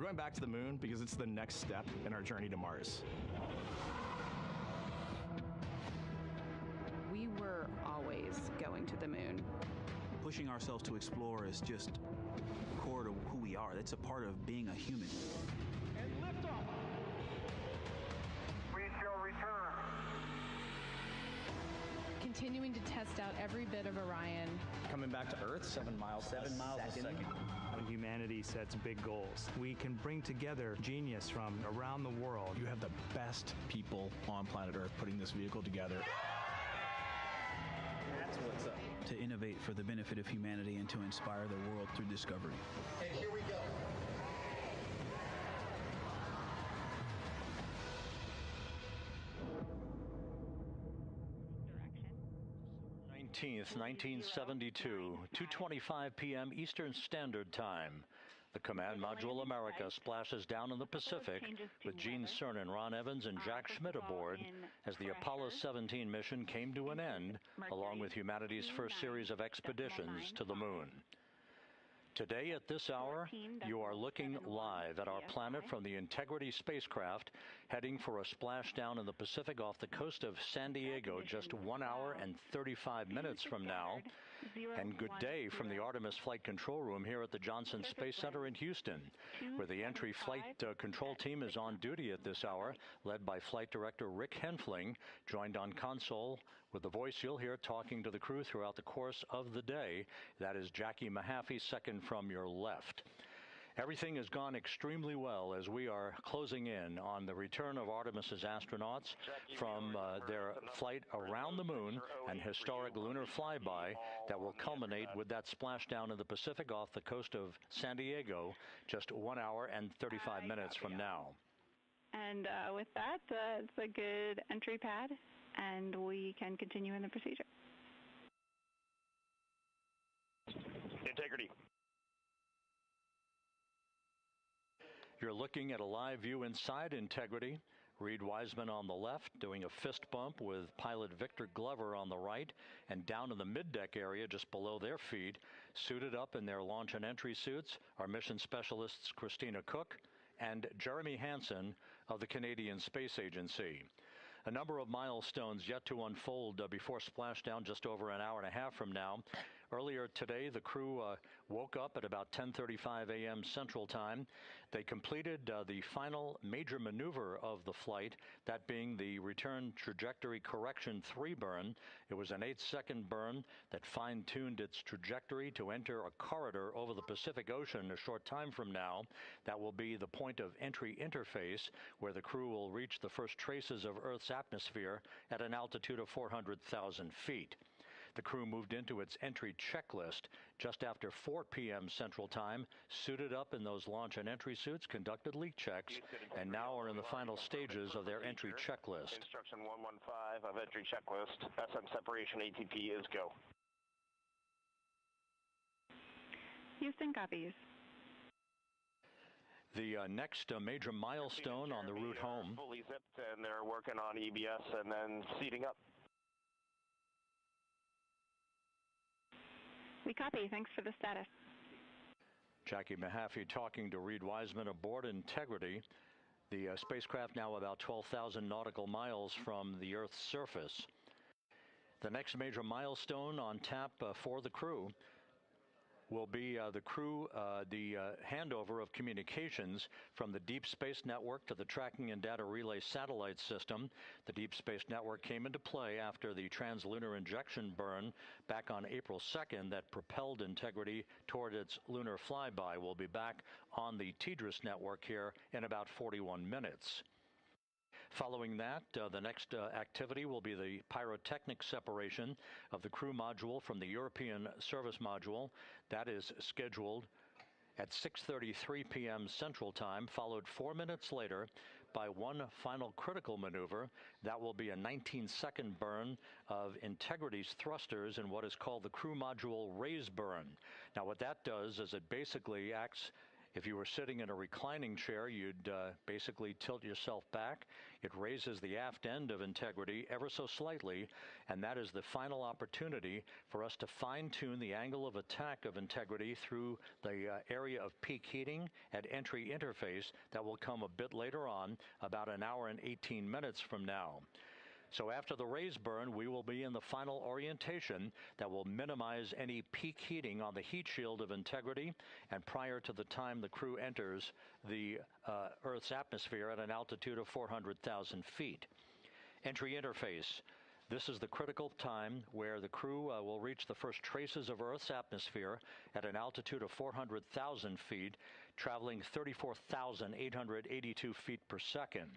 going back to the moon because it's the next step in our journey to Mars. We were always going to the moon. Pushing ourselves to explore is just core to who we are. That's a part of being a human. And lift off. We shall return. Continuing to test out every bit of Orion. Coming back to Earth, 7 miles a second. When humanity sets big goals, we can bring together genius from around the world. You have the best people on planet Earth putting this vehicle together. That's what's up. To innovate for the benefit of humanity and to inspire the world through discovery. And here we go. 1972, 2:25 p.m. Eastern Standard Time. The Command Module America splashes down in the Pacific with Gene Cernan, Ron Evans, and Jack Schmidt aboard as the Apollo 17 mission came to an end, along with humanity's first series of expeditions to the moon. Today at this hour, you are looking live at our planet from the Integrity spacecraft, heading for a splashdown in the Pacific off the coast of San Diego just 1 hour and 35 minutes from now. And good day from the Artemis Flight Control Room here at the Johnson Space Center in Houston, where the entry flight control team is on duty at this hour, led by Flight Director Rick Henfling, joined on console with the voice you'll hear talking to the crew throughout the course of the day. That is Jackie Mahaffey, second from your left. Everything has gone extremely well as we are closing in on the return of Artemis's astronauts from their flight around the moon, an historic lunar flyby that will culminate with that splashdown in the Pacific off the coast of San Diego just 1 hour and 35 minutes from now. And with that, it's a good entry pad, and we can continue in the procedure. Integrity. You're looking at a live view inside Integrity. Reid Wiseman on the left doing a fist bump with pilot Victor Glover on the right, and down in the middeck area just below their feet, suited up in their launch and entry suits, are mission specialists Christina Koch and Jeremy Hansen of the Canadian Space Agency. A number of milestones yet to unfold before splashdown just over an hour and a half from now. Earlier today, the crew woke up at about 10:35 a.m. Central Time. They completed the final major maneuver of the flight, that being the return trajectory correction 3 burn. It was an 8-second burn that fine-tuned its trajectory to enter a corridor over the Pacific Ocean a short time from now. That will be the point of entry interface where the crew will reach the first traces of Earth's atmosphere at an altitude of 400,000 feet. The crew moved into its entry checklist just after 4 p.m. Central Time, suited up in those launch and entry suits, conducted leak checks, and now are in the final stages of their entry checklist. Instruction 115 of entry checklist. SM separation ATP is go. Houston copies. The next major milestone on the route home. Fully zipped, and they're working on EBS and then seating up. We copy. Thanks for the status. Jackie Mahaffey talking to Reid Wiseman aboard Integrity. The spacecraft now about 12,000 nautical miles from the Earth's surface. The next major milestone on tap for the crew will be the handover of communications from the Deep Space Network to the Tracking and Data Relay Satellite System. The Deep Space Network came into play after the translunar injection burn back on April 2nd that propelled Integrity toward its lunar flyby. We'll be back on the TDRS network here in about 41 minutes. Following that, the next activity will be the pyrotechnic separation of the crew module from the European service module. That is scheduled at 6:33 p.m. Central Time, followed 4 minutes later by one final critical maneuver. That will be a 19-second burn of Integrity's thrusters in what is called the crew module raise burn. Now, what that does is it basically acts If you were sitting in a reclining chair, you'd basically tilt yourself back. It raises the aft end of Integrity ever so slightly, and that is the final opportunity for us to fine-tune the angle of attack of Integrity through the area of peak heating at entry interface that will come a bit later on, about an hour and 18 minutes from now. So after the raise burn, we will be in the final orientation that will minimize any peak heating on the heat shield of Integrity and prior to the time the crew enters the Earth's atmosphere at an altitude of 400,000 feet. Entry interface. This is the critical time where the crew will reach the first traces of Earth's atmosphere at an altitude of 400,000 feet, traveling 34,882 feet per second.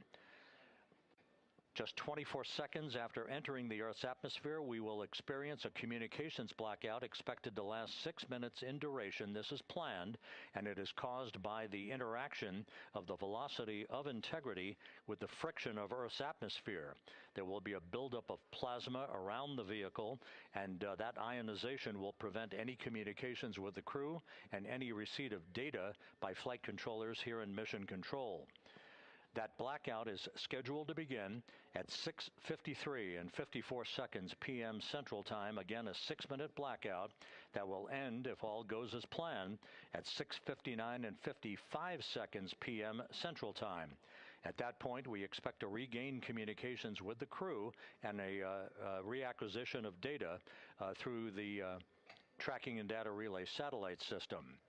Just 24 seconds after entering the Earth's atmosphere, we will experience a communications blackout expected to last 6 minutes in duration. This is planned, and it is caused by the interaction of the velocity of Integrity with the friction of Earth's atmosphere. There will be a buildup of plasma around the vehicle, and that ionization will prevent any communications with the crew and any receipt of data by flight controllers here in Mission Control. That blackout is scheduled to begin at 6:53 and 54 seconds p.m. Central Time. Again, a 6-minute blackout that will end, if all goes as planned, at 6:59 and 55 seconds p.m. Central Time. At that point, we expect to regain communications with the crew and a reacquisition of data through the Tracking and Data Relay satellite system.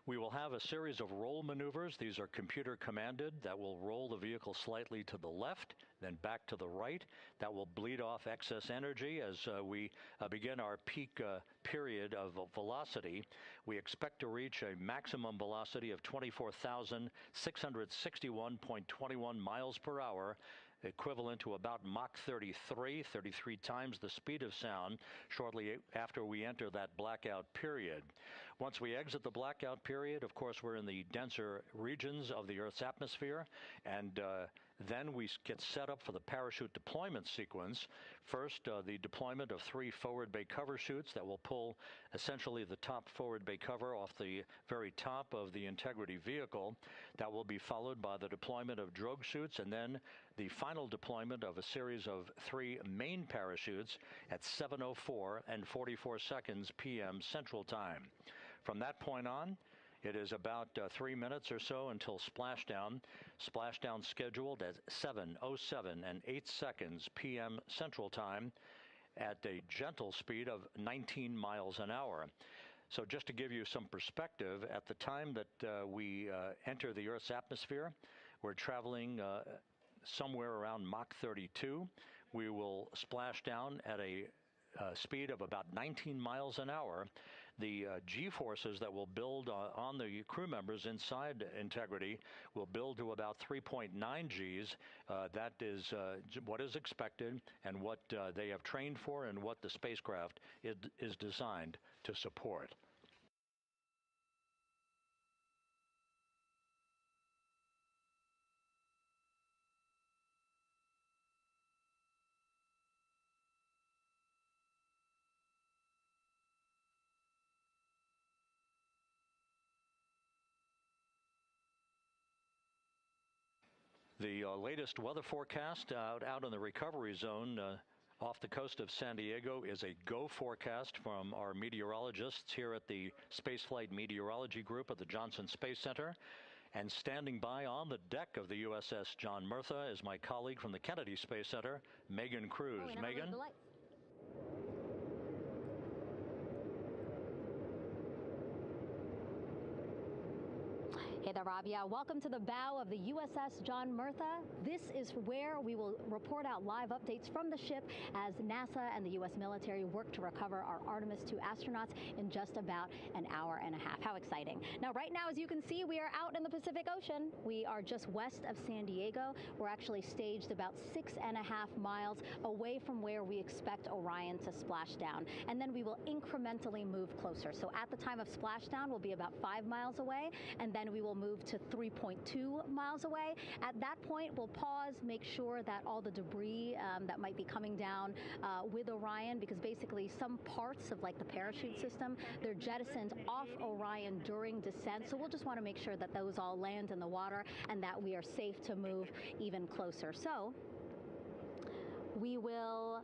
We will have a series of roll maneuvers. These are computer commanded that will roll the vehicle slightly to the left, then back to the right. That will bleed off excess energy as we begin our peak period of velocity. We expect to reach a maximum velocity of 24,661.21 miles per hour, equivalent to about Mach 33 times the speed of sound, shortly after we enter that blackout period. Once we exit the blackout period, of course, we're in the denser regions of the Earth's atmosphere, and then we get set up for the parachute deployment sequence. First, the deployment of 3 forward bay cover chutes that will pull essentially the top forward bay cover off the very top of the Integrity vehicle. That will be followed by the deployment of drogue chutes, and then the final deployment of a series of 3 main parachutes at 7:04 and 44 seconds p.m. Central Time. From that point on, it is about 3 minutes or so until splashdown. Splashdown scheduled at 7:07 and 8 seconds p.m. Central Time at a gentle speed of 19 miles an hour. So just to give you some perspective, at the time that we enter the Earth's atmosphere, we're traveling somewhere around Mach 32. We will splash down at a speed of about 19 miles an hour. The G-forces that will build on the crew members inside Integrity will build to about 3.9 Gs. That is what is expected and what they have trained for and what the spacecraft is designed to support. The latest weather forecast out in the recovery zone off the coast of San Diego is a go forecast from our meteorologists here at the Spaceflight Meteorology Group at the Johnson Space Center. And standing by on the deck of the USS John Murtha is my colleague from the Kennedy Space Center, Megan Cruz. Megan? Hey there, Rob. Yeah, welcome to the bow of the USS John Murtha. This is where we will report out live updates from the ship as NASA and the U.S. military work to recover our Artemis II astronauts in just about an hour and a half. How exciting. Now, right now, as you can see, we are out in the Pacific Ocean. We are just west of San Diego. We're actually staged about 6.5 miles away from where we expect Orion to splash down. And then we will incrementally move closer. So at the time of splashdown, we'll be about 5 miles away, and then we will move to 3.2 miles away. At that point, we'll pause, make sure that all the debris that might be coming down with Orion, because basically some parts of like the parachute system, they're jettisoned off Orion during descent. So we'll just want to make sure that those all land in the water and that we are safe to move even closer. So we will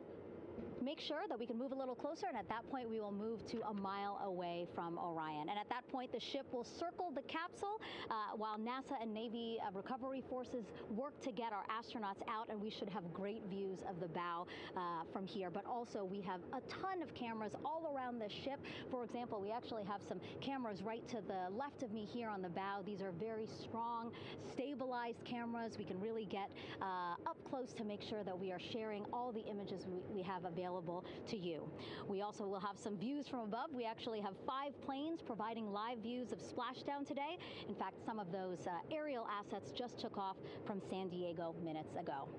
make sure that we can move a little closer, and at that point we will move to a mile away from Orion. And at that point the ship will circle the capsule while NASA and Navy recovery forces work to get our astronauts out, and we should have great views of the bow from here. But also we have a ton of cameras all around the ship. For example, we actually have some cameras right to the left of me here on the bow. These are very strong, stabilized cameras. We can really get up close to make sure that we are sharing all the images we have available to you. We also will have some views from above. We actually have 5 planes providing live views of splashdown today. In fact, some of those aerial assets just took off from San Diego minutes ago.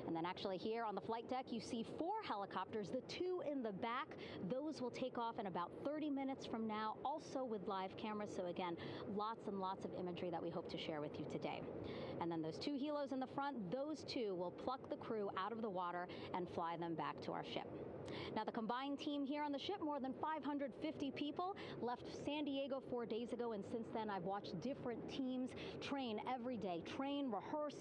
And then actually here on the flight deck, you see 4 helicopters, the 2 in the back. Those will take off in about 30 minutes from now, also with live cameras. So again, lots and lots of imagery that we hope to share with you today. And then those 2 helos in the front, those 2 will pluck the crew out of the water and fly them back to our ship. Now, the combined team here on the ship, more than 550 people, left San Diego 4 days ago, and since then I've watched different teams train every day, rehearse,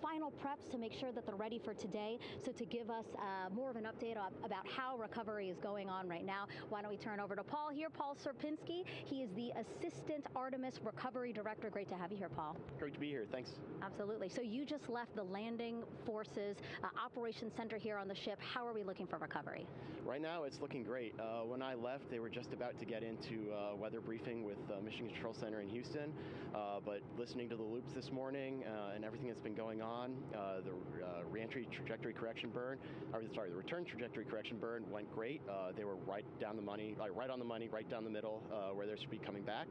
final preps to make sure that they're ready for today. So to give us more of an update about how recovery is going on right now, why don't we turn over to Paul here, Paul Sierpinski. He is the Assistant Artemis Recovery Director. Great to have you here, Paul. Great to be here, thanks. Absolutely. So you just left the landing forces operations center here on the ship. How are we looking for recovery? Right now it's looking great. When I left, they were just about to get into weather briefing with Mission Control Center in Houston, but listening to the loops this morning and everything that's been going on, the reentry trajectory correction burn, the return trajectory correction burn went great. They were right down the money, right on the money, right down the middle where they should be coming back.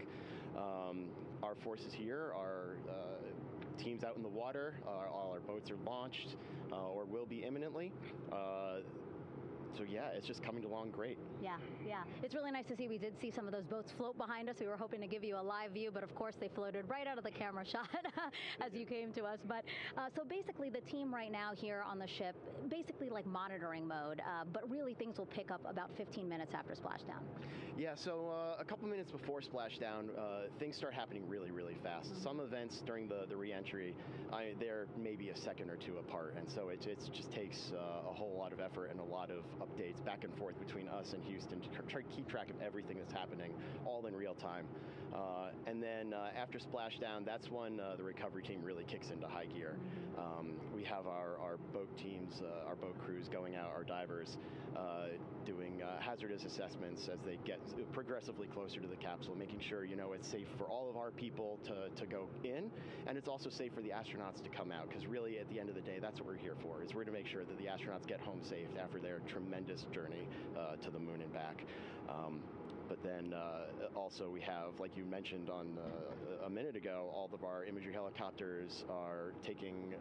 Our forces here are teams out in the water. All our boats are launched or will be imminently. So yeah, it's just coming along great. Yeah. It's really nice to see. We did see some of those boats float behind us. We were hoping to give you a live view, but of course they floated right out of the camera shot as you came to us. But so basically the team right now here on the ship, basically like monitoring mode, but really things will pick up about 15 minutes after splashdown. Yeah, so a couple minutes before splashdown, things start happening really, really fast. Mm-hmm. Some events during the reentry, they're maybe a second or 2 apart, and so it just takes a whole lot of effort and a lot of updates back and forth between us and Houston to try to keep track of everything that's happening, all in real time. And then after splashdown, that's when the recovery team really kicks into high gear. We have our boat teams, our boat crews going out, our divers doing hazardous assessments as they get progressively closer to the capsule, making sure it's safe for all of our people to go in, and it's also safe for the astronauts to come out, because really at the end of the day, that's what we're here for, is we're to make sure that the astronauts get home safe after their tremendous journey to the moon and back. But then also we have, like you mentioned on a minute ago, all of our imagery helicopters are taking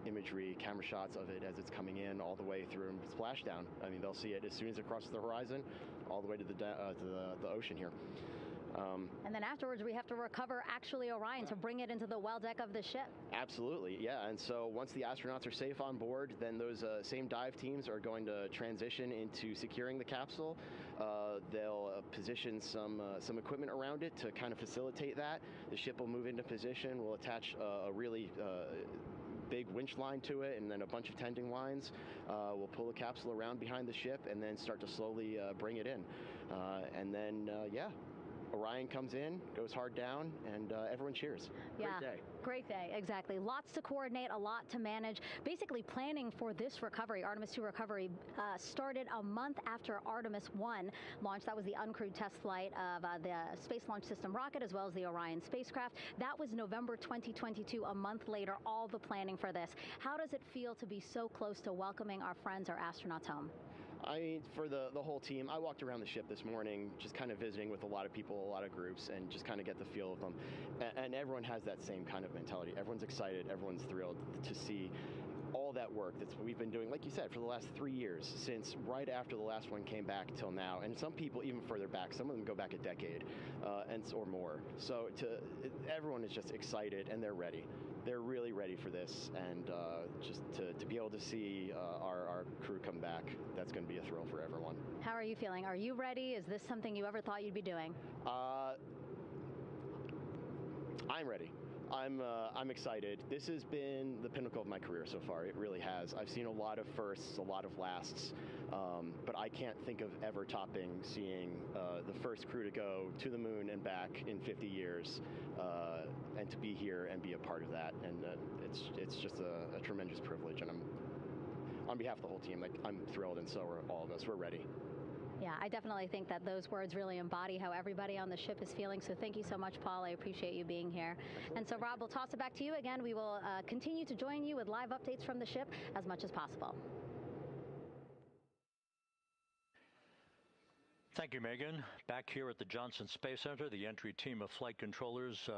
imagery, camera shots of it as it's coming in all the way through splashdown. I mean, they'll see it as soon as it crosses the horizon, all the way to the ocean here. And then afterwards, we have to recover actually Orion to bring it into the well deck of the ship. Absolutely, yeah. And so once the astronauts are safe on board, then those same dive teams are going to transition into securing the capsule. They'll position some equipment around it to kind of facilitate that. The ship will move into position. We'll attach a really big winch line to it, and then a bunch of tending lines. We'll pull the capsule around behind the ship and then start to slowly bring it in. And then, Orion comes in, goes hard down, and everyone cheers. Yeah, great day. Great day, exactly. Lots to coordinate, a lot to manage. Basically, planning for this recovery, Artemis II recovery, started a month after Artemis I launched. That was the uncrewed test flight of the Space Launch System rocket, as well as the Orion spacecraft. That was November 2022, a month later, all the planning for this. How does it feel to be so close to welcoming our friends, our astronauts home? For the whole team, I walked around the ship this morning, just kind of visiting with a lot of people, a lot of groups, and just kind of get the feel of them. And everyone has that same kind of mentality. Everyone's excited. Everyone's thrilled to see all that work that we've been doing, like you said, for the last 3 years, since right after the last one came back till now. And some people even further back. Some of them go back a decade or more. So everyone is just excited, and they're ready. They're really ready for this, and just to be able to see our crew come back, that's going to be a thrill for everyone. How are you feeling? Are you ready? Is this something you ever thought you'd be doing? I'm ready. I'm excited. This has been the pinnacle of my career so far. It really has. I've seen a lot of firsts, a lot of lasts, but I can't think of ever topping seeing the first crew to go to the moon and back in 50 years, and to be here and be a part of that. And it's just a tremendous privilege. And I'm, on behalf of the whole team, like, I'm thrilled, and so are all of us. We're ready. Yeah, I definitely think that those words really embody how everybody on the ship is feeling. So thank you so much, Paul. I appreciate you being here. And so, Rob, we'll toss it back to you again. We will continue to join you with live updates from the ship as much as possible. Thank you, Megan. Back here at the Johnson Space Center, the entry team of flight controllers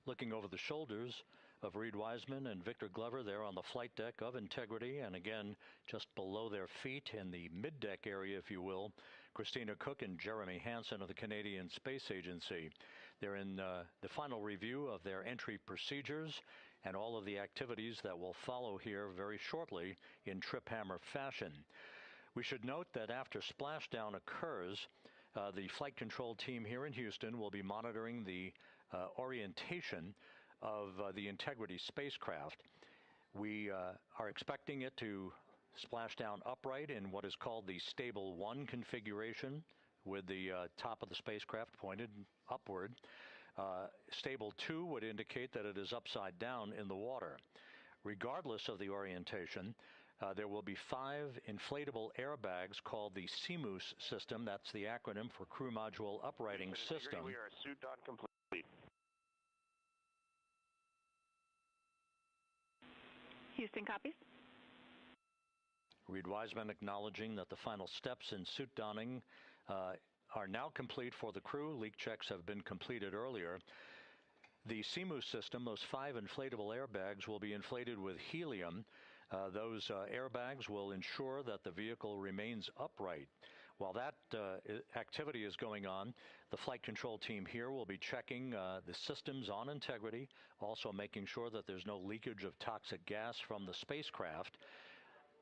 looking over the shoulders of Reid Wiseman and Victor Glover there on the flight deck of Integrity, and again, just below their feet in the mid-deck area, if you will, Christina Koch and Jeremy Hansen of the Canadian Space Agency. They're in the final review of their entry procedures and all of the activities that will follow here very shortly in trip hammer fashion. We should note that after splashdown occurs, the flight control team here in Houston will be monitoring the orientation of the Integrity spacecraft. We are expecting it to splash down upright in what is called the Stable 1 configuration, with the top of the spacecraft pointed upward. Stable 2 would indicate that it is upside down in the water. Regardless of the orientation, there will be 5 inflatable airbags called the CMOOS system. That's the acronym for Crew Module Uprighting System. We are suit on complete. Houston copies. Reid Wiseman acknowledging that the final steps in suit donning are now complete for the crew. Leak checks have been completed earlier. The CMOOS system, those 5 inflatable airbags, will be inflated with helium. Those airbags will ensure that the vehicle remains upright. While that activity is going on, the flight control team here will be checking the systems on Integrity, also making sure that there's no leakage of toxic gas from the spacecraft.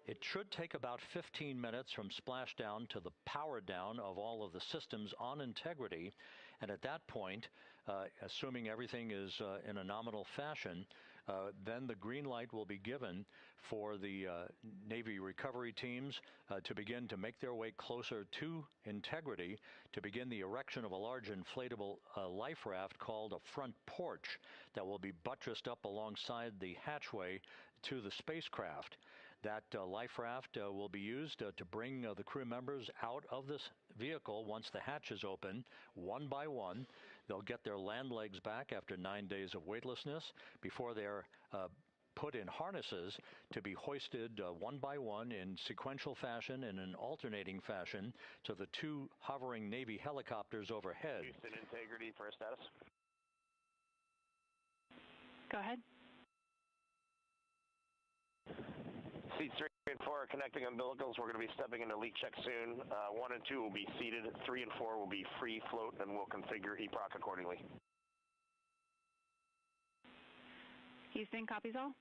It should take about 15 minutes from splashdown to the power down of all of the systems on Integrity. And at that point, assuming everything is in a nominal fashion, then the green light will be given for the Navy recovery teams to begin to make their way closer to Integrity, to begin the erection of a large inflatable life raft called a front porch that will be buttressed up alongside the hatchway to the spacecraft. That life raft will be used to bring the crew members out of this vehicle once the hatch is open, one by one. They'll get their land legs back after 9 days of weightlessness before they're put in harnesses to be hoisted one by one in sequential fashion and in alternating fashion to the 2 hovering Navy helicopters overhead. Houston Integrity for a status. Go ahead. Seats 3 and 4 are connecting umbilicals. We're going to be stepping into leak check soon. 1 and 2 will be seated. 3 and 4 will be free float, and we'll configure EPROC accordingly. Houston copies all.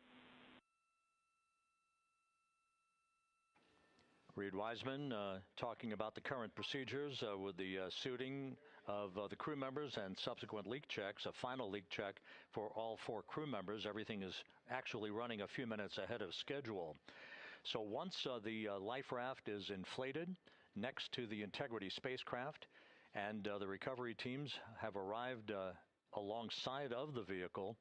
Reid Wiseman talking about the current procedures with the suiting of the crew members and subsequent leak checks, a final leak check for all 4 crew members. Everything is actually running a few minutes ahead of schedule. So once the life raft is inflated next to the Integrity spacecraft and the recovery teams have arrived alongside of the vehicle,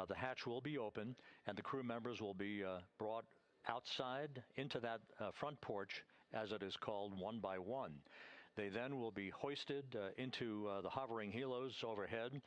the hatch will be open and the crew members will be brought outside into that front porch, as it is called, one by one. They then will be hoisted into the hovering helos overhead,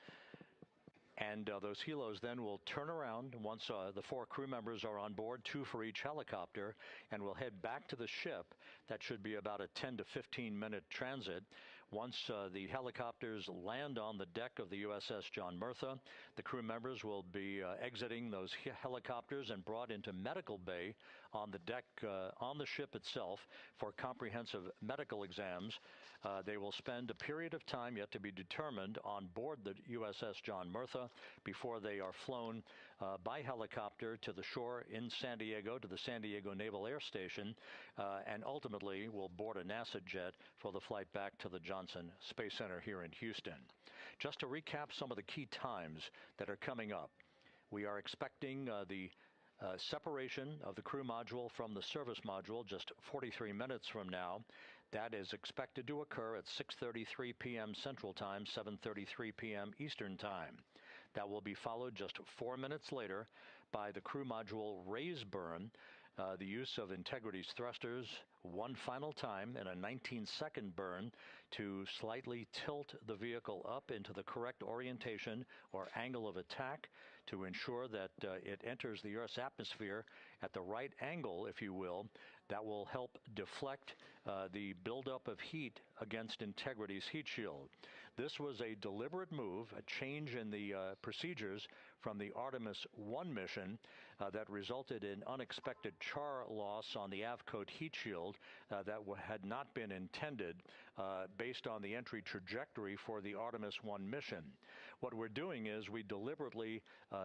And those helos then will turn around once the 4 crew members are on board, 2 for each helicopter, and will head back to the ship. That should be about a 10 to 15-minute transit. Once the helicopters land on the deck of the USS John Murtha, the crew members will be exiting those helicopters and brought into medical bay on the deck on the ship itself for comprehensive medical exams. They will spend a period of time yet to be determined on board the USS John Murtha before they are flown by helicopter to the shore in San Diego, to the San Diego Naval Air Station, and ultimately will board a NASA jet for the flight back to the Johnson Space Center here in Houston. Just to recap some of the key times that are coming up. We are expecting the separation of the crew module from the service module just 43 minutes from now. That is expected to occur at 6:33 p.m. Central Time, 7:33 p.m. Eastern Time. That will be followed just 4 minutes later by the crew module raise burn, the use of Integrity's thrusters one final time in a 19-second burn to slightly tilt the vehicle up into the correct orientation or angle of attack to ensure that it enters the Earth's atmosphere at the right angle, if you will. That will help deflect the buildup of heat against Integrity's heat shield. This was a deliberate move, a change in the procedures from the Artemis I mission that resulted in unexpected char loss on the Avcode heat shield that had not been intended based on the entry trajectory for the Artemis I mission. What we're doing is we deliberately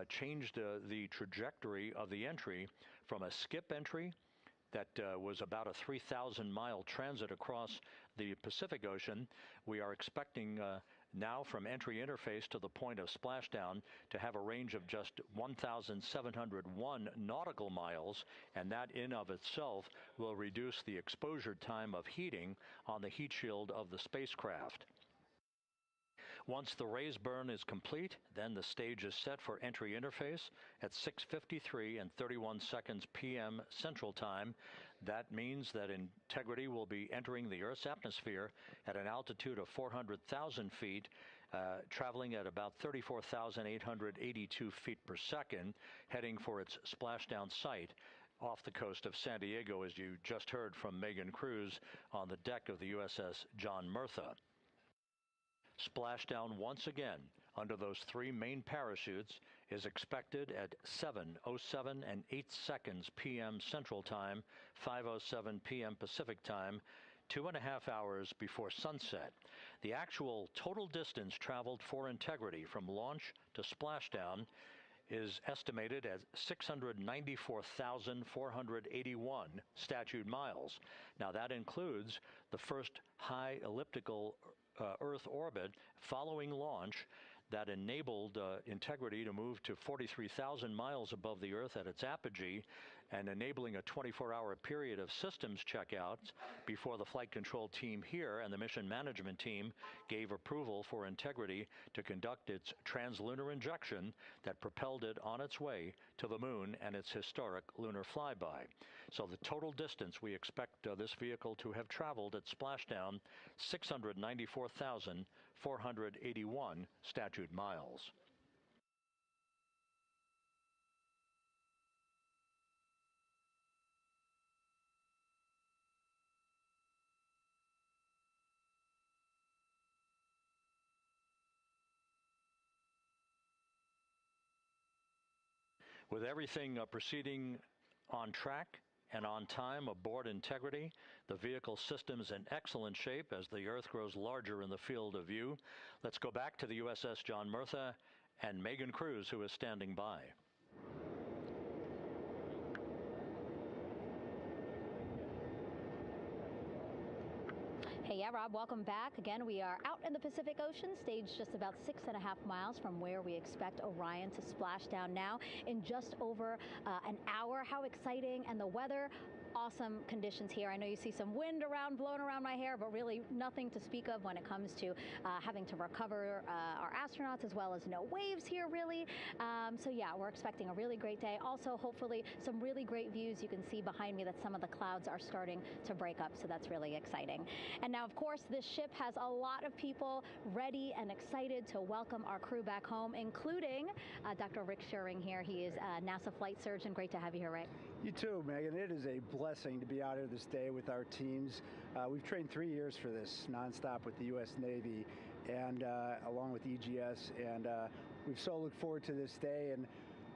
changed the trajectory of the entry from a skip entry that was about a 3,000-mile transit across the Pacific Ocean. We are expecting now from entry interface to the point of splashdown to have a range of just 1,701 nautical miles, and that in of itself will reduce the exposure time of heating on the heat shield of the spacecraft. Once the raise burn is complete, then the stage is set for entry interface at 6:53 and 31 seconds p.m. Central Time. That means that Integrity will be entering the Earth's atmosphere at an altitude of 400,000 feet, traveling at about 34,882 feet per second, heading for its splashdown site off the coast of San Diego, as you just heard from Megan Cruz on the deck of the USS John Murtha. Splashdown once again under those 3 main parachutes is expected at 7:07 and 8 seconds p.m. Central Time, 5:07 p.m. Pacific Time, 2.5 hours before sunset. The actual total distance traveled for Integrity from launch to splashdown is estimated at 694,481 statute miles. Now that includes the first high elliptical Earth orbit following launch that enabled Integrity to move to 43,000 miles above the Earth at its apogee, and enabling a 24-hour period of systems checkouts before the flight control team here and the mission management team gave approval for Integrity to conduct its translunar injection that propelled it on its way to the moon and its historic lunar flyby. So the total distance we expect this vehicle to have traveled at splashdown, 694,481 statute miles. With everything proceeding on track and on time aboard Integrity, the vehicle system's in excellent shape as the Earth grows larger in the field of view. Let's go back to the USS John Murtha and Megan Cruz, who is standing by. Hey, yeah, Rob, welcome back. Again, we are out in the Pacific Ocean, staged just about 6.5 miles from where we expect Orion to splash down now in just over an hour. How exciting. And the weather awesome conditions here. I know you see some wind blowing around my hair, but really nothing to speak of when it comes to having to recover our astronauts, as well as no waves here, really. So yeah, we're expecting a really great day. Also, hopefully, some really great views. You can see behind me that some of the clouds are starting to break up, so that's really exciting. And now, of course, this ship has a lot of people ready and excited to welcome our crew back home, including Dr. Rick Schuring here. He is a NASA flight surgeon. Great to have you here, Rick. You too, Megan. It is a blessing to be out here this day with our teams. We've trained 3 years for this, nonstop with the U.S. Navy, and along with EGS, and we've so looked forward to this day. And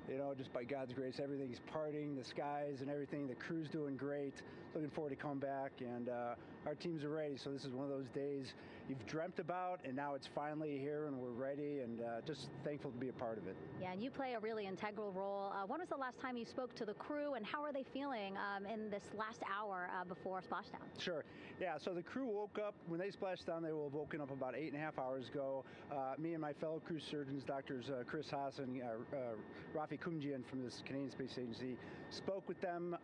you know, just by God's grace, everything's parting, the skies and everything. The crew's doing great. Looking forward to come back, and our teams are ready. So this is one of those days you've dreamt about, and now it's finally here, and we're ready, and just thankful to be a part of it. Yeah, and you play a really integral role. When was the last time you spoke to the crew, and how are they feeling in this last hour before splashdown? Sure. Yeah, so the crew woke up, when they splashed down, they were woken up about 8.5 hours ago. Me and my fellow crew surgeons, Doctors Chris Hansen, Rafi Kumjian from the Canadian Space Agency, spoke with them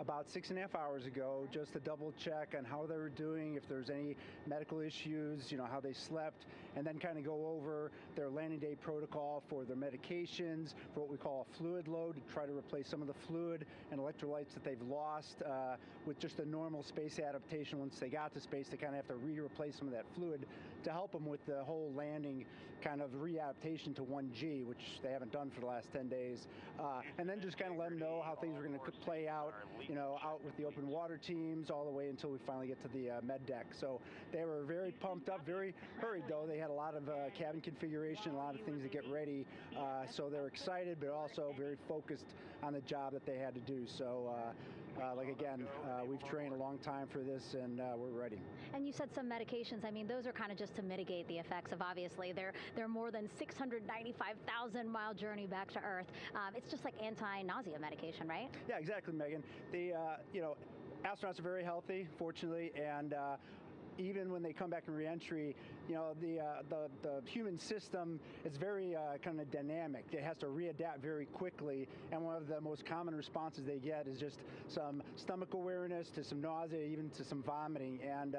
about 6.5 hours ago, just to double check on how they were doing, if there's any medical issues, you know, how they slept, and then kind of go over their landing day protocol for their medications, for what we call a fluid load, to try to replace some of the fluid and electrolytes that they've lost with just a normal space adaptation. Once they got to space, they kind of have to replace some of that fluid to help them with the whole landing kind of readaptation to 1G, which they haven't done for the last 10 days. And then just kind of let them know how things are going to play out, you know, out with the open water teams all the way until we finally get to the med deck. So they were very pumped up, very hurried though. They had a lot of cabin configuration, a lot of things to get ready. So they're excited, but also very focused on the job that they had to do. So like again, we've trained a long time for this, and we're ready. And you said some medications. I mean, those are kind of just to mitigate the effects of, obviously, their more than 695,000-mile journey back to Earth. It's just like anti-nausea medication, right? Yeah, exactly, Megan. The you know, astronauts are very healthy, fortunately, and even when they come back in reentry, you know, the human system is very kind of dynamic. It has to readapt very quickly, and one of the most common responses they get is just some stomach awareness, to some nausea, even to some vomiting. And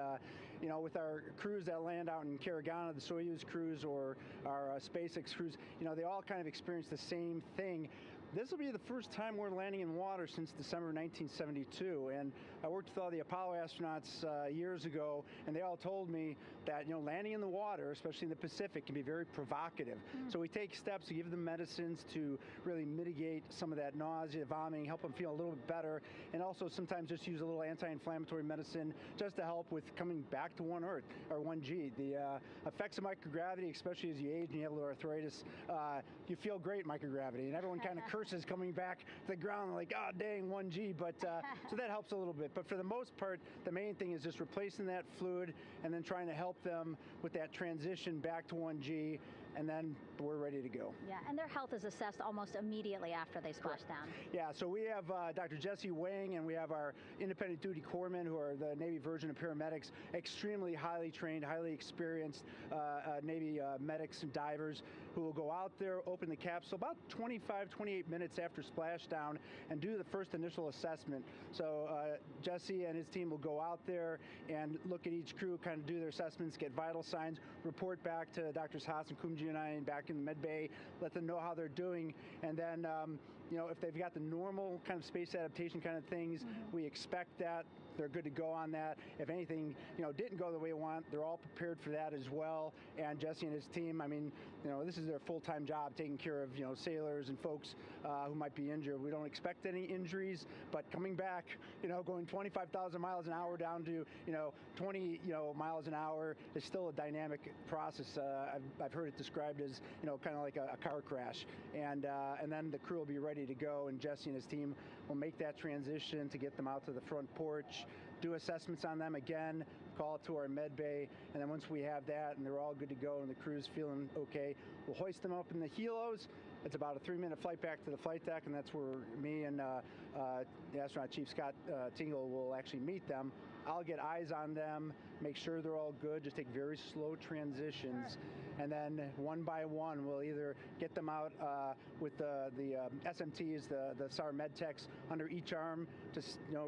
you know, with our crews that land out in Karagana, the Soyuz crews or our SpaceX crews, you know, they all kind of experience the same thing. This will be the first time we're landing in water since December 1972, and I worked with all the Apollo astronauts years ago, and they all told me that, you know, landing in the water, especially in the Pacific, can be very provocative. So we take steps to give them medicines to really mitigate some of that nausea, vomiting, help them feel a little bit better, and also sometimes just use a little anti-inflammatory medicine just to help with coming back to 1 Earth, or 1G. The effects of microgravity, especially as you age and you have a little arthritis, you feel great in microgravity, and everyone kind of curses coming back to the ground like, oh, dang, 1G, but so that helps a little bit. But for the most part, the main thing is just replacing that fluid and then trying to help them with that transition back to 1G, and then we're ready to go. Yeah, and their health is assessed almost immediately after they splash down. Yeah, so we have Dr. Jesse Wang, and we have our independent duty corpsmen, who are the Navy version of paramedics, extremely highly trained, highly experienced Navy medics and divers, who will go out there, open the capsule about 25, 28 minutes after splashdown, and do the first initial assessment. So Jesse and his team will go out there and look at each crew, kind of do their assessments, get vital signs, report back to Drs. Haas and Kumji and I back in the med bay, let them know how they're doing, and then you know, if they've got the normal kind of space adaptation kind of things, we expect that. They're good to go on that. If anything, you know, didn't go the way we want, they're all prepared for that as well. And Jesse and his team, I mean, you know, this is their full-time job, taking care of, you know, sailors and folks who might be injured. We don't expect any injuries, but coming back, you know, going 25,000 miles an hour down to, you know, 20, you know, miles an hour is still a dynamic process. I've heard it described as, you know, kind of like a car crash. And then the crew will be ready to go, and Jesse and his team will make that transition to get them out to the front porch, do assessments on them again, call it to our med bay, and then once we have that and they're all good to go and the crew's feeling okay, we'll hoist them up in the helos. It's about a 3-minute flight back to the flight deck, and that's where me and the astronaut chief, Scott Tingle, will actually meet them. I'll get eyes on them, make sure they're all good, just take very slow transitions, and then one by one we'll either get them out with the SMTs, the SAR medtechs under each arm, to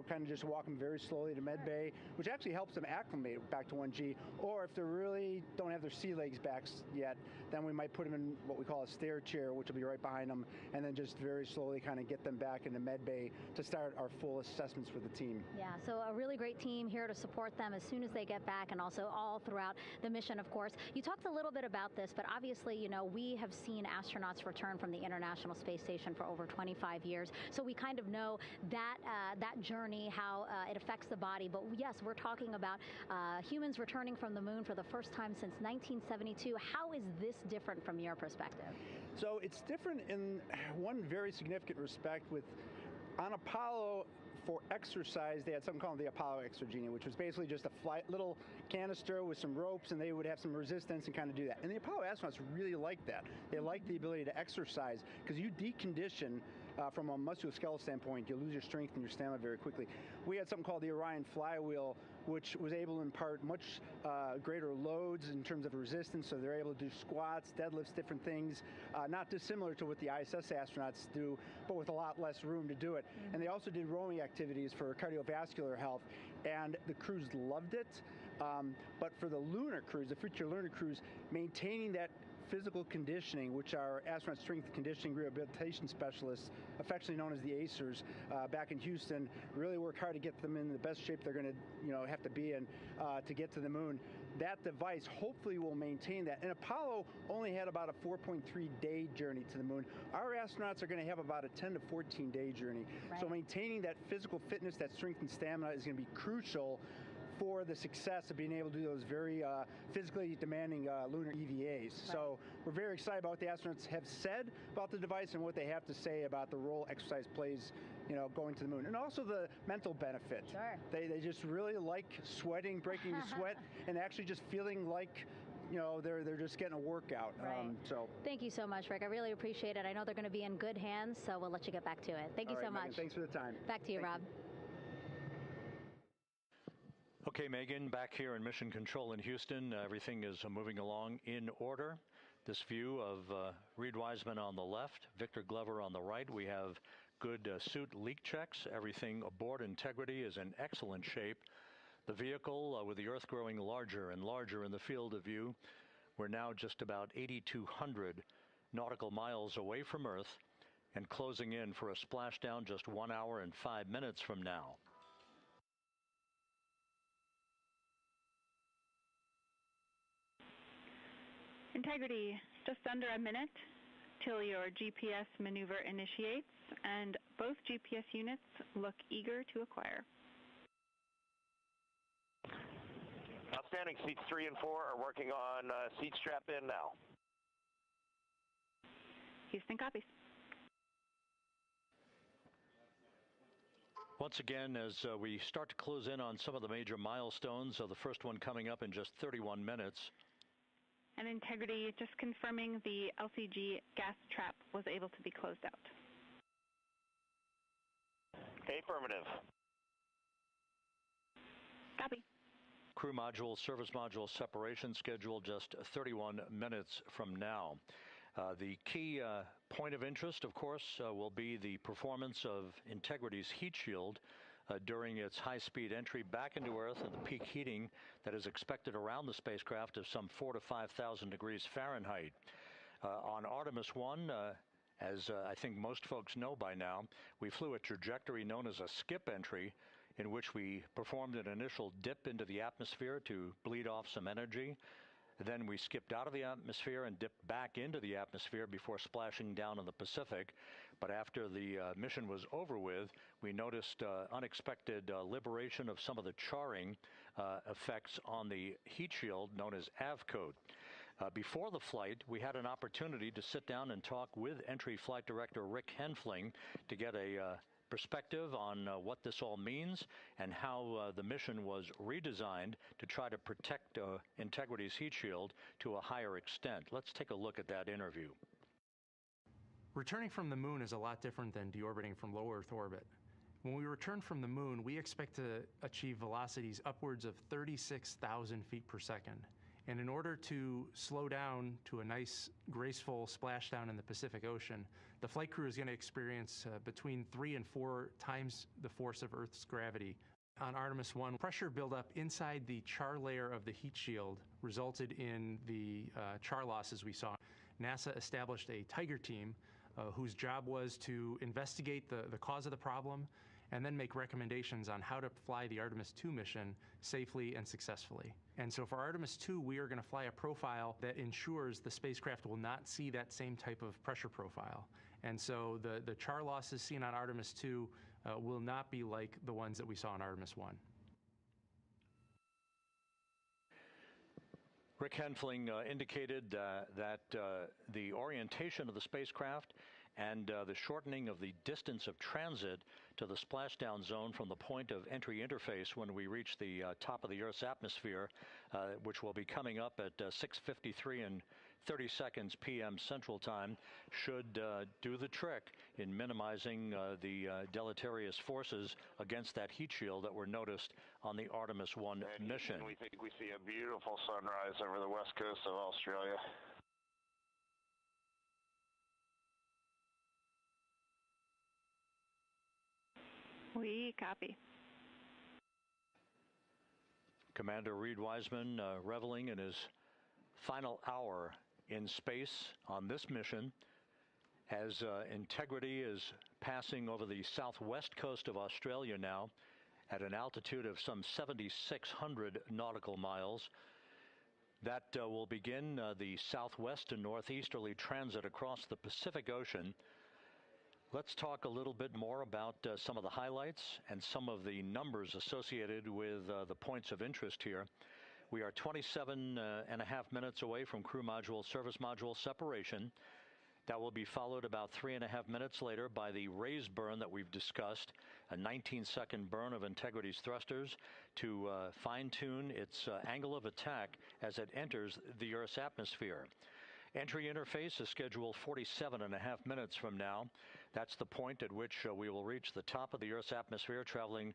kind of just walk them very slowly to med bay, which actually helps them acclimate back to 1G. Or if they really don't have their sea legs back yet, then we might put them in what we call a stair chair, which will be right behind them, and then just very slowly kind of get them back into med bay to start our full assessments for the team. Yeah, so a really great team here to support them as soon as they get back, and also all throughout the mission, of course. You talked a little bit about this, but obviously, you know, we have seen astronauts return from the International Space Station for over 25 years, so we kind of know that that journey, how it affects the body. But yes, we're talking about humans returning from the moon for the first time since 1972. How is this different from your perspective? So it's different in one very significant respect. With on Apollo, for exercise, they had something called the Apollo Exergenia, which was basically just a little canister with some ropes, and they would have some resistance and kind of do that. And the Apollo astronauts really liked that. They liked the ability to exercise, because you decondition from a musculoskeletal standpoint, you lose your strength and your stamina very quickly. We had something called the Orion flywheel, which was able to impart much greater loads in terms of resistance, so they're able to do squats, deadlifts, different things, not dissimilar to what the ISS astronauts do, but with a lot less room to do it. And they also did rowing activities for cardiovascular health, and the crews loved it. But for the lunar crews, the future lunar crews, maintaining that physical conditioning, which our astronaut strength conditioning rehabilitation specialists, affectionately known as the ACERs, back in Houston, really work hard to get them in the best shape they're going to, have to be in to get to the moon. That device hopefully will maintain that. And Apollo only had about a 4.3-day journey to the moon. Our astronauts are going to have about a 10 to 14-day journey. Right. So maintaining that physical fitness, that strength and stamina is going to be crucial for the success of being able to do those very physically demanding lunar EVAs. Right. So we're very excited about what the astronauts have said about the device and what they have to say about the role exercise plays, going to the moon. And also the mental benefit. Sure. They just really like sweating, breaking the sweat, and actually just feeling like they're just getting a workout. Right. So thank you so much, Rick. I really appreciate it. I know they're going to be in good hands, so we'll let you get back to it. Thank you so much. Megan, thanks for the time. Back to you, Rob. Okay, Megan, back here in Mission Control in Houston. Everything is moving along in order. This view of Reid Wiseman on the left, Victor Glover on the right. We have good suit leak checks. Everything aboard Integrity is in excellent shape. The vehicle, with the Earth growing larger and larger in the field of view, we're now just about 8,200 nautical miles away from Earth and closing in for a splashdown just 1 hour and 5 minutes from now. Integrity, just under a minute till your GPS maneuver initiates, and both GPS units look eager to acquire. Outstanding. Seats 3 and 4 are working on seat strap in now. Houston copies. Once again, as we start to close in on some of the major milestones, the first one coming up in just 31 minutes. And Integrity, just confirming the LCG gas trap was able to be closed out. Affirmative. Copy. Crew module, service module separation scheduled just 31 minutes from now. The key point of interest, of course, will be the performance of Integrity's heat shield during its high-speed entry back into Earth and the peak heating that is expected around the spacecraft of some 4,000 to 5,000 degrees Fahrenheit. On Artemis I, as I think most folks know by now, we flew a trajectory known as a skip entry, in which we performed an initial dip into the atmosphere to bleed off some energy. Then we skipped out of the atmosphere and dipped back into the atmosphere before splashing down in the Pacific. But after the mission was over with, we noticed unexpected liberation of some of the charring effects on the heat shield known as AVCOAT. Before the flight, we had an opportunity to sit down and talk with Entry Flight Director Rick Henfling to get a perspective on what this all means and how the mission was redesigned to try to protect Integrity's heat shield to a higher extent. Let's take a look at that interview. Returning from the moon is a lot different than deorbiting from low Earth orbit. When we return from the moon, we expect to achieve velocities upwards of 36,000 feet per second. And in order to slow down to a nice, graceful splashdown in the Pacific Ocean, the flight crew is going to experience between 3 and 4 times the force of Earth's gravity. On Artemis I, pressure buildup inside the char layer of the heat shield resulted in the char losses we saw. NASA established a Tiger team whose job was to investigate the cause of the problem and then make recommendations on how to fly the Artemis II mission safely and successfully. And so for Artemis II, we are going to fly a profile that ensures the spacecraft will not see that same type of pressure profile. And so the char losses seen on Artemis II will not be like the ones that we saw on Artemis I. Rick Henfling indicated that the orientation of the spacecraft and the shortening of the distance of transit to the splashdown zone from the point of entry interface when we reach the top of the Earth's atmosphere, which will be coming up at 6:53 and 30 seconds p.m. Central Time, should do the trick in minimizing the deleterious forces against that heat shield that were noticed on the Artemis I mission. And we think we see a beautiful sunrise over the west coast of Australia. We copy. Commander Reid Wiseman reveling in his final hour in space on this mission as Integrity is passing over the southwest coast of Australia now at an altitude of some 7,600 nautical miles. That will begin the southwest and northeasterly transit across the Pacific Ocean. Let's talk a little bit more about some of the highlights and some of the numbers associated with the points of interest here. We are 27 and a half minutes away from crew module service module separation. That will be followed about 3.5 minutes later by the raise burn that we've discussed, a 19-second burn of Integrity's thrusters to fine-tune its angle of attack as it enters the Earth's atmosphere. Entry interface is scheduled 47 and a half minutes from now. That's the point at which we will reach the top of the Earth's atmosphere, traveling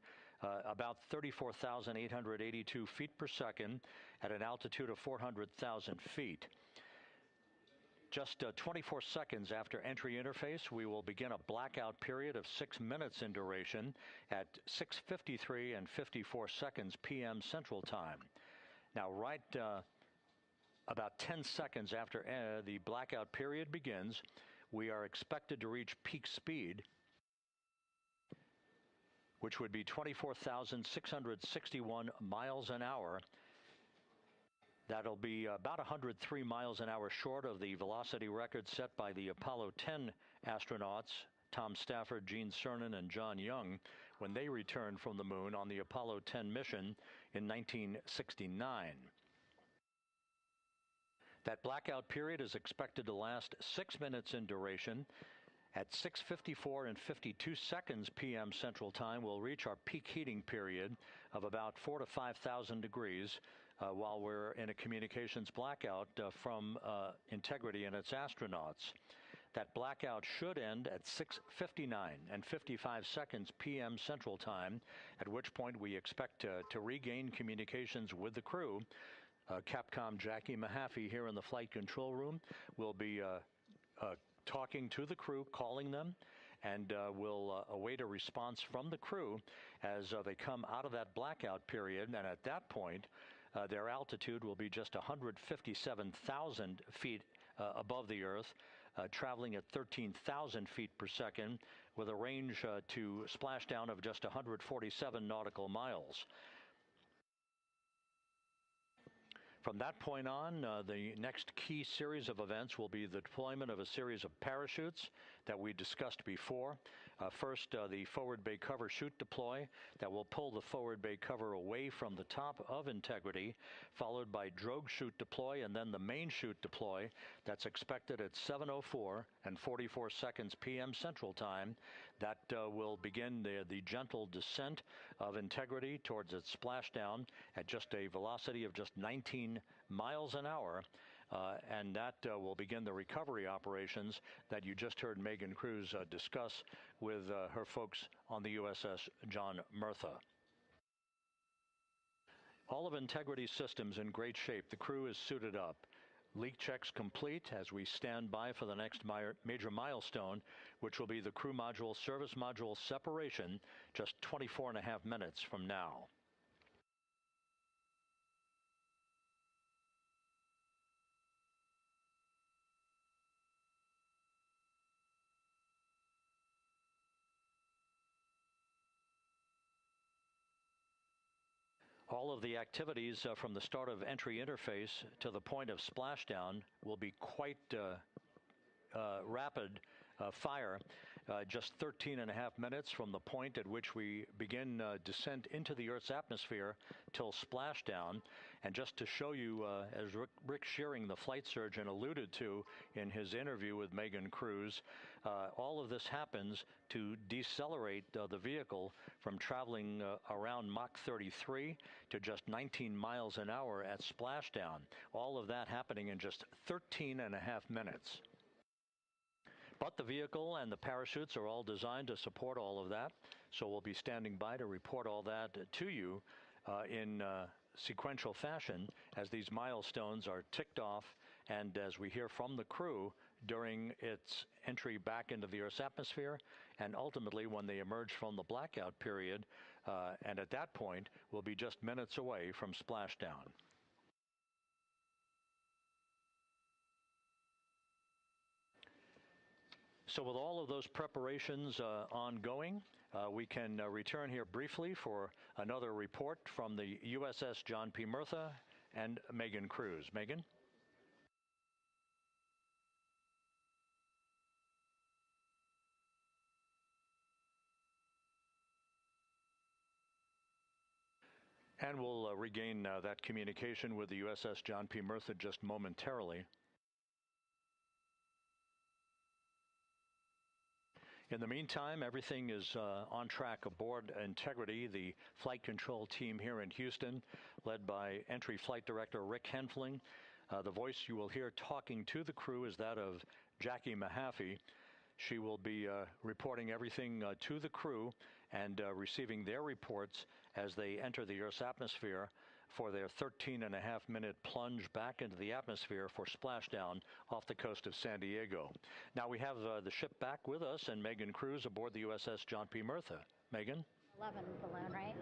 about 34,882 feet per second at an altitude of 400,000 feet. Just 24 seconds after entry interface, we will begin a blackout period of 6 minutes in duration at 6:53 and 54 seconds p.m. Central Time. Now, right about 10 seconds after the blackout period begins, we are expected to reach peak speed, which would be 24,661 miles an hour. That'll be about 103 miles an hour short of the velocity record set by the Apollo 10 astronauts, Tom Stafford, Gene Cernan, and John Young, when they returned from the moon on the Apollo 10 mission in 1969. That blackout period is expected to last 6 minutes in duration. At 6:54 and 52 seconds p.m. Central Time, we'll reach our peak heating period of about 4,000 to 5,000 degrees while we're in a communications blackout from Integrity and its astronauts. That blackout should end at 6:59 and 55 seconds p.m. Central Time, at which point we expect to regain communications with the crew. Capcom Jackie Mahaffey here in the flight control room will be talking to the crew, calling them, and we'll await a response from the crew as they come out of that blackout period. And at that point, their altitude will be just 157,000 feet above the Earth, traveling at 13,000 feet per second with a range to splashdown of just 147 nautical miles. From that point on, the next key series of events will be the deployment of a series of parachutes that we discussed before. First, the forward bay cover chute deploy that will pull the forward bay cover away from the top of Integrity, followed by drogue chute deploy and then the main chute deploy that's expected at 7:04 and 44 seconds p.m. Central Time. That will begin the gentle descent of Integrity towards its splashdown at just a velocity of just 19 miles an hour and that will begin the recovery operations that you just heard Megan Cruz discuss with her folks on the USS John Murtha. All of Integrity's systems in great shape. The crew is suited up. Leak checks complete as we stand by for the next major milestone, which will be the crew module service module separation just 24.5 minutes from now. All of the activities from the start of entry interface to the point of splashdown will be quite rapid fire, just 13.5 minutes from the point at which we begin descent into the Earth's atmosphere till splashdown. And just to show you, as Rick Shearing, the flight surgeon, alluded to in his interview with Megan Cruz, all of this happens to decelerate the vehicle from traveling around Mach 33 to just 19 miles an hour at splashdown. All of that happening in just 13.5 minutes. But the vehicle and the parachutes are all designed to support all of that, so we'll be standing by to report all that to you in sequential fashion as these milestones are ticked off and as we hear from the crew during its entry back into the Earth's atmosphere and ultimately when they emerge from the blackout period, and at that point we'll be just minutes away from splashdown. So with all of those preparations ongoing, we can return here briefly for another report from the USS John P. Murtha and Megan Cruz. Megan? And we'll regain that communication with the USS John P. Murtha just momentarily. In the meantime, everything is on track aboard Integrity, the flight control team here in Houston, led by Entry Flight Director Rick Henfling. The voice you will hear talking to the crew is that of Jackie Mahaffey. She will be reporting everything to the crew and receiving their reports as they enter the Earth's atmosphere for their 13.5-minute plunge back into the atmosphere for splashdown off the coast of San Diego. Now we have the ship back with us and Megan Cruz aboard the USS John P. Murtha. Megan? 11 balloon, right?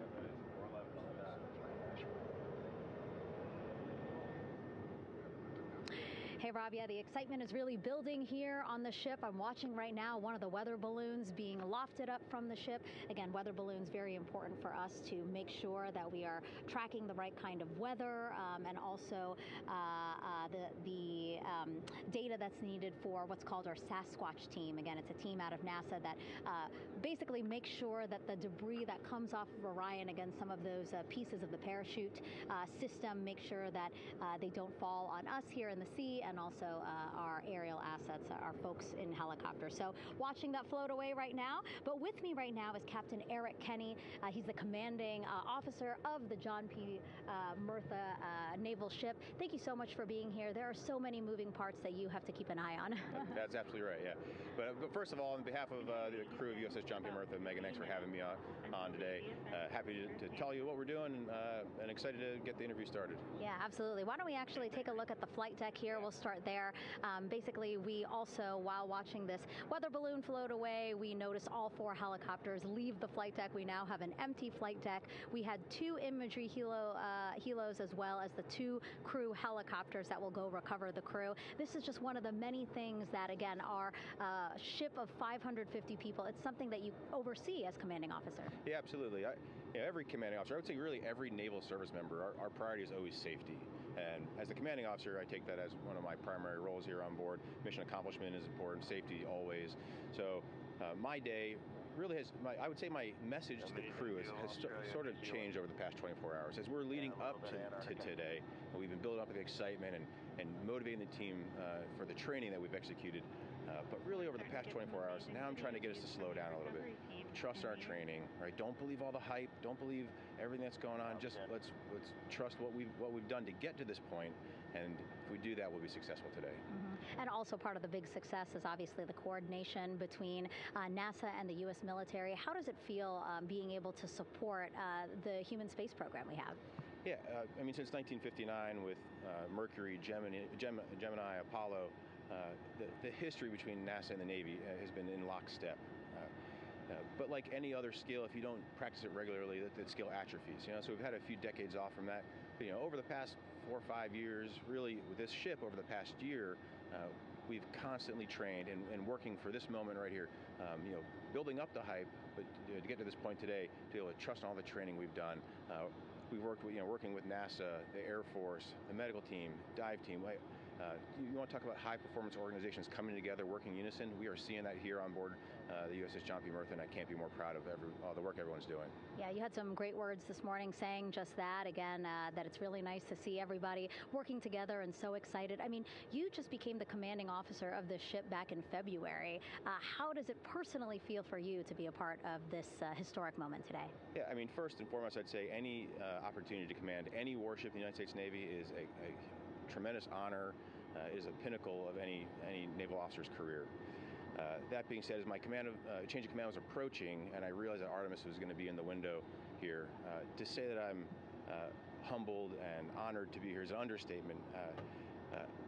Hey, Rob, yeah, the excitement is really building here on the ship. I'm watching right now one of the weather balloons being lofted up from the ship. Again, weather balloons, very important for us to make sure that we are tracking the right kind of weather and also the data that's needed for what's called our Sasquatch team. Again, it's a team out of NASA that basically makes sure that the debris that comes off of Orion, again, some of those pieces of the parachute system, make sure that they don't fall on us here in the sea, and also our aerial assets, our folks in helicopters. So watching that float away right now. But with me right now is Captain Eric Kenny. He's the commanding officer of the John P. Murtha naval ship. Thank you so much for being here. There are so many moving parts that you have to keep an eye on. That's absolutely right, yeah. But first of all, on behalf of the crew of USS John P. Murtha, Megan, thanks for having me on today. Happy to tell you what we're doing and excited to get the interview started. Yeah, absolutely. Why don't we actually take a look at the flight deck here? We'll start there. Basically, we also, while watching this weather balloon float away, we noticed all 4 helicopters leave the flight deck. We now have an empty flight deck. We had 2 imagery helos as well as the 2 crew helicopters that will go recover the crew. This is just one of the many things that, again, our ship of 550 people, it's something that you oversee as commanding officer. Yeah, absolutely. Every commanding officer, I would say really every naval service member, our priority is always safety. And as the commanding officer, I take that as one of my primary roles here on board. Mission accomplishment is important, safety always. So my day really has, I would say my message to the crew has sort of changed over the past 24 hours. As we're leading up to today, we've been building up the excitement and motivating the team for the training that we've executed. But really over the past 24 hours, now I'm trying to get us to slow down a little bit. Trust our training, right? Don't believe all the hype. Don't believe everything that's going on. Just let's trust what we've done to get to this point, And if we do that, we'll be successful today. And also part of the big success is obviously the coordination between NASA and the U.S. military. How does it feel being able to support the human space program we have? Yeah, I mean, since 1959 with Mercury, Gemini, Apollo, the history between NASA and the Navy has been in lockstep. But like any other skill, if you don't practice it regularly, that skill atrophies. So we've had a few decades off from that. But, over the past 4 or 5 years, really with this ship over the past year, we've constantly trained and working for this moment right here. Building up the hype, but to get to this point today, to be able to trust all the training we've done. We've worked with, working with NASA, the Air Force, the medical team, dive team. You want to talk about high-performance organizations coming together, working in unison? We are seeing that here on board the USS John P. Murtha, and I can't be more proud of the work everyone's doing. Yeah, you had some great words this morning saying just that, again, that it's really nice to see everybody working together and so excited. I mean, you just became the commanding officer of this ship back in February. How does it personally feel for you to be a part of this historic moment today? Yeah, I mean, first and foremost, I'd say any opportunity to command any warship in the United States Navy is a tremendous honor, is a pinnacle of any naval officer's career. That being said, as my change of command was approaching, and I realized that Artemis was going to be in the window here, to say that I'm humbled and honored to be here is an understatement.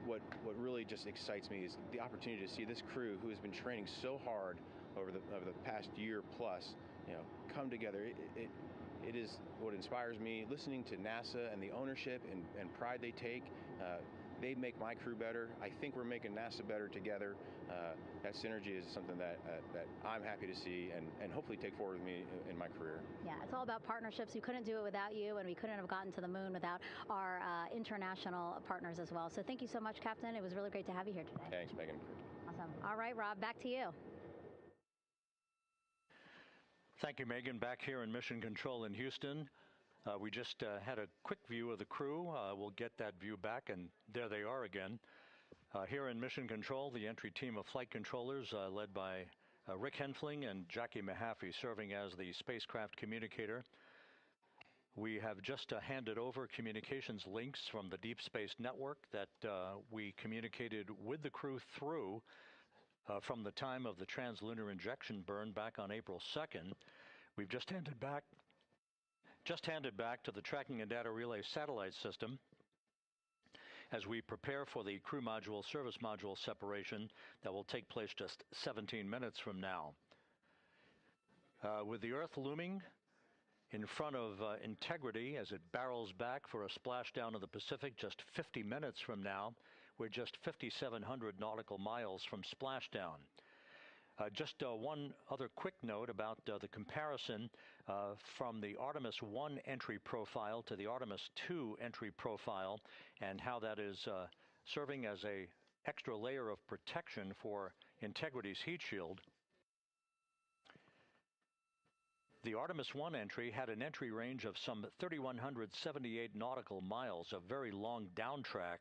What really just excites me is the opportunity to see this crew, who has been training so hard over the past year plus, come together. It is what inspires me. Listening to NASA and the ownership and pride they take, they make my crew better. I think we're making NASA better together. That synergy is something that I'm happy to see and hopefully take forward with me in my career. Yeah, it's all about partnerships. We couldn't do it without you, and we couldn't have gotten to the moon without our international partners as well. So thank you so much, Captain. It was really great to have you here today. Thanks, Megan. Awesome. All right, Rob, back to you. Thank you, Megan. Back here in Mission Control in Houston. We just had a quick view of the crew. We'll get that view back, and there they are again. Here in Mission Control, the entry team of flight controllers led by Rick Henfling and Jackie Mahaffey serving as the spacecraft communicator. We have just handed over communications links from the Deep Space Network that we communicated with the crew through from the time of the translunar injection burn back on April 2nd. We've just handed back to the Tracking and Data Relay satellite system as we prepare for the crew module service module separation that will take place just 17 minutes from now. With the Earth looming in front of Integrity as it barrels back for a splashdown of the Pacific just 50 minutes from now, we're just 5,700 nautical miles from splashdown. Just one other quick note about the comparison from the Artemis I entry profile to the Artemis II entry profile and how that is serving as an extra layer of protection for Integrity's heat shield. The Artemis I entry had an entry range of some 3,178 nautical miles, a very long downtrack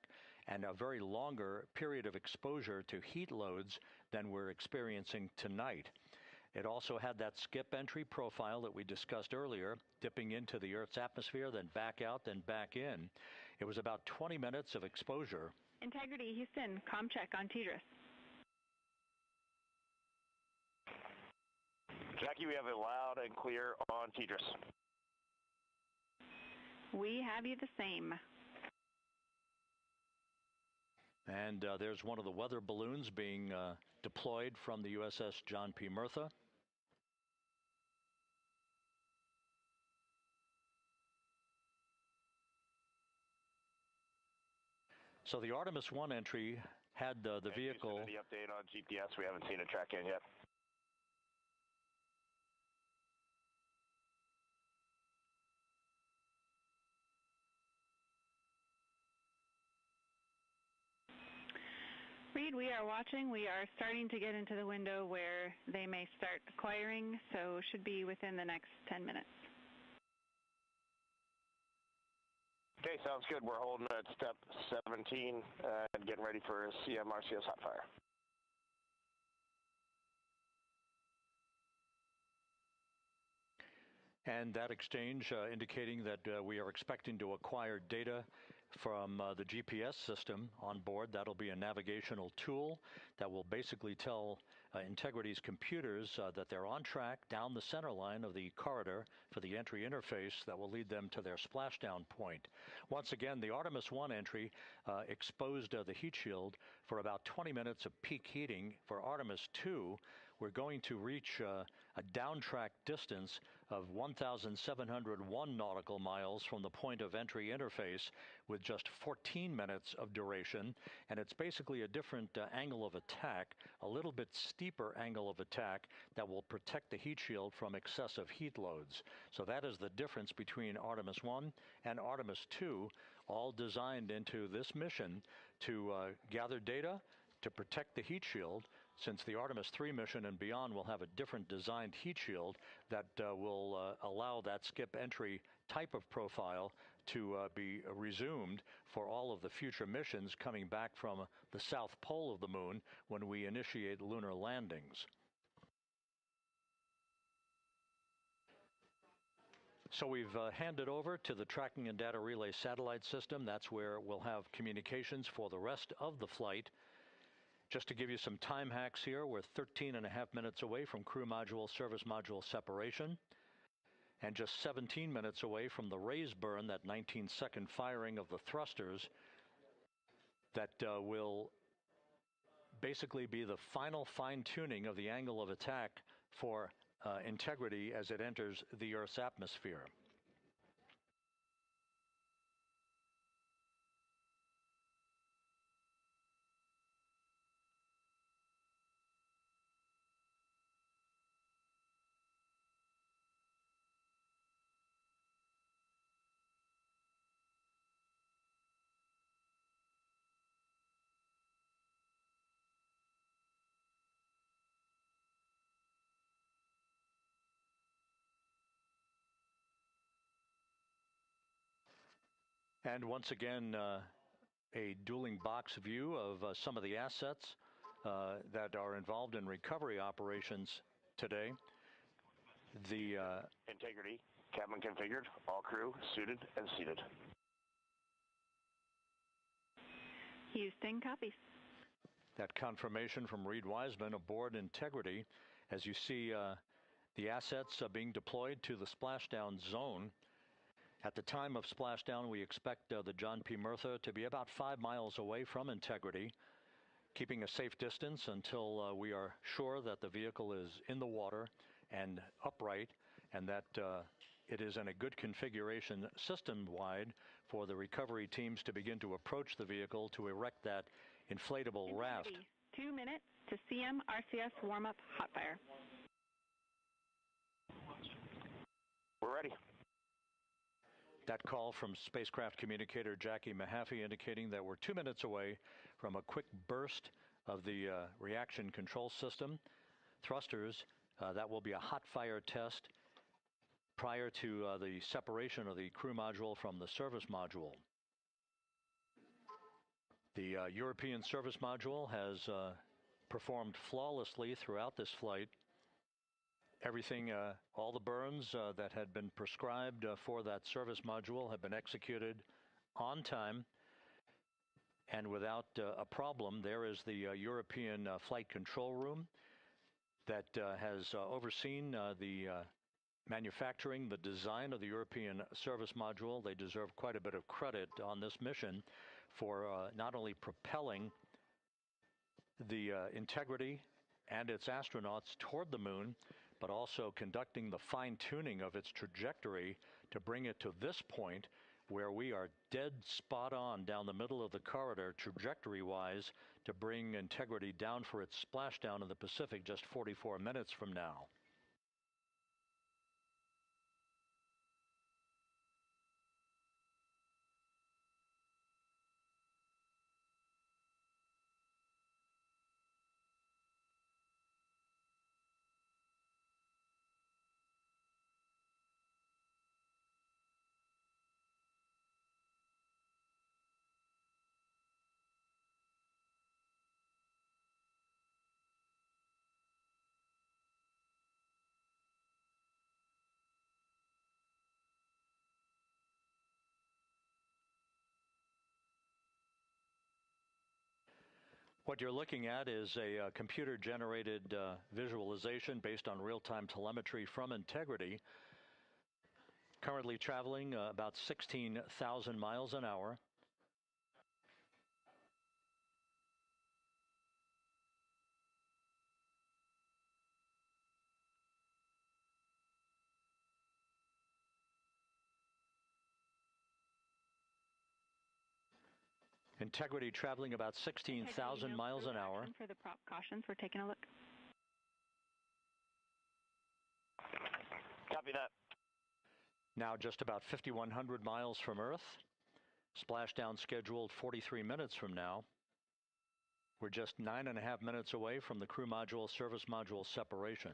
and a very longer period of exposure to heat loads than we're experiencing tonight. It also had that skip entry profile that we discussed earlier, dipping into the Earth's atmosphere, then back out, then back in. It was about 20 minutes of exposure. Integrity, Houston, comm check on Tierra. Jackie, we have it loud and clear on Tierra. We have you the same. And there's one of the weather balloons being deployed from the USS John P. Murtha. So the Artemis I entry had the vehicle. Any update on GPS? We haven't seen a track in yet. Reid, we are watching. We are starting to get into the window where they may start acquiring, so should be within the next 10 minutes. Okay, sounds good. We're holding at step 17 and getting ready for CM-RCS hot fire. And that exchange indicating that we are expecting to acquire data from the GPS system on board. That'll be a navigational tool that will basically tell Integrity's computers that they're on track down the center line of the corridor for the entry interface that will lead them to their splashdown point. Once again, the Artemis I entry exposed the heat shield for about 20 minutes of peak heating. For Artemis II, we're going to reach a downtrack distance of 1,701 nautical miles from the point of entry interface with just 14 minutes of duration. And it's basically a different angle of attack, a little bit steeper angle of attack that will protect the heat shield from excessive heat loads. So that is the difference between Artemis I and Artemis II, all designed into this mission to gather data, to protect the heat shield, since the Artemis III mission and beyond will have a different designed heat shield that will allow that skip entry type of profile to be resumed for all of the future missions coming back from the south pole of the moon when we initiate lunar landings. So we've handed over to the Tracking and Data Relay Satellite System. That's where we'll have communications for the rest of the flight. Just to give you some time hacks here, we're 13 and a half minutes away from crew module, service module separation, and just 17 minutes away from the raise burn, that 19-second firing of the thrusters that will basically be the final fine-tuning of the angle of attack for Integrity as it enters the Earth's atmosphere. And once again, a dueling box view of some of the assets that are involved in recovery operations today. The Integrity, cabin configured, all crew suited and seated. Houston copies. That confirmation from Reid Wiseman aboard Integrity. As you see, the assets being deployed to the splashdown zone. At the time of splashdown, we expect the John P. Murtha to be about 5 miles away from Integrity, keeping a safe distance until we are sure that the vehicle is in the water and upright, and that it is in a good configuration system-wide for the recovery teams to begin to approach the vehicle to erect that inflatable raft. 2 minutes to CM RCS warm-up hot fire. We're ready. That call from spacecraft communicator Jackie Mahaffey indicating that we're 2 minutes away from a quick burst of the reaction control system. Thrusters, that will be a hot fire test prior to the separation of the crew module from the service module. The European service module has performed flawlessly throughout this flight. Everything, all the burns that had been prescribed for that service module have been executed on time and without a problem. There is the European flight control room that has overseen the manufacturing, the design of the European service module. They deserve quite a bit of credit on this mission for not only propelling the Integrity and its astronauts toward the moon, but also conducting the fine-tuning of its trajectory to bring it to this point where we are dead spot on down the middle of the corridor trajectory-wise to bring Integrity down for its splashdown in the Pacific just 44 minutes from now. What you're looking at is a computer-generated visualization based on real-time telemetry from Integrity. Currently traveling about 16,000 miles an hour. Integrity traveling about 16,000 miles an hour. For the prop cautions, we're taking a look. Copy that. Now just about 5,100 miles from Earth. Splashdown scheduled 43 minutes from now. We're just 9.5 minutes away from the crew module service module separation.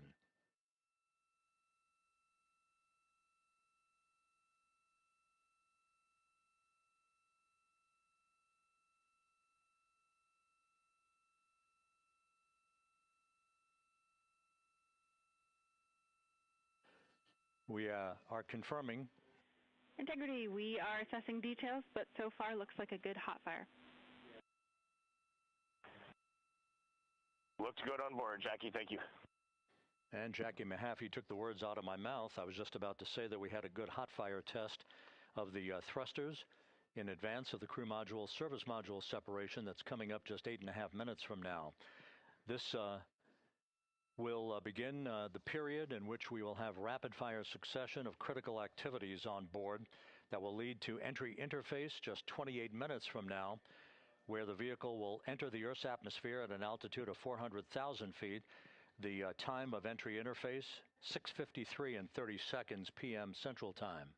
We are confirming. Integrity, we are assessing details, but so far looks like a good hot fire. Looks good on board, Jackie. Thank you. And Jackie Mahaffey took the words out of my mouth. I was just about to say that we had a good hot fire test of the thrusters in advance of the crew module service module separation that's coming up just 8.5 minutes from now. This will begin the period in which we will have rapid-fire succession of critical activities on board that will lead to entry interface just 28 minutes from now, where the vehicle will enter the Earth's atmosphere at an altitude of 400,000 feet. The time of entry interface, 6:53 and 30 seconds p.m. Central Time.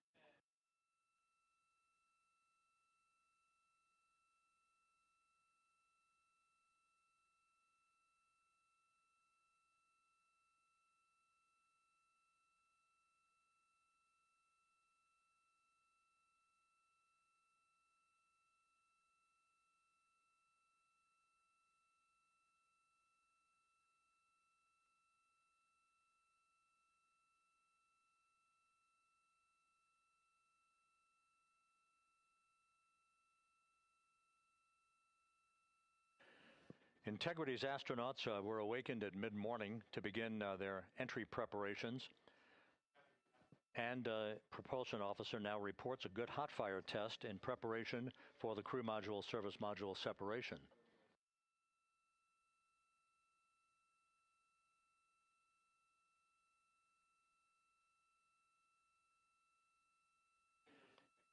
Integrity's astronauts were awakened at mid-morning to begin their entry preparations. And propulsion officer now reports a good hot fire test in preparation for the crew module service module separation.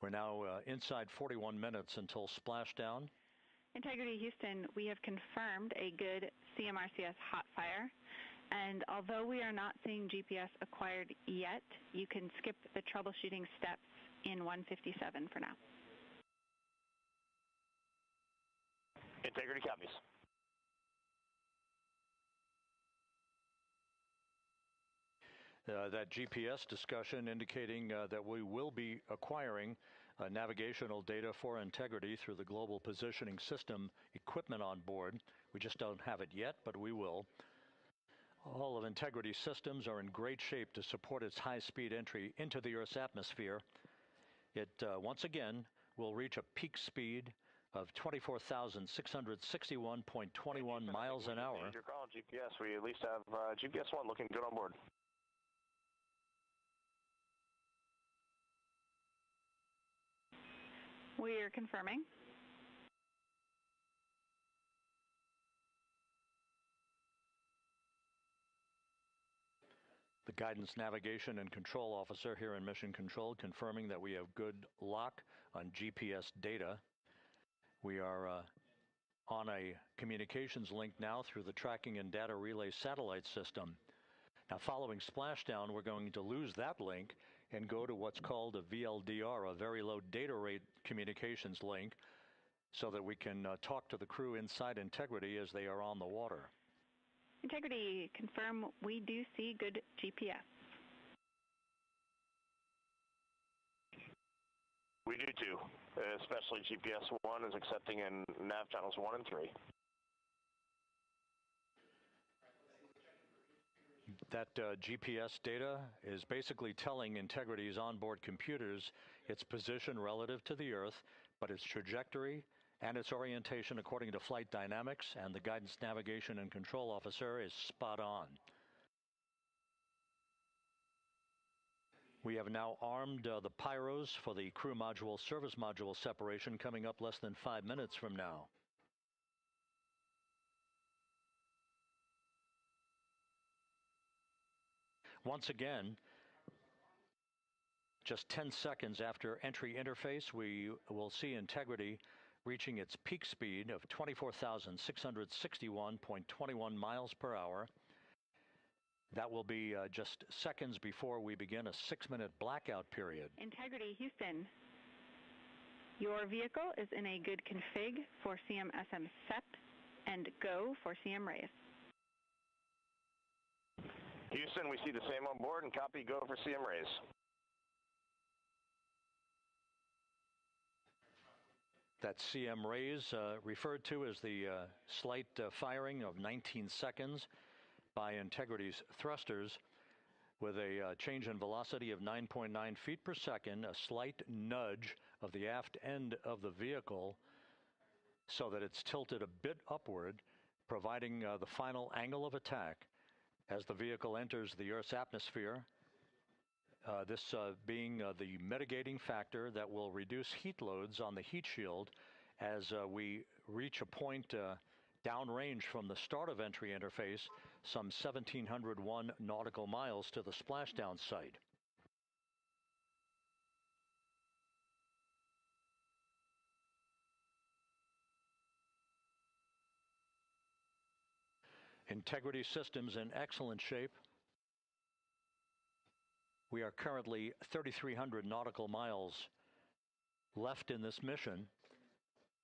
We're now inside 41 minutes until splashdown. Integrity Houston, we have confirmed a good CMRCS hot fire. And although we are not seeing GPS acquired yet, you can skip the troubleshooting steps in 157 for now. Integrity copies. That GPS discussion indicating that we will be acquiring navigational data for Integrity through the Global Positioning System equipment on board. We just don't have it yet, but we will. All of Integrity's systems are in great shape to support its high-speed entry into the Earth's atmosphere. It, once again, will reach a peak speed of 24,661.21 miles an hour. You're calling GPS. We at least have GPS 1 looking good on board. We are confirming. The Guidance, Navigation, and Control Officer here in Mission Control confirming that we have good lock on GPS data. We are on a communications link now through the Tracking and Data Relay satellite system. Now, following splashdown, we're going to lose that link and go to what's called a VLDR, a very low data rate communications link, so that we can talk to the crew inside Integrity as they are on the water. Integrity, confirm we do see good GPS. We do too, especially GPS 1 is accepting in nav channels 1 and 3. That GPS data is basically telling Integrity's onboard computers its position relative to the Earth, but its trajectory and its orientation according to flight dynamics, and the guidance, navigation, and control officer is spot on. We have now armed the pyros for the crew module service module separation coming up less than 5 minutes from now. Once again, just 10 seconds after entry interface, we will see Integrity reaching its peak speed of 24,661.21 miles per hour. That will be just seconds before we begin a 6-minute blackout period. Integrity, Houston. Your vehicle is in a good config for CM-SM SEP and go for CM raise. Houston, we see the same on board and copy go for CM raise. That CM raise referred to as the slight firing of 19 seconds by Integrity's thrusters with a change in velocity of 9.9 feet per second, a slight nudge of the aft end of the vehicle so that it's tilted a bit upward, providing the final angle of attack as the vehicle enters the Earth's atmosphere, this being the mitigating factor that will reduce heat loads on the heat shield as we reach a point downrange from the start of entry interface, some 1,701 nautical miles to the splashdown site. Integrity systems in excellent shape. We are currently 3,300 nautical miles left in this mission.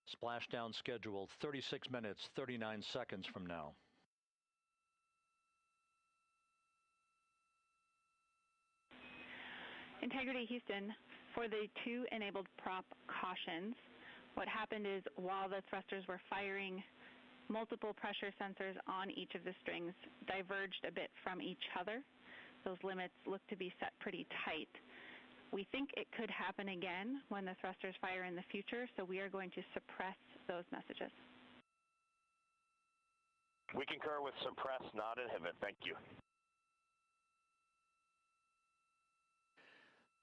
Splashdown scheduled 36 minutes, 39 seconds from now. Integrity, Houston. For the 2 enabled prop cautions, what happened is while the thrusters were firing, multiple pressure sensors on each of the strings diverged a bit from each other. Those limits look to be set pretty tight. We think it could happen again when the thrusters fire in the future, so we are going to suppress those messages. We concur with suppress, not inhibit. Thank you.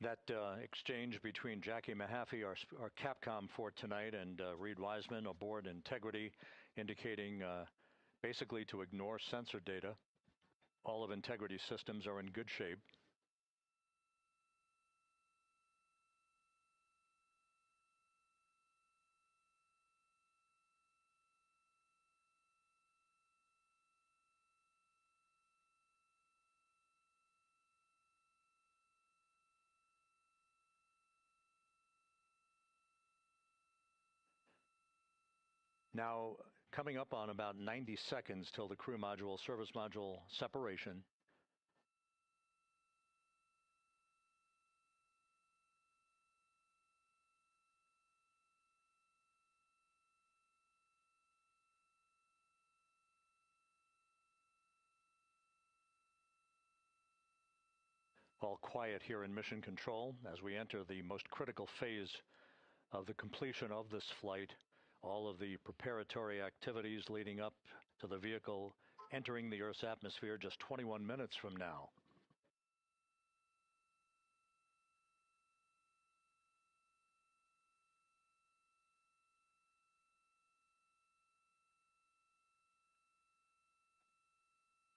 That exchange between Jackie Mahaffey, our Capcom for tonight, and Reid Wiseman aboard Integrity, indicating basically to ignore sensor data. All of Integrity systems are in good shape. Now, coming up on about 90 seconds till the crew module, service module separation. All quiet here in Mission Control as we enter the most critical phase of the completion of this flight. All of the preparatory activities leading up to the vehicle entering the Earth's atmosphere just 21 minutes from now.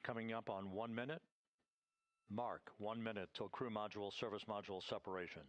Coming up on 1 minute. Mark 1 minute till crew module, service module separation.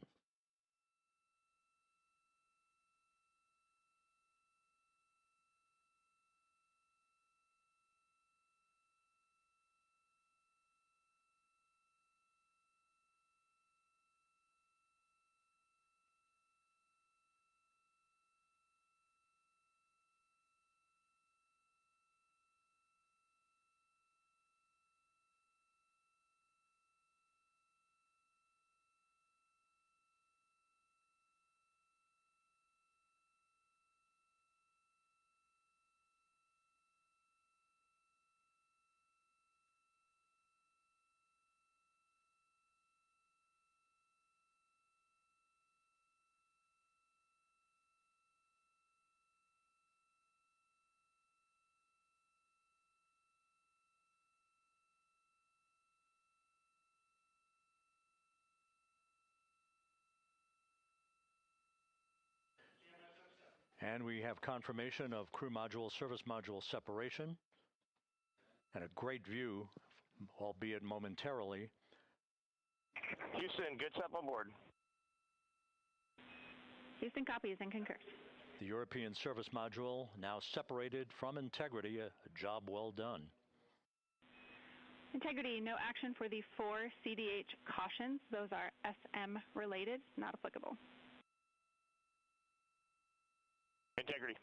And we have confirmation of crew module, service module separation, and a great view, albeit momentarily. Houston, good step on board. Houston copies and concurs. The European service module now separated from Integrity, a job well done. Integrity, no action for the 4 CDH cautions. Those are SM related, not applicable. Integrity.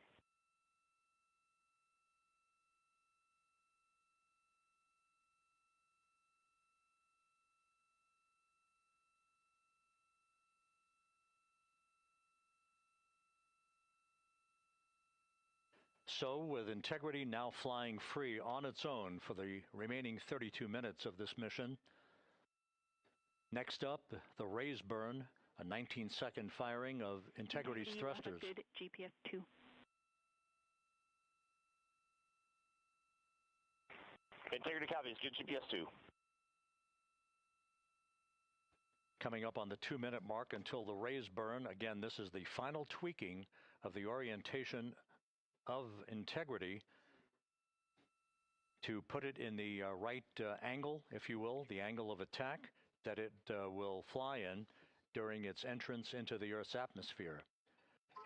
So, with Integrity now flying free on its own for the remaining 32 minutes of this mission, next up, the raise burn, a 19-second firing of Integrity's thrusters. Good GPS 2. Integrity copies, good GPS 2. Coming up on the 2-minute mark until the raise burn. Again, this is the final tweaking of the orientation of Integrity to put it in the right angle, if you will, the angle of attack that it will fly in during its entrance into the Earth's atmosphere.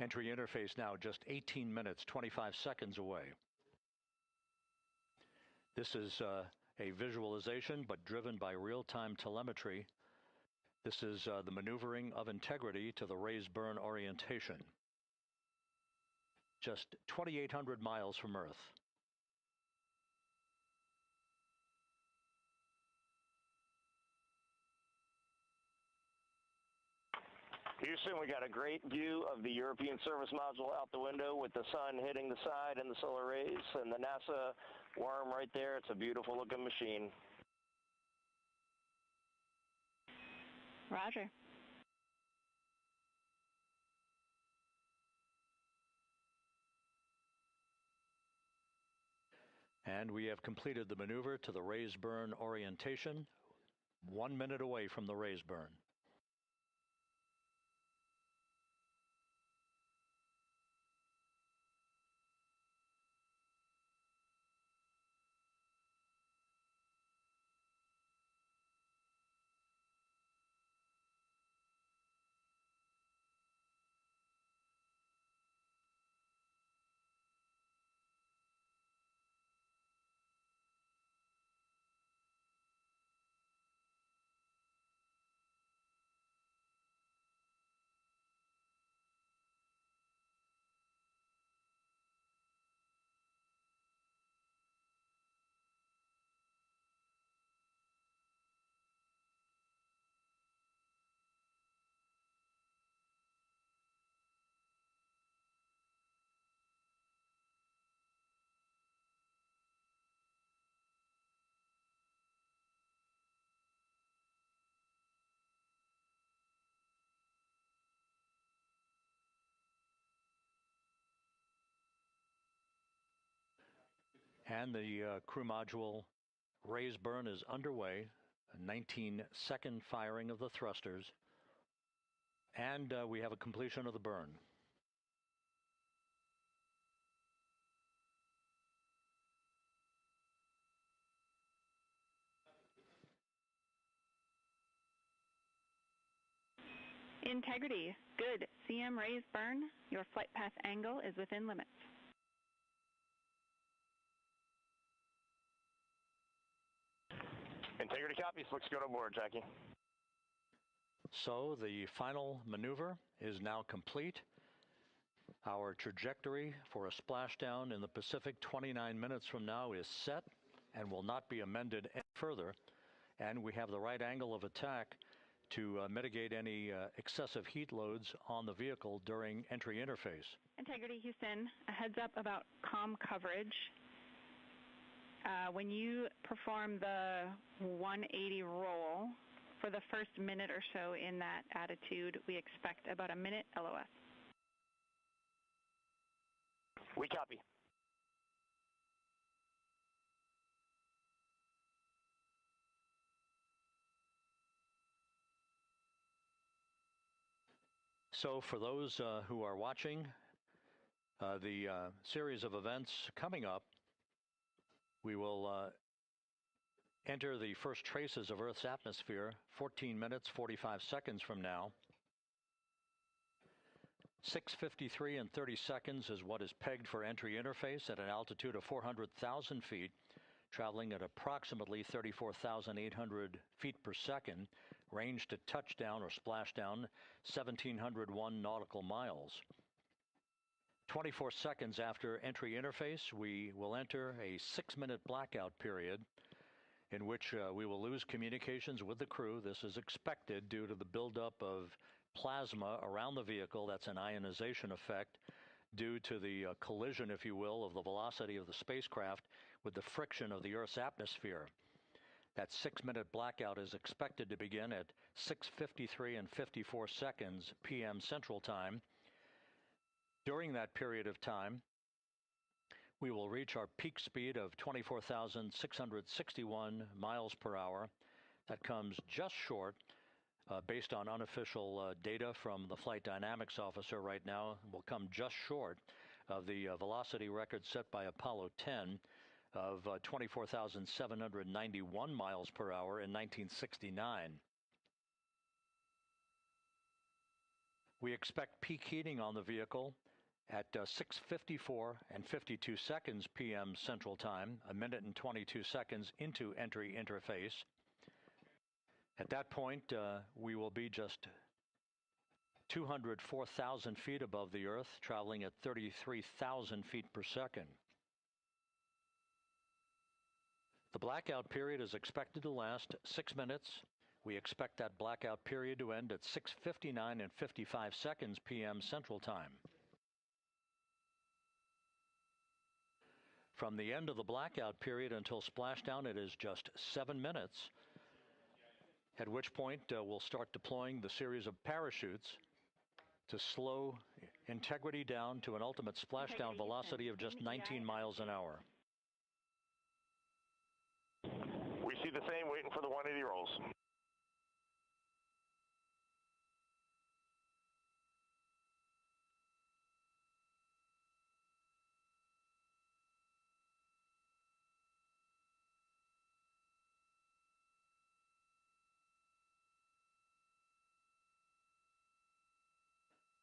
Entry interface now just 18 minutes, 25 seconds away. This is a visualization, but driven by real-time telemetry. This is the maneuvering of Integrity to the raise burn orientation. Just 2,800 miles from Earth. Houston, we got a great view of the European service module out the window with the sun hitting the side and the solar rays and the NASA worm right there. It's a beautiful looking machine. Roger. And we have completed the maneuver to the raise burn orientation, 1 minute away from the raise burn. And the crew module raise burn is underway, a 19-second firing of the thrusters, and we have a completion of the burn. Integrity, good. CM raise burn. Your flight path angle is within limits. Integrity copies. Looks good on board, Jackie. So the final maneuver is now complete. Our trajectory for a splashdown in the Pacific 29 minutes from now is set and will not be amended any further. And we have the right angle of attack to mitigate any excessive heat loads on the vehicle during entry interface. Integrity, Houston, a heads up about comm coverage. When you perform the 180 roll, for the first minute or so in that attitude, we expect about a minute LOS. We copy. So for those who are watching, The series of events coming up, we will enter the first traces of Earth's atmosphere 14 minutes, 45 seconds from now. 6:53 and 30 seconds is what is pegged for entry interface at an altitude of 400,000 feet, traveling at approximately 34,800 feet per second, range to touchdown or splashdown 1,701 nautical miles. 24 seconds after entry interface, we will enter a 6-minute blackout period in which we will lose communications with the crew. This is expected due to the buildup of plasma around the vehicle. That's an ionization effect due to the collision, if you will, of the velocity of the spacecraft with the friction of the Earth's atmosphere. That 6-minute blackout is expected to begin at 6:53 and 54 seconds p.m. Central Time. During that period of time, we will reach our peak speed of 24,661 miles per hour. That comes just short, based on unofficial data from the flight dynamics officer right now, will come just short of the velocity record set by Apollo 10 of 24,791 miles per hour in 1969. We expect peak heating on the vehicle at 6:54 and 52 seconds p.m. Central Time, a minute and 22 seconds into entry interface. At that point, we will be just 204,000 feet above the Earth, traveling at 33,000 feet per second. The blackout period is expected to last 6 minutes. We expect that blackout period to end at 6:59 and 55 seconds p.m. Central Time. From the end of the blackout period until splashdown, it is just 7 minutes, at which point we'll start deploying the series of parachutes to slow integrity down to an ultimate splashdown velocity of just 19 miles an hour. We see the same, waiting for the 180 rolls.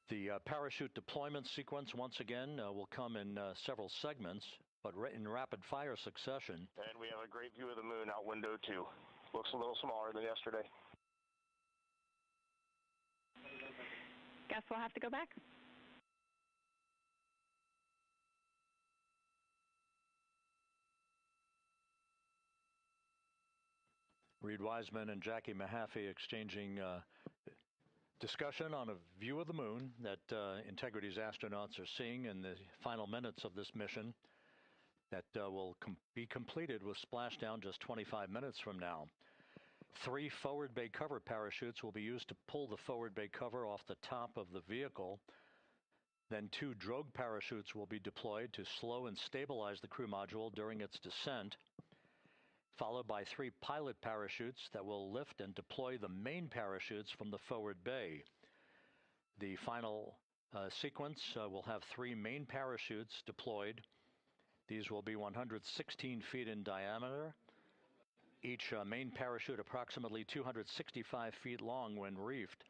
The parachute deployment sequence, once again, will come in several segments, but in rapid-fire succession. And we have a great view of the moon out window 2. Looks a little smaller than yesterday. Guess we'll have to go back. Reid Wiseman and Jackie Mahaffey exchanging discussion on a view of the moon that Integrity's astronauts are seeing in the final minutes of this mission that will be completed with splashdown just 25 minutes from now. 3 forward bay cover parachutes will be used to pull the forward bay cover off the top of the vehicle. Then 2 drogue parachutes will be deployed to slow and stabilize the crew module during its descent, followed by 3 pilot parachutes that will lift and deploy the main parachutes from the forward bay. The final sequence will have 3 main parachutes deployed. These will be 116 feet in diameter, each main parachute approximately 265 feet long when reefed.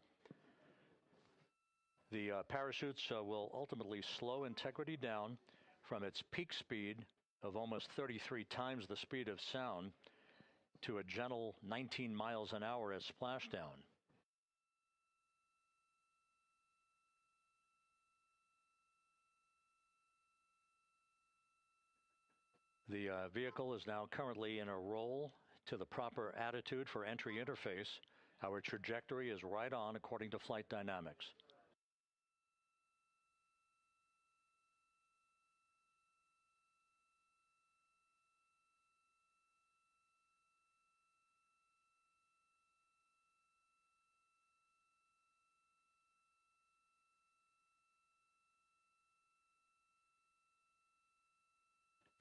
The parachutes will ultimately slow Integrity down from its peak speed of almost 33 times the speed of sound to a gentle 19 miles an hour at splashdown. The vehicle is now currently in a roll to the proper attitude for entry interface. Our trajectory is right on according to flight dynamics.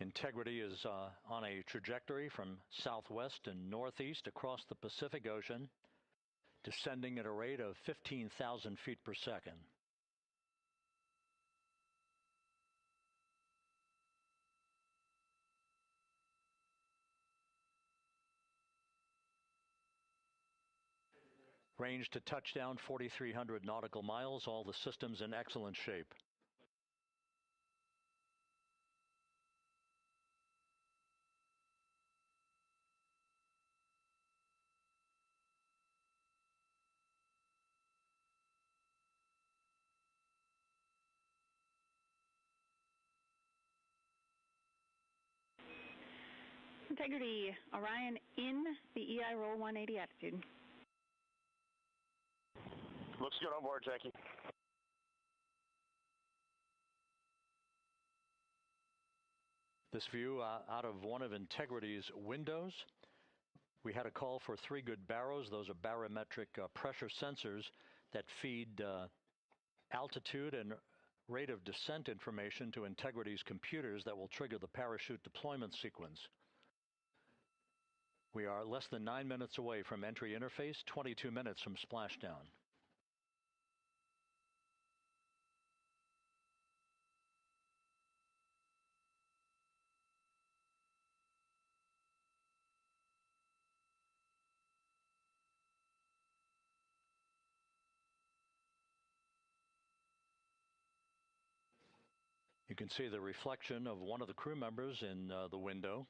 Integrity is on a trajectory from southwest and northeast across the Pacific Ocean, descending at a rate of 15,000 feet per second. Range to touchdown 4,300 nautical miles, all the systems in excellent shape. Integrity, Orion in the EI roll 180 attitude. Looks good on board, Jackie. This view out of one of Integrity's windows. We had a call for 3 good baros. Those are barometric pressure sensors that feed altitude and rate of descent information to Integrity's computers that will trigger the parachute deployment sequence. We are less than 9 minutes away from entry interface, 22 minutes from splashdown. You can see the reflection of one of the crew members in the window.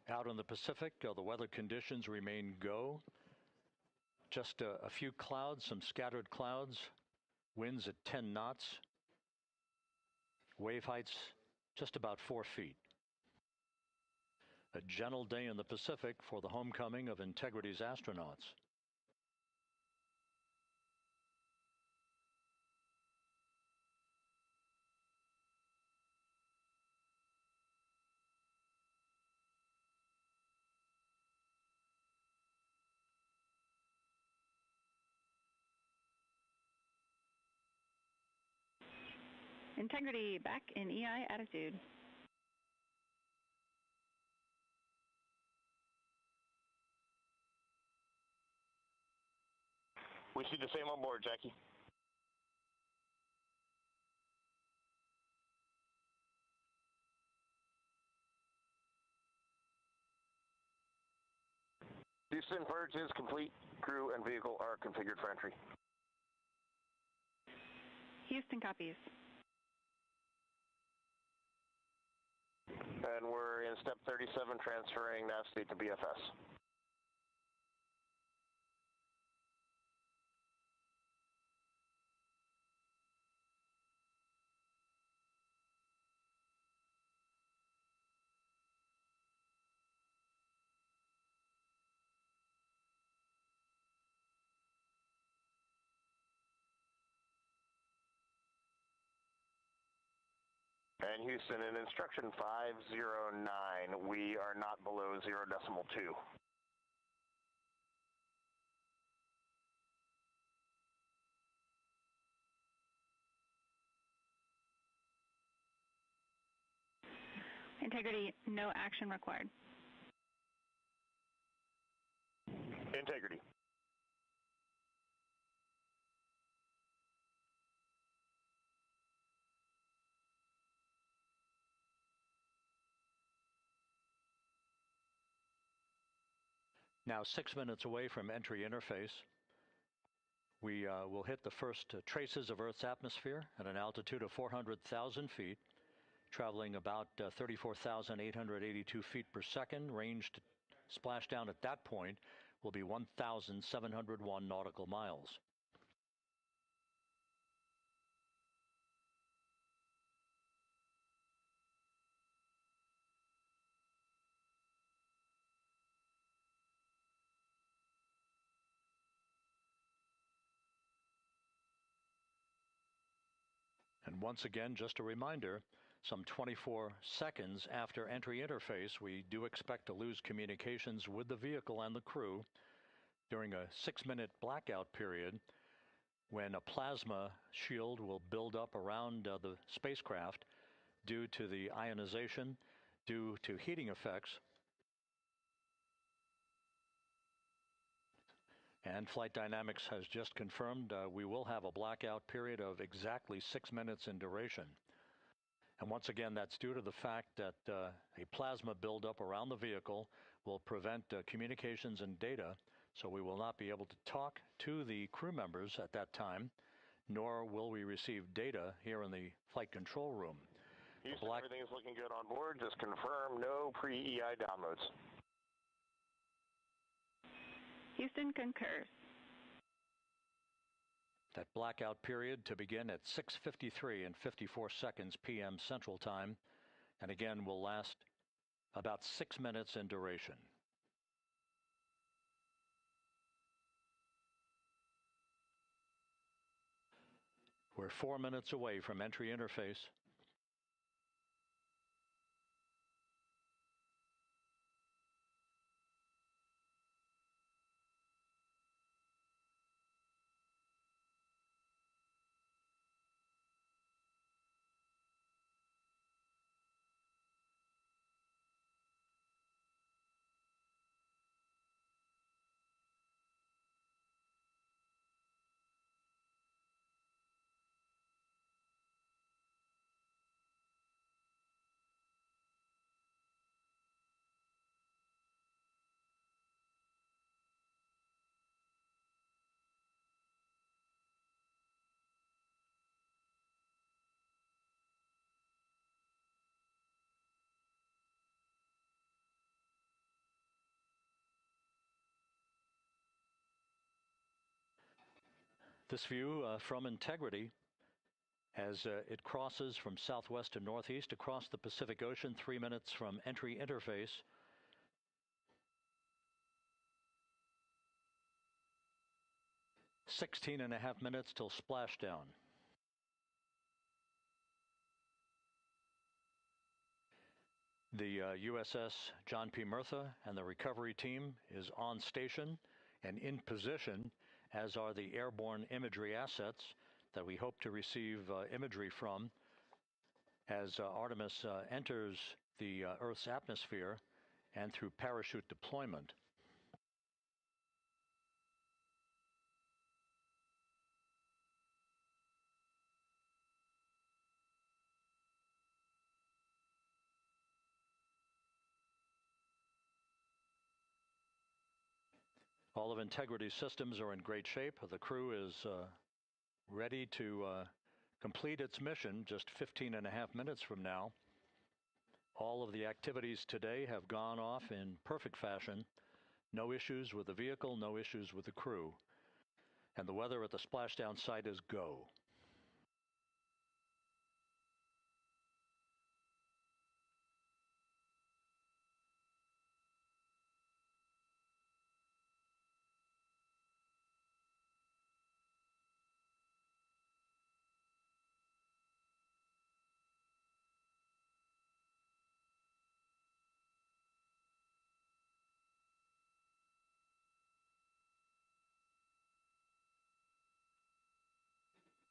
Out in the Pacific, the weather conditions remain go. Just a few clouds, some scattered clouds, winds at 10 knots, wave heights just about 4 feet. A gentle day in the Pacific for the homecoming of Integrity's astronauts. Integrity back in EI attitude. We see the same on board, Jackie. Houston, purge is complete. Crew and vehicle are configured for entry. Houston copies. And we're in step 37, transferring nav state to BFS. And Houston, in instruction 509, we are not below 0.2. Integrity, no action required. Integrity. Now 6 minutes away from entry interface. We will hit the first traces of Earth's atmosphere at an altitude of 400,000 feet, traveling about 34,882 feet per second. Range to splashdown at that point will be 1,701 nautical miles. And once again, just a reminder, some 24 seconds after entry interface, we do expect to lose communications with the vehicle and the crew during a 6-minute blackout period when a plasma shield will build up around the spacecraft due to the ionization, due to heating effects. And Flight Dynamics has just confirmed we will have a blackout period of exactly 6 minutes in duration. And once again, that's due to the fact that a plasma buildup around the vehicle will prevent communications and data, so we will not be able to talk to the crew members at that time, nor will we receive data here in the flight control room. Houston, everything is looking good on board. Just confirm no pre-EI downloads. Houston concurs. That blackout period to begin at 6:53 and 54 seconds p.m. Central Time, and again will last about 6 minutes in duration. We're 4 minutes away from entry interface. This view from Integrity as it crosses from southwest to northeast across the Pacific Ocean, 3 minutes from entry interface. $16.5 minutes till splashdown. The USS John P. Murtha and the recovery team is on station and in position, as are the airborne imagery assets that we hope to receive imagery from as Artemis enters the Earth's atmosphere and through parachute deployment. All of Integrity's systems are in great shape. The crew is ready to complete its mission just 15.5 minutes from now. All of the activities today have gone off in perfect fashion. No issues with the vehicle, no issues with the crew. And the weather at the splashdown site is go.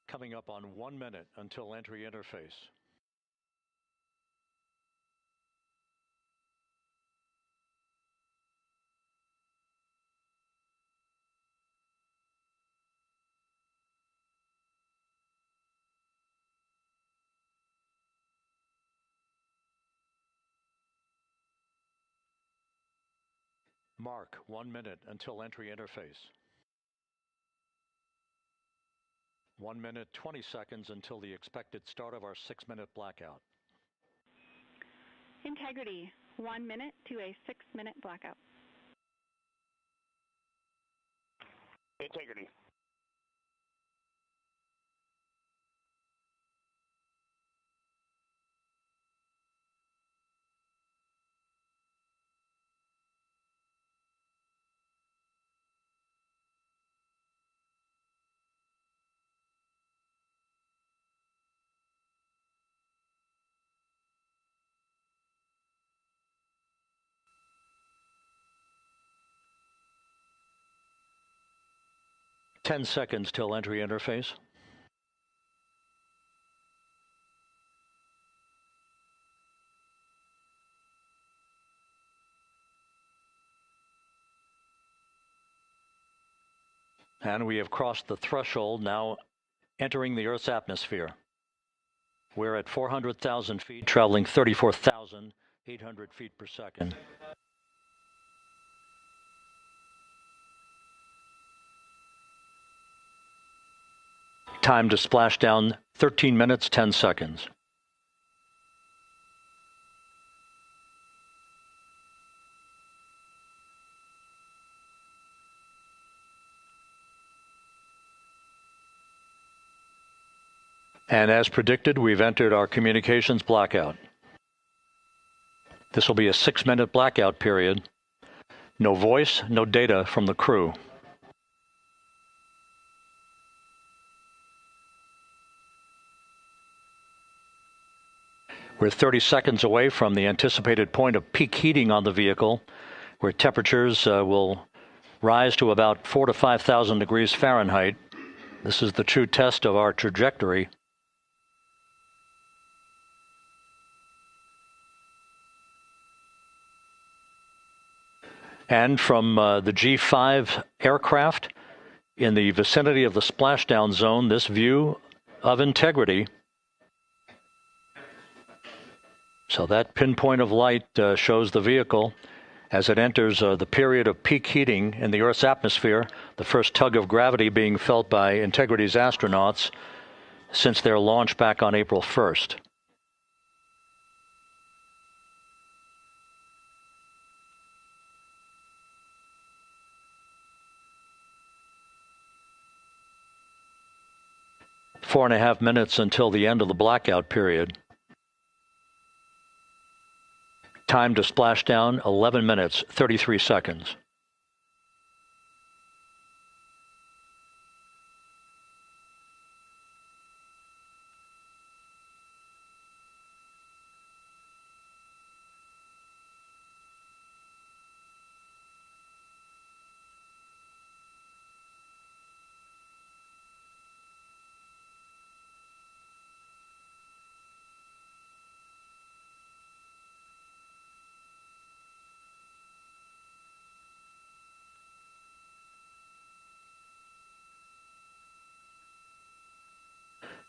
Coming up on 1 minute until entry interface. Mark 1 minute until entry interface. 1 minute, 20 seconds until the expected start of our 6-minute blackout. Integrity, 1 minute to a 6-minute blackout. Integrity. Ten seconds till entry interface. And we have crossed the threshold, now entering the Earth's atmosphere. We're at 400,000 feet, traveling 34,800 feet per second. Time to splash down, 13 minutes, 10 seconds. And as predicted, we've entered our communications blackout. This will be a 6-minute blackout period. No voice, no data from the crew. We're 30 seconds away from the anticipated point of peak heating on the vehicle, where temperatures will rise to about 4,000 to 5,000 degrees Fahrenheit. This is the true test of our trajectory. And from the G5 aircraft in the vicinity of the splashdown zone, this view of integrity. So that pinpoint of light shows the vehicle as it enters the period of peak heating in the Earth's atmosphere, the first tug of gravity being felt by Integrity's astronauts since their launch back on April 1st. Four and a half minutes until the end of the blackout period. Time to splash down, 11 minutes, 33 seconds.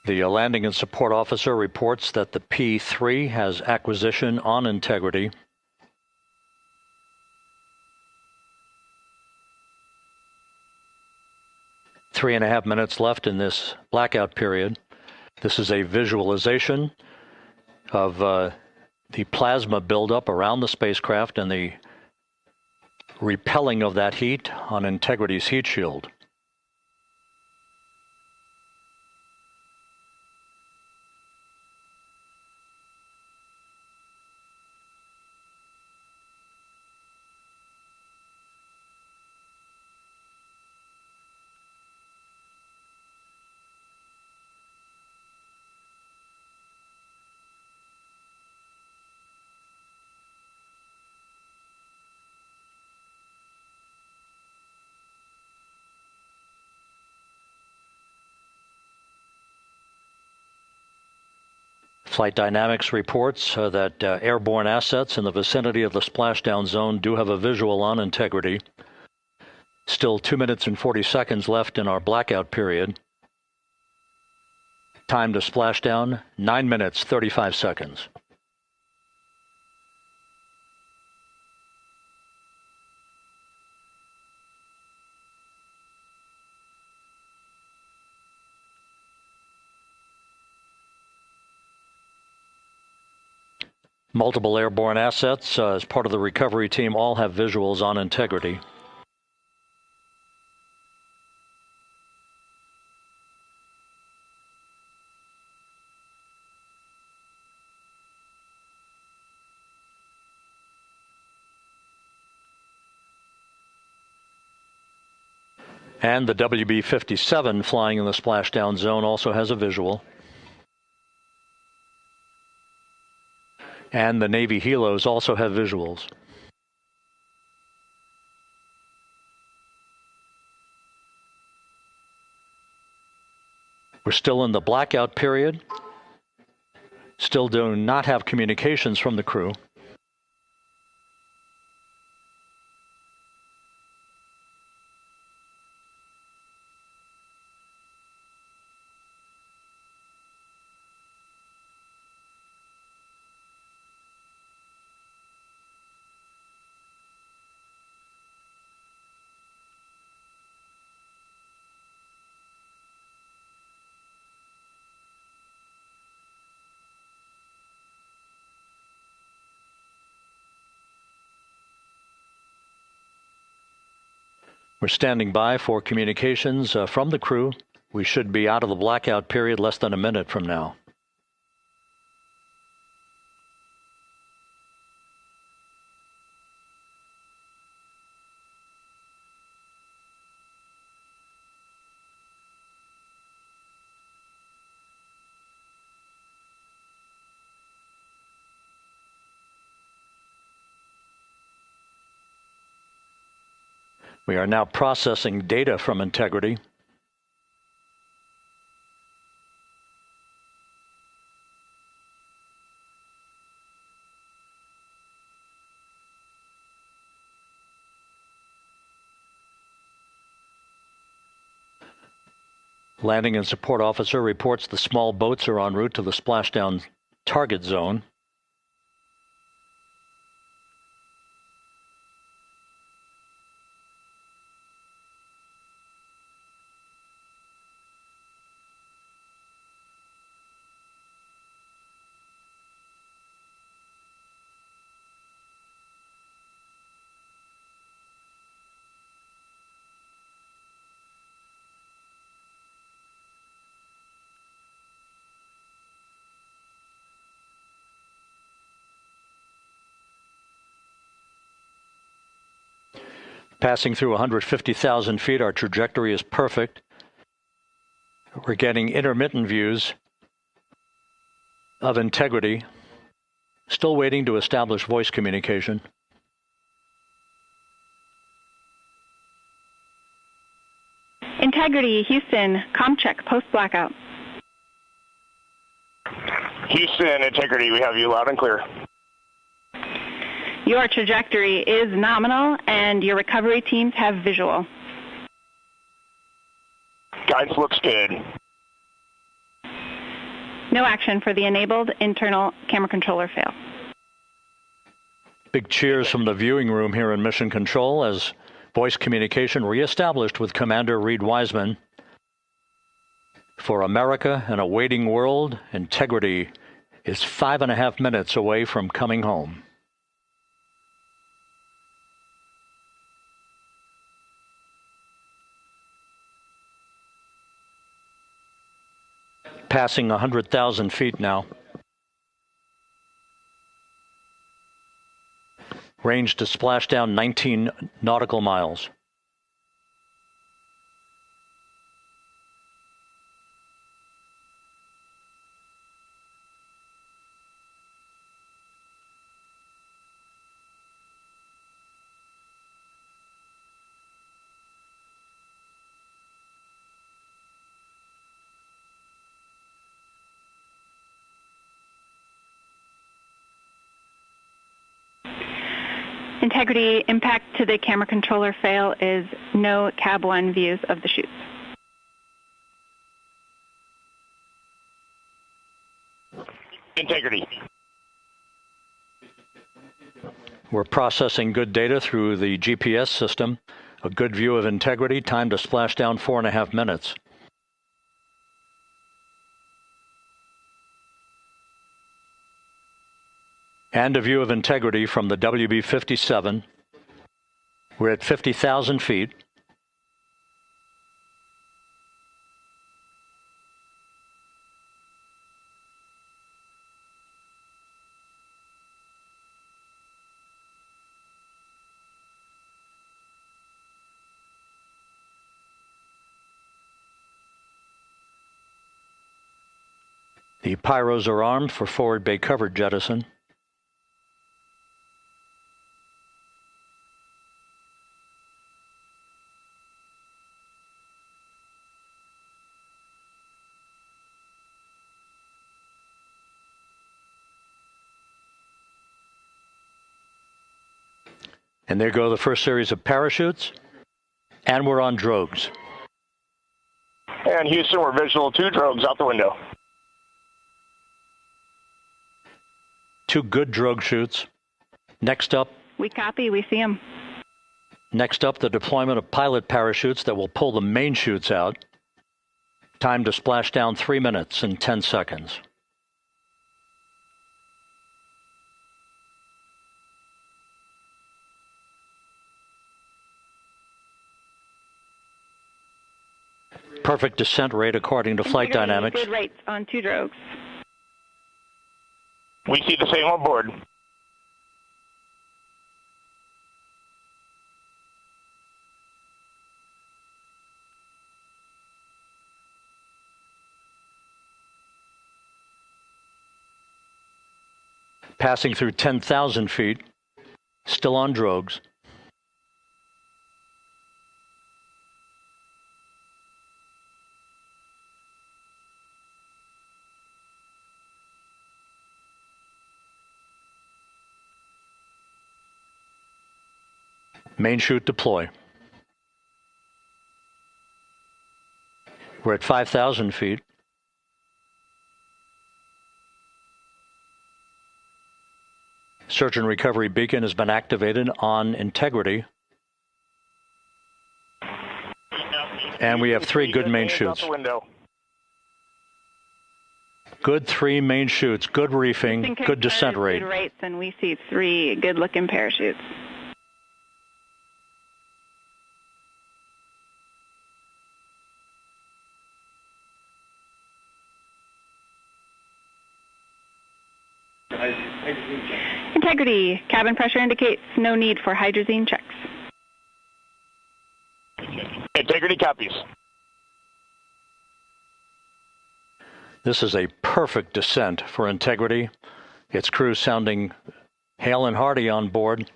The landing and support officer reports that the P3 has acquisition on Integrity. Three and a half minutes left in this blackout period. This is a visualization of the plasma buildup around the spacecraft and the repelling of that heat on Integrity's heat shield. Flight Dynamics reports that airborne assets in the vicinity of the splashdown zone do have a visual on Integrity. Still 2 minutes and 40 seconds left in our blackout period. Time to splashdown, 9 minutes, 35 seconds. Multiple airborne assets as part of the recovery team all have visuals on Integrity. And the WB-57 flying in the splashdown zone also has a visual. And the Navy helos also have visuals. We're still in the blackout period. Still do not have communications from the crew. We're standing by for communications from the crew. We should be out of the blackout period less than a minute from now. We are now processing data from Integrity. Landing and support officer reports the small boats are en route to the splashdown target zone. Passing through 150,000 feet, our trajectory is perfect. We're getting intermittent views of Integrity. Still waiting to establish voice communication. Integrity, Houston, comm check, post-blackout. Houston, Integrity, we have you loud and clear. Your trajectory is nominal, and your recovery teams have visual. Guidance looks good. No action for the enabled internal camera controller fail. Big cheers from the viewing room here in Mission Control as voice communication reestablished with Commander Reid Wiseman. For America and a waiting world, Integrity is 5.5 minutes away from coming home. Passing 100,000 feet now. Range to splashdown 19 nautical miles. Integrity, impact to the camera controller fail is no Cab 1 views of the chutes. Integrity. We're processing good data through the GPS system. A good view of Integrity, time to splashdown 4.5 minutes. And a view of Integrity from the WB-57. We're at 50,000 feet. The pyros are armed for forward bay cover jettison. And there go the first series of parachutes, and we're on drogues. And Houston, we're visual 2 drogues out the window. 2 good drogue chutes. Next up. We copy, we see them. Next up, the deployment of pilot parachutes that will pull the main chutes out. Time to splash down 3 minutes and 10 seconds. Perfect descent rate according to flight dynamics. Good rates on 2 drogues. We see the same on board. Passing through 10,000 feet, still on drogues. Main chute deploy. We're at 5,000 feet. Search and recovery beacon has been activated on integrity. And we have 3 good main chutes. Good 3 main chutes, good reefing, good descent rate. Good rates, and we see 3 good-looking parachutes. Integrity. Cabin pressure indicates no need for hydrazine checks. Integrity copies. This is a perfect descent for integrity. Its crew sounding hale and hearty on board.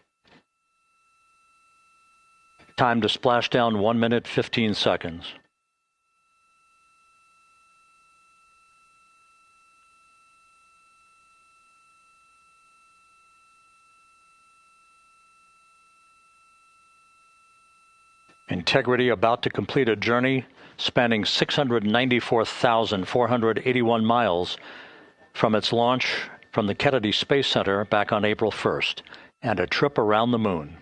Time to splash down 1 minute, 15 seconds. Integrity about to complete a journey spanning 694,481 miles from its launch from the Kennedy Space Center back on April 1st, and a trip around the moon.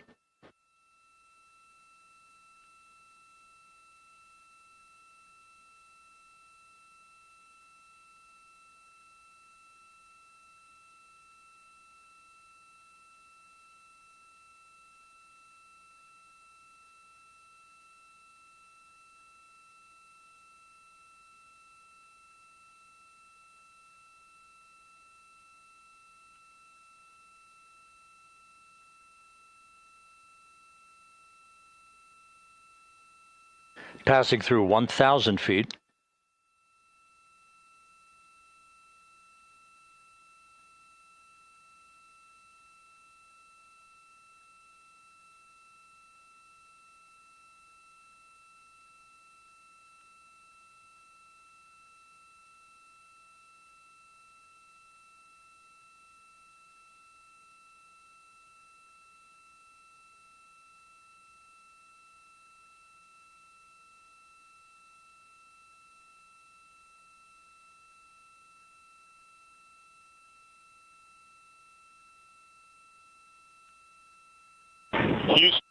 Passing through 1,000 feet.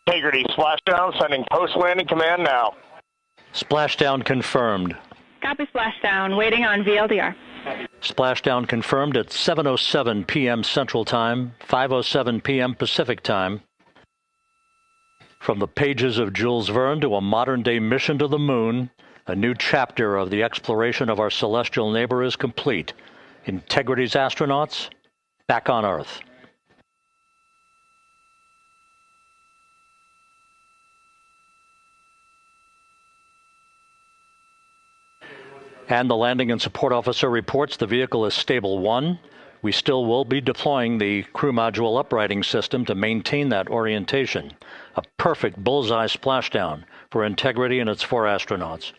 Integrity, splashdown, sending post-landing command now. Splashdown confirmed. Copy splashdown, waiting on VLDR. Splashdown confirmed at 7:07 p.m. Central Time, 5:07 p.m. Pacific Time. From the pages of Jules Verne to a modern-day mission to the moon, a new chapter of the exploration of our celestial neighbor is complete. Integrity's astronauts back on Earth. And the landing and support officer reports the vehicle is stable 1. We still will be deploying the crew module uprighting system to maintain that orientation. A perfect bullseye splashdown for Integrity and its 4 astronauts.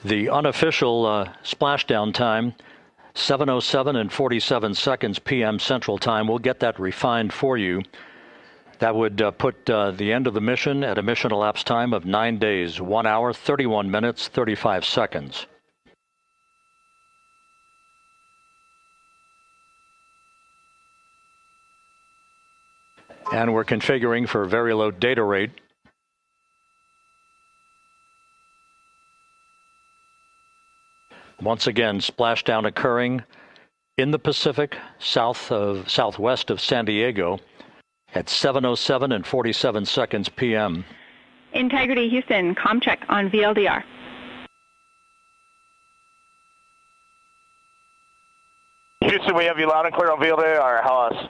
The unofficial splashdown time, 7:07 and 47 seconds p.m. Central Time. We'll get that refined for you. That would put the end of the mission at a mission elapsed time of 9 days, 1 hour, 31 minutes, 35 seconds. And we're configuring for very low data rate. Once again, splashdown occurring in the Pacific, southwest of San Diego at 7:07 and 47 seconds p.m. Integrity Houston, comm check on VLDR. Houston, we have you loud and clear on VLDR. How else?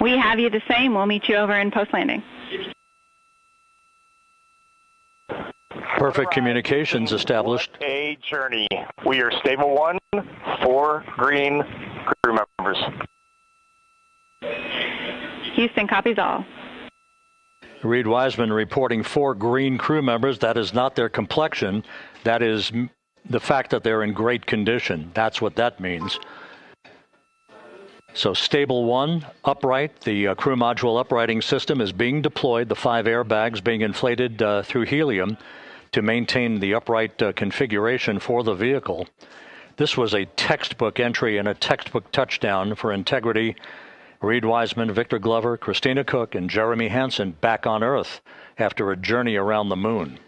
We have you the same. We'll meet you over in post-landing. Perfect communications established. What a journey. We are stable 1, 4 green crew members. Houston copies all. Reid Wiseman reporting 4 green crew members. That is not their complexion. That is the fact that they're in great condition. That's what that means. So stable 1, upright. The crew module uprighting system is being deployed. The 5 airbags being inflated through helium to maintain the upright configuration for the vehicle. This was a textbook entry and a textbook touchdown for integrity. Reid Wiseman, Victor Glover, Christina Koch, and Jeremy Hansen back on Earth after a journey around the moon.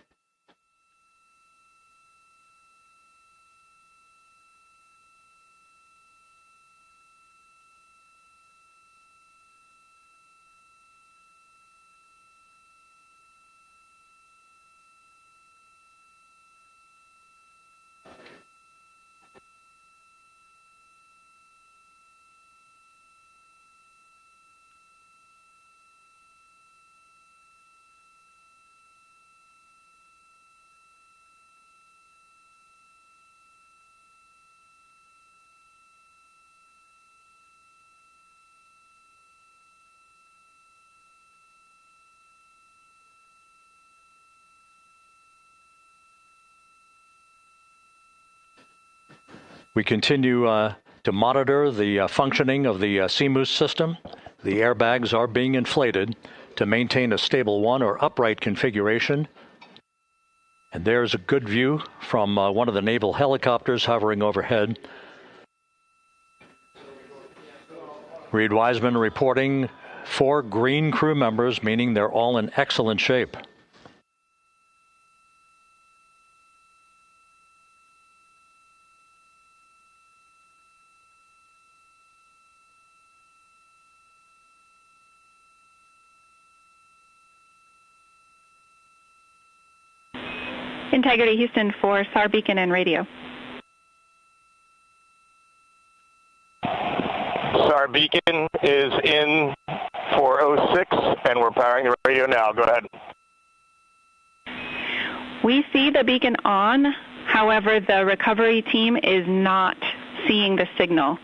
We continue to monitor the functioning of the CMOOS system. The airbags are being inflated to maintain a stable 1 or upright configuration. And there's a good view from one of the naval helicopters hovering overhead. Reid Wiseman reporting 4 green crew members, meaning they're all in excellent shape. Integrity Houston for SAR beacon and radio. SAR beacon is in for 06, and we're powering the radio now. Go ahead. We see the beacon on. However, the recovery team is not seeing the signal.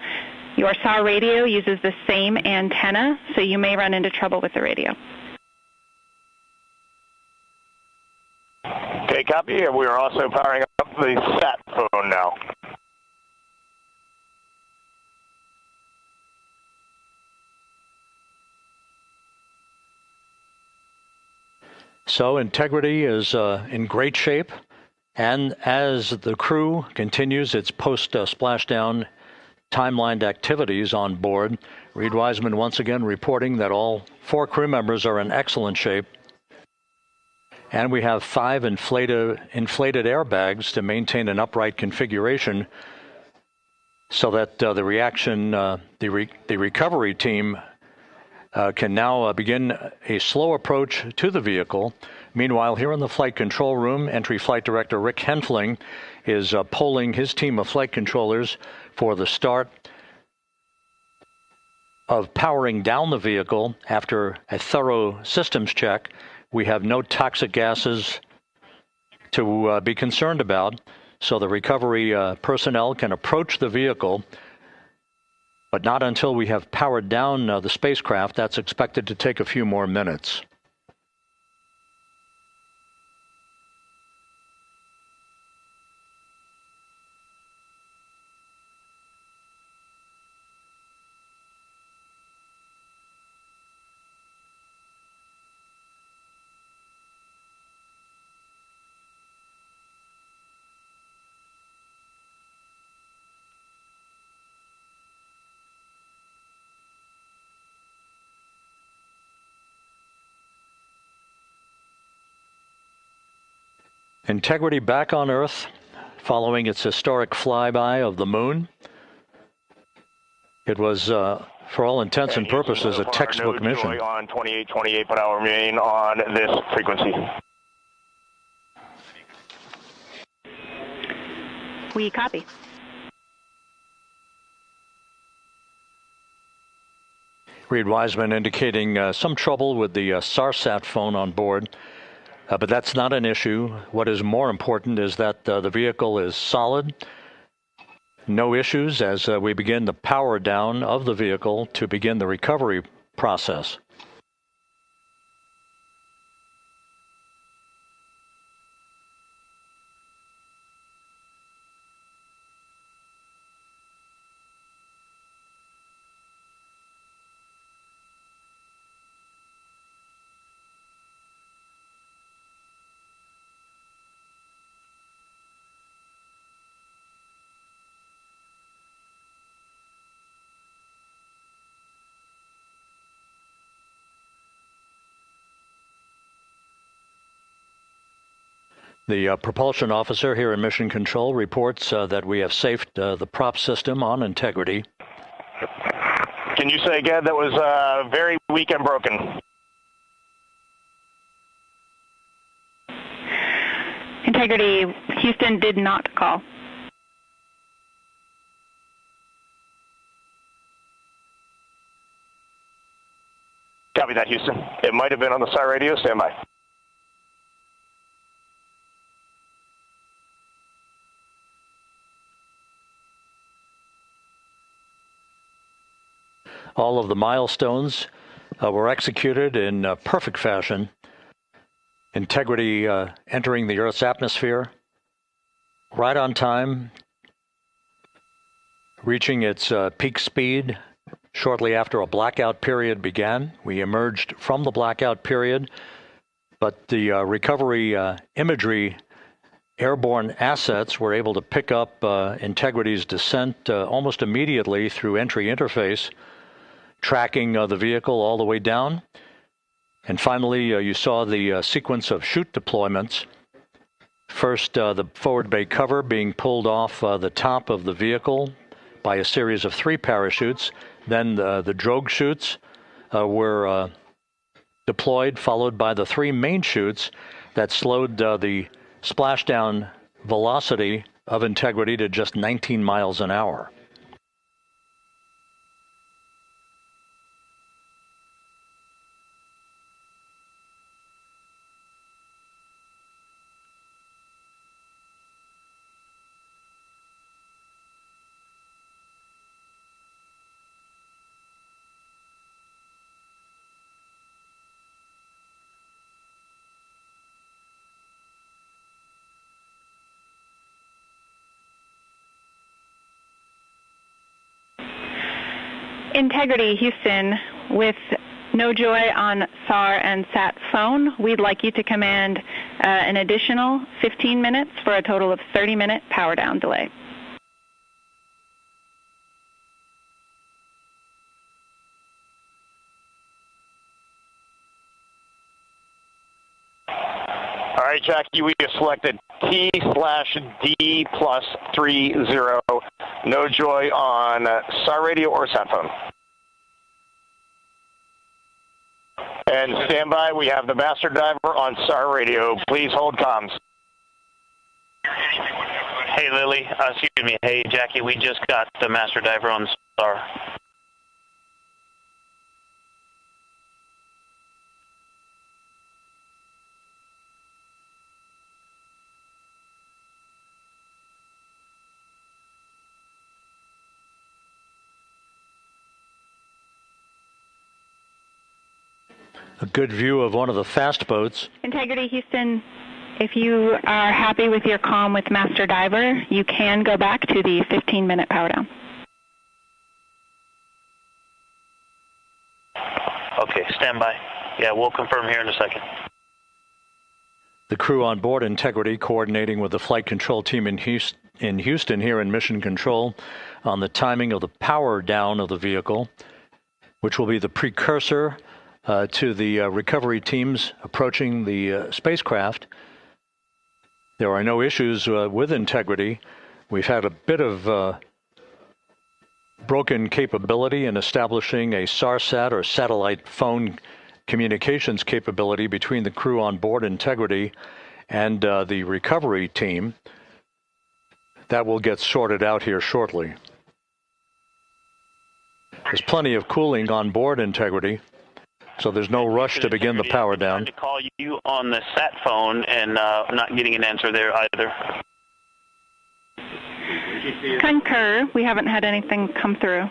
Your SAR radio uses the same antenna, so you may run into trouble with the radio. Okay, copy. And we are also powering up the sat phone now. So integrity is in great shape, and as the crew continues its post-splashdown timelined activities on board, Reid Wiseman once again reporting that all 4 crew members are in excellent shape. And we have 5 inflated airbags to maintain an upright configuration so that the recovery team can now begin a slow approach to the vehicle. Meanwhile, here in the flight control room, Entry Flight Director Rick Henfling is polling his team of flight controllers for the start of powering down the vehicle after a thorough systems check. We have no toxic gases to be concerned about, so the recovery personnel can approach the vehicle, but not until we have powered down the spacecraft. That's expected to take a few more minutes. Integrity back on Earth following its historic flyby of the moon. It was, for all intents and purposes, a textbook mission. On 2828, but I'll remain on this frequency. We copy. Reid Wiseman indicating some trouble with the SARSAT phone on board. But that's not an issue. What is more important is that the vehicle is solid. No issues as we begin the power down of the vehicle to begin the recovery process. The propulsion officer here in Mission Control reports that we have safed the prop system on integrity. Can you say again? That was very weak and broken. Integrity, Houston did not call. Copy that, Houston. It might have been on the SAR radio. Stand by. All of the milestones were executed in perfect fashion. Integrity entering the Earth's atmosphere right on time, reaching its peak speed shortly after a blackout period began. We emerged from the blackout period, but the recovery imagery airborne assets were able to pick up Integrity's descent almost immediately through entry interface, tracking the vehicle all the way down. And finally, you saw the sequence of chute deployments. First, the forward bay cover being pulled off the top of the vehicle by a series of 3 parachutes. Then the drogue chutes were deployed, followed by the 3 main chutes that slowed the splashdown velocity of Integrity to just 19 miles an hour. Integrity, Houston, with no joy on SAR and SAT phone, we'd like you to command an additional 15 minutes for a total of 30-minute power down delay. All right, Jackie, we have selected T/D+30. No joy on SAR radio or sat phone. And stand by, we have the master diver on SAR radio. Please hold comms. Hey, Lily. Excuse me. Hey, Jackie, we just got the master diver on SAR. A good view of one of the fast boats. Integrity, Houston, if you are happy with your comm with Master Diver, you can go back to the 15-minute power down. Okay, stand by. Yeah, we'll confirm here in a second. The crew on board Integrity coordinating with the flight control team in Houston here in Mission Control on the timing of the power down of the vehicle, which will be the precursor to the recovery teams approaching the spacecraft. There are no issues with integrity. We've had a bit of broken capability in establishing a SARSAT or satellite phone communications capability between the crew on board Integrity and the recovery team. That will get sorted out here shortly. There's plenty of cooling on board Integrity, so there's no rush to begin the power down. To call you on the sat phone and not getting an answer there either. Concur. We haven't had anything come through.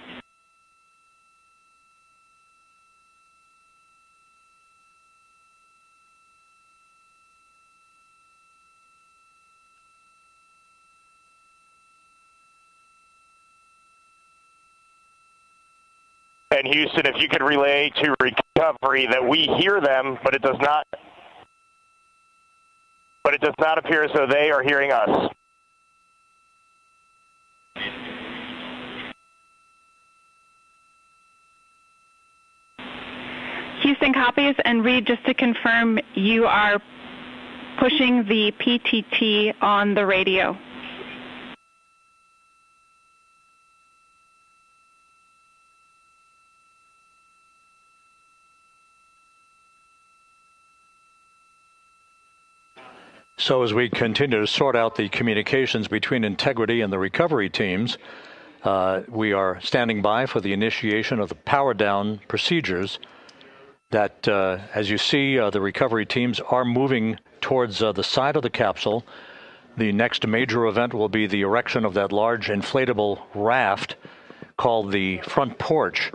And Houston, if you could relay to recovery that we hear them, but it does not appear as though they are hearing us. Houston copies, and Reid, just to confirm, you are pushing the PTT on the radio. So as we continue to sort out the communications between Integrity and the recovery teams, we are standing by for the initiation of the power down procedures that, as you see, the recovery teams are moving towards the side of the capsule. The next major event will be the erection of that large inflatable raft called the front porch.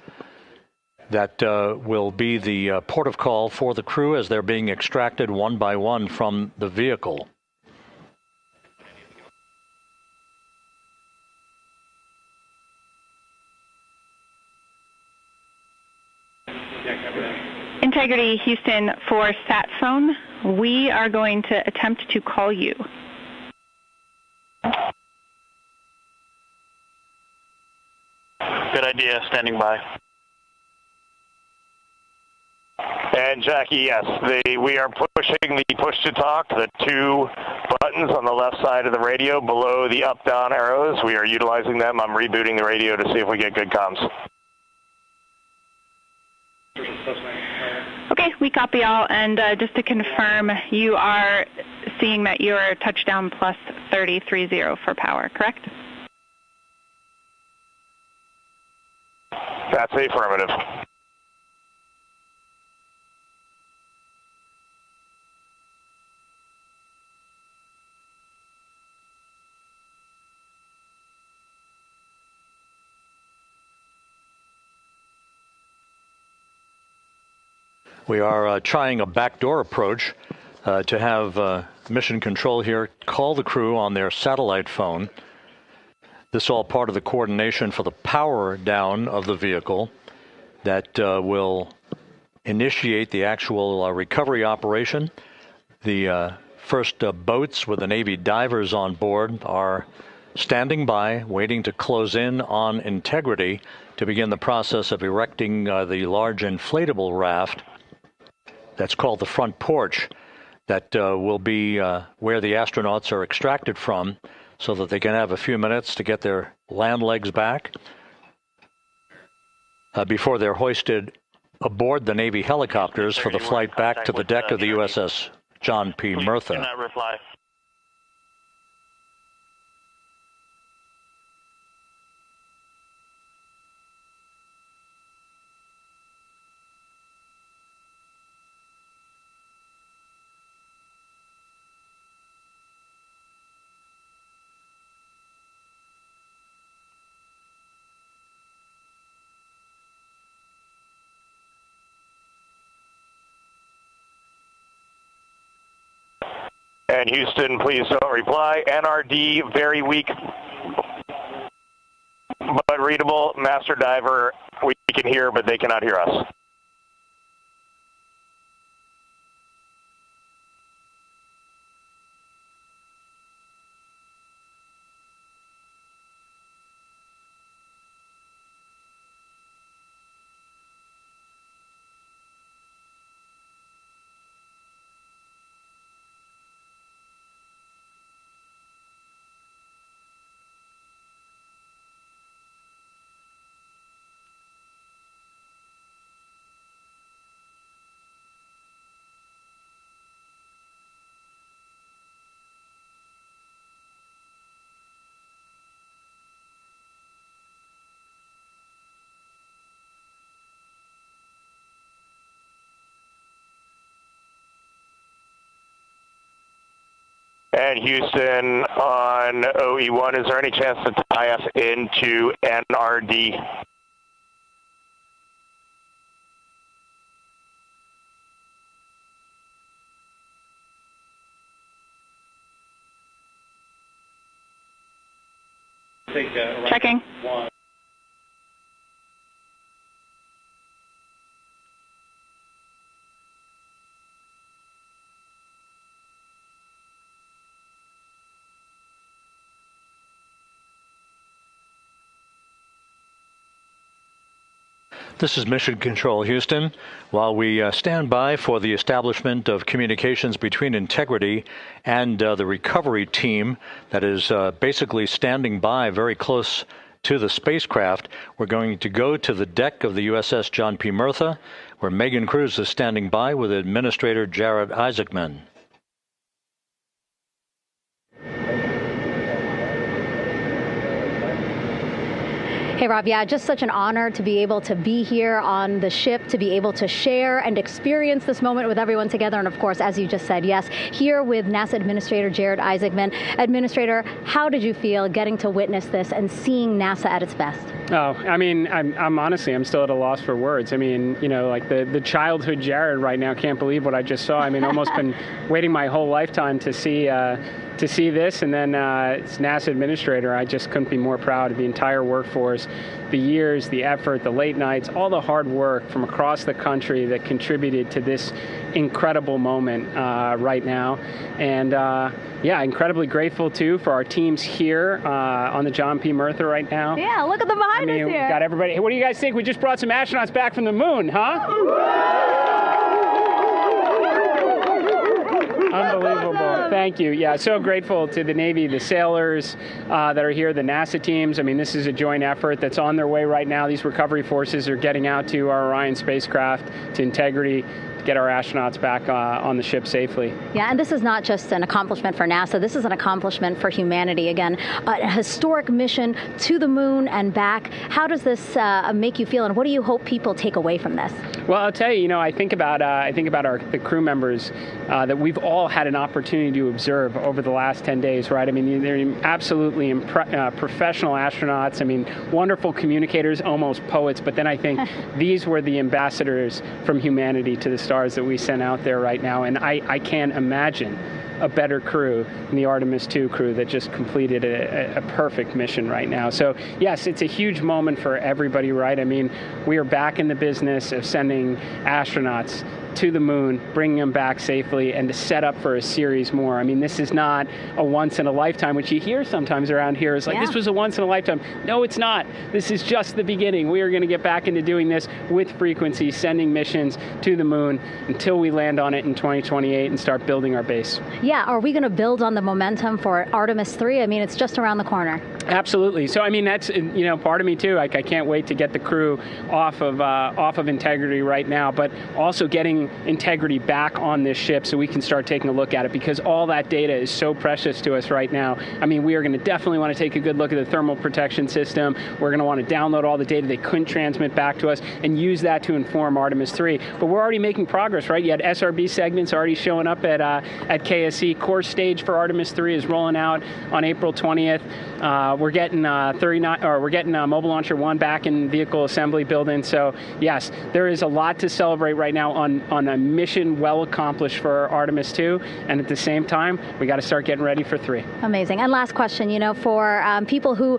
That will be the port of call for the crew as they're being extracted one by one from the vehicle. Integrity, Houston, for sat phone, we are going to attempt to call you. Good idea, standing by. And Jackie, yes, we are pushing the push to talk, the two buttons on the left side of the radio below the up-down arrows. We are utilizing them. I'm rebooting the radio to see if we get good comms. Okay, we copy all, and just to confirm, you are seeing that you are touchdown plus 3030 for power, correct? That's affirmative. We are trying a backdoor approach to have mission control here call the crew on their satellite phone. This is all part of the coordination for the power down of the vehicle that will initiate the actual recovery operation. The first boats with the Navy divers on board are standing by, waiting to close in on Integrity to begin the process of erecting the large inflatable raft. That's called the front porch. That will be where the astronauts are extracted from so that they can have a few minutes to get their land legs back before they're hoisted aboard the Navy helicopters for the flight back to the deck of the USS John P. Murtha. Do not reply. And Houston, please don't reply. NRD, very weak, but readable. Master diver, we can hear, but they cannot hear us. And Houston on OE1, is there any chance to tie us into NRD? Checking. This is Mission Control, Houston. While we stand by for the establishment of communications between Integrity and the recovery team that is basically standing by very close to the spacecraft, we're going to go to the deck of the USS John P. Murtha, where Megan Cruz is standing by with Administrator Reid Wiseman. Hey, Rob, yeah, just such an honor to be able to be here on the ship, to be able to share and experience this moment with everyone together. And of course, as you just said, yes, here with NASA Administrator Reid Wiseman. Administrator, how did you feel getting to witness this and seeing NASA at its best? Oh, I mean, I'm honestly, I'm still at a loss for words. I mean, you know, like the childhood Jared right now can't believe what I just saw. I mean, almost been waiting my whole lifetime to see this, and then it's NASA Administrator. I just couldn't be more proud of the entire workforce, the years, the effort, the late nights, all the hard work from across the country that contributed to this incredible moment right now. And yeah, incredibly grateful too for our teams here on the John P. Murtha right now. Yeah, look at them behind us here. Got everybody. Hey, what do you guys think? We just brought some astronauts back from the moon, huh? Unbelievable. Thank you. Yeah, so grateful to the Navy, the sailors that are here, the NASA teams. I mean, this is a joint effort that's on their way right now. These recovery forces are getting out to our Orion spacecraft, to Integrity, to get our astronauts back on the ship safely. Yeah, and this is not just an accomplishment for NASA. This is an accomplishment for humanity. Again, a historic mission to the moon and back. How does this make you feel, and what do you hope people take away from this? Well, I'll tell you, you know, I think about the crew members that we've all had an opportunity to observe over the last 10 days, right? I mean, they're absolutely professional astronauts. I mean, wonderful communicators, almost poets. But then I think these were the ambassadors from humanity to the stars that we sent out there right now. And I can't imagine a better crew than the Artemis II crew that just completed a perfect mission right now. So yes, it's a huge moment for everybody, right? I mean, we are back in the business of sending astronauts to the moon, bringing them back safely, and to set up for a series more. I mean, this is not a once in a lifetime, which you hear sometimes around here. It's like, this was a once in a lifetime. No, it's not. This is just the beginning. We are going to get back into doing this with frequency, sending missions to the moon until we land on it in 2028 and start building our base. Yeah, are we going to build on the momentum for Artemis III? I mean, it's just around the corner. Absolutely. So, I mean, that's, you know, part of me too. Like, I can't wait to get the crew off of Integrity right now, but also getting Integrity back on this ship so we can start taking a look at it, because all that data is so precious to us right now. I mean, we are going to definitely want to take a good look at the thermal protection system. We're going to want to download all the data they couldn't transmit back to us and use that to inform Artemis III. But we're already making progress, right? You had SRB segments already showing up at KSC. Core stage for Artemis III is rolling out on April 20th. We're getting Mobile Launcher 1 back in vehicle assembly building. So yes, there is a lot to celebrate right now on a mission well accomplished for Artemis II, and at the same time, we got to start getting ready for 3. Amazing. And last question, you know, for people who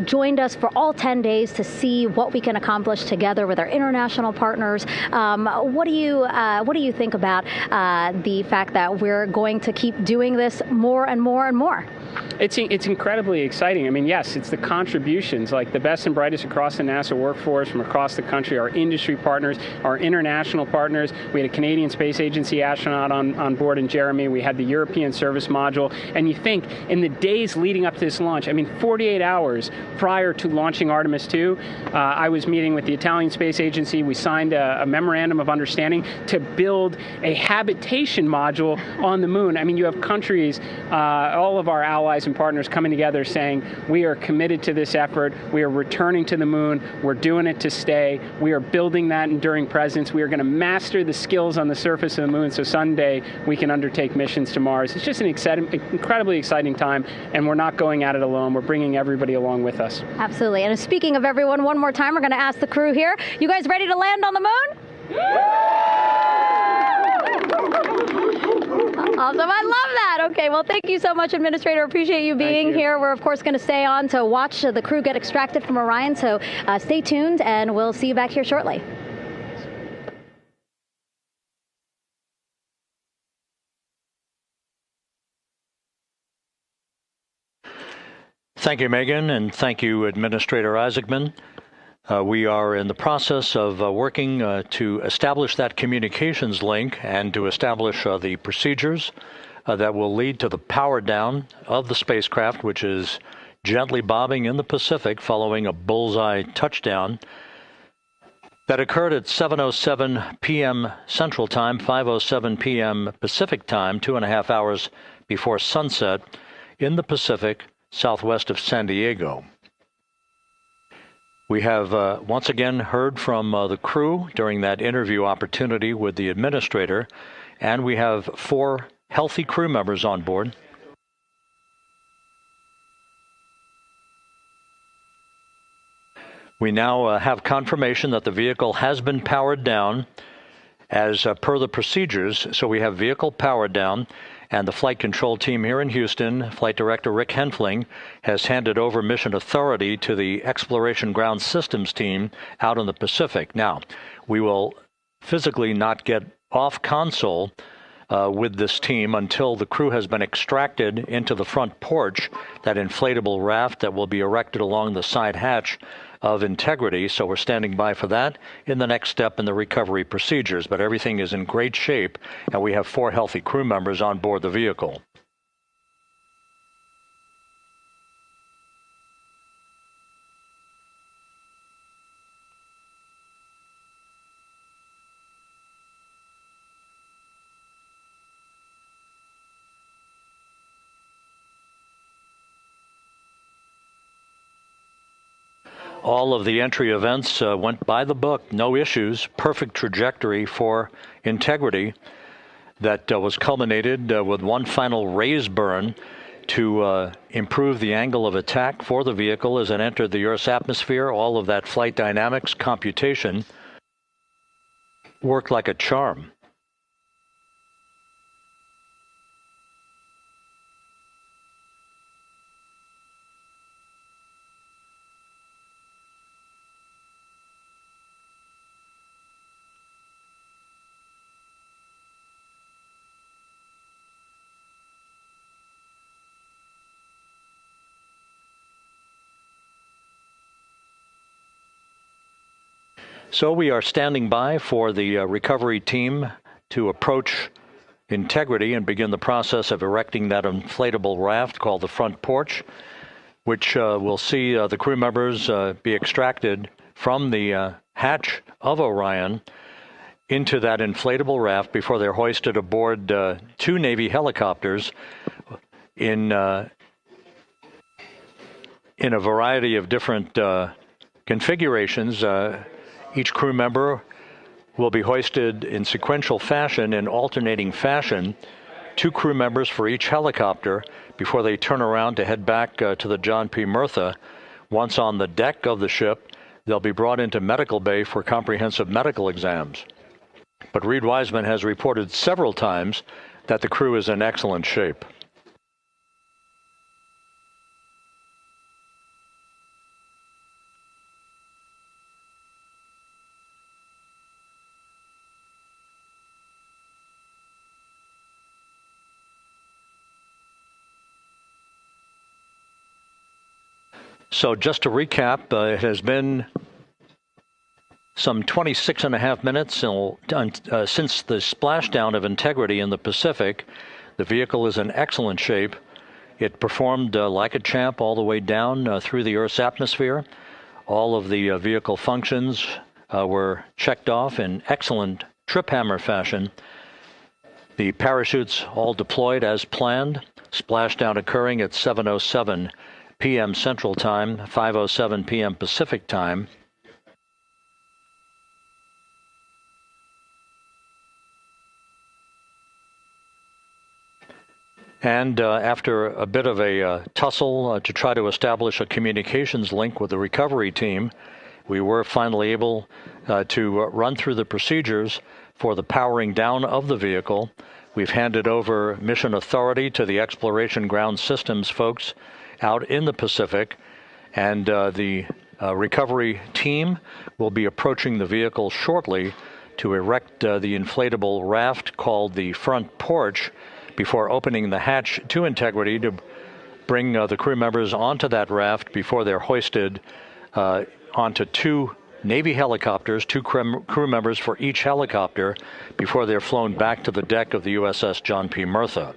joined us for all 10 days to see what we can accomplish together with our international partners, what do you think about the fact that we're going to keep doing this more and more and more? It's incredibly exciting. I mean, yes, it's the contributions, like the best and brightest across the NASA workforce from across the country, our industry partners, our international partners. We had a Canadian Space Agency astronaut on board in Jeremy. We had the European Service Module. And you think, in the days leading up to this launch, I mean, 48 hours prior to launching Artemis II, I was meeting with the Italian Space Agency. We signed a memorandum of understanding to build a habitation module on the moon. I mean, you have countries, all of our allies and and partners coming together saying, we are committed to this effort. We are returning to the moon. We're doing it to stay. We are building that enduring presence. We are going to master the skills on the surface of the moon so someday we can undertake missions to Mars. It's just an incredibly exciting time, and we're not going at it alone. We're bringing everybody along with us. Absolutely. And speaking of everyone, one more time, we're going to ask the crew here, you guys ready to land on the moon? Awesome. I love that. Okay, well, thank you so much, Administrator. Appreciate you being here. We're, of course, going to stay on to watch the crew get extracted from Orion, so stay tuned, and we'll see you back here shortly. Thank you, Megan, and thank you, Administrator Isaacman. We are in the process of working to establish that communications link and to establish the procedures that will lead to the power down of the spacecraft, which is gently bobbing in the Pacific following a bullseye touchdown that occurred at 7:07 p.m. Central Time, 5:07 p.m. Pacific Time, 2.5 hours before sunset in the Pacific, southwest of San Diego. We have once again heard from the crew during that interview opportunity with the administrator, and we have 4 healthy crew members on board. We now have confirmation that the vehicle has been powered down as per the procedures. So we have vehicle powered down, and the flight control team here in Houston, Flight Director Rick Henfling, has handed over mission authority to the Exploration Ground Systems team out in the Pacific. Now, we will physically not get off console with this team until the crew has been extracted into the front porch, that inflatable raft that will be erected along the side hatch of Integrity. So we're standing by for that in the next step in the recovery procedures. But everything is in great shape, and we have 4 healthy crew members on board the vehicle. All of the entry events went by the book, no issues, perfect trajectory for Integrity that was culminated with one final raise burn to improve the angle of attack for the vehicle as it entered the Earth's atmosphere. All of that flight dynamics computation worked like a charm. So we are standing by for the recovery team to approach Integrity and begin the process of erecting that inflatable raft called the front porch, which will see the crew members be extracted from the hatch of Orion into that inflatable raft before they're hoisted aboard 2 Navy helicopters in a variety of different configurations. Each crew member will be hoisted in sequential fashion, in alternating fashion, 2 crew members for each helicopter before they turn around to head back to the John P. Murtha. Once on the deck of the ship, they'll be brought into medical bay for comprehensive medical exams. But Reid Wiseman has reported several times that the crew is in excellent shape. So just to recap, it has been some 26.5 minutes since the splashdown of Integrity in the Pacific. The vehicle is in excellent shape. It performed like a champ all the way down through the Earth's atmosphere. All of the vehicle functions were checked off in excellent trip hammer fashion. The parachutes all deployed as planned. Splashdown occurring at 7:07 p.m. Central Time, 5:07 p.m. Pacific Time. And after a bit of a tussle to try to establish a communications link with the recovery team, we were finally able to run through the procedures for the powering down of the vehicle. We've handed over mission authority to the Exploration Ground Systems folks out in the Pacific, and the recovery team will be approaching the vehicle shortly to erect the inflatable raft called the front porch before opening the hatch to integrity to bring the crew members onto that raft before they're hoisted onto two Navy helicopters, two crew members for each helicopter, before they're flown back to the deck of the USS John P. Murtha.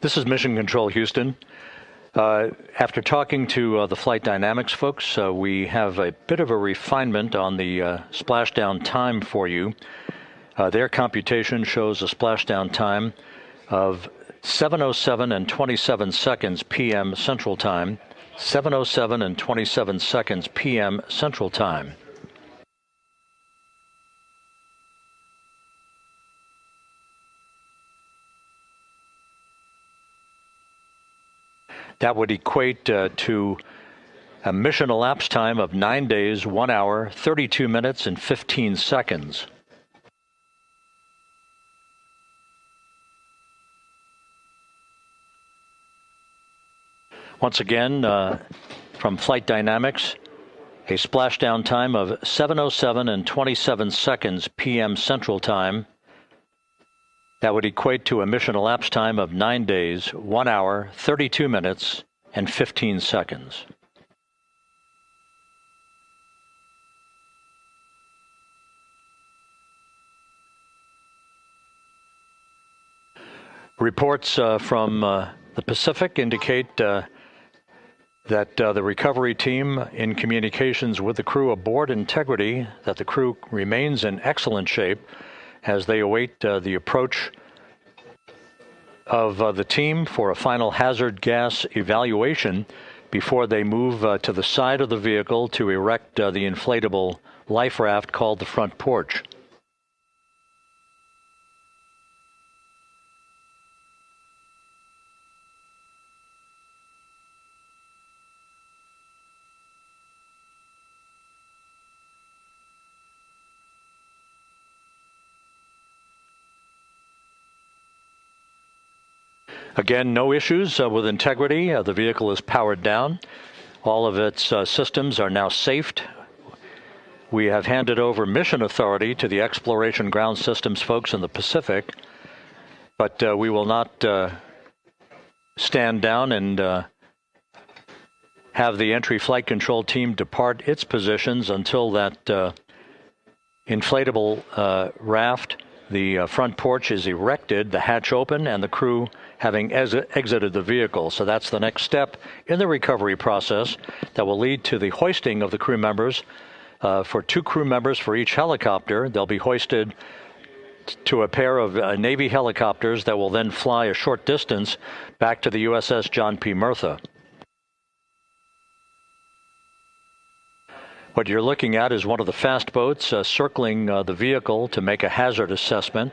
This is Mission Control Houston. After talking to the flight dynamics folks, we have a bit of a refinement on the splashdown time for you. Their computation shows a splashdown time of 7:07 and 27 seconds p.m. Central Time, 7:07 and 27 seconds p.m. Central Time. That would equate to a mission elapsed time of 9 days, 1 hour, 32 minutes, and 15 seconds. Once again, from Flight Dynamics, a splashdown time of 7:07 and 27 seconds p.m. Central Time. That would equate to a mission elapsed time of 9 days, 1 hour, 32 minutes, and 15 seconds. Reports from the Pacific indicate that the recovery team, in communications with the crew aboard Integrity, that the crew remains in excellent shape as they await the approach of the team for a final hazard gas evaluation before they move to the side of the vehicle to erect the inflatable life raft called the front porch. Again, no issues with Integrity. The vehicle is powered down. All of its systems are now safed. We have handed over mission authority to the Exploration Ground Systems folks in the Pacific, but we will not stand down and have the entry flight control team depart its positions until that inflatable raft, the front porch, is erected, the hatch open, and the crew having exited the vehicle. So that's the next step in the recovery process that will lead to the hoisting of the crew members. For 2 crew members for each helicopter, they'll be hoisted to a pair of Navy helicopters that will then fly a short distance back to the USS John P. Murtha. What you're looking at is one of the fast boats circling the vehicle to make a hazard assessment.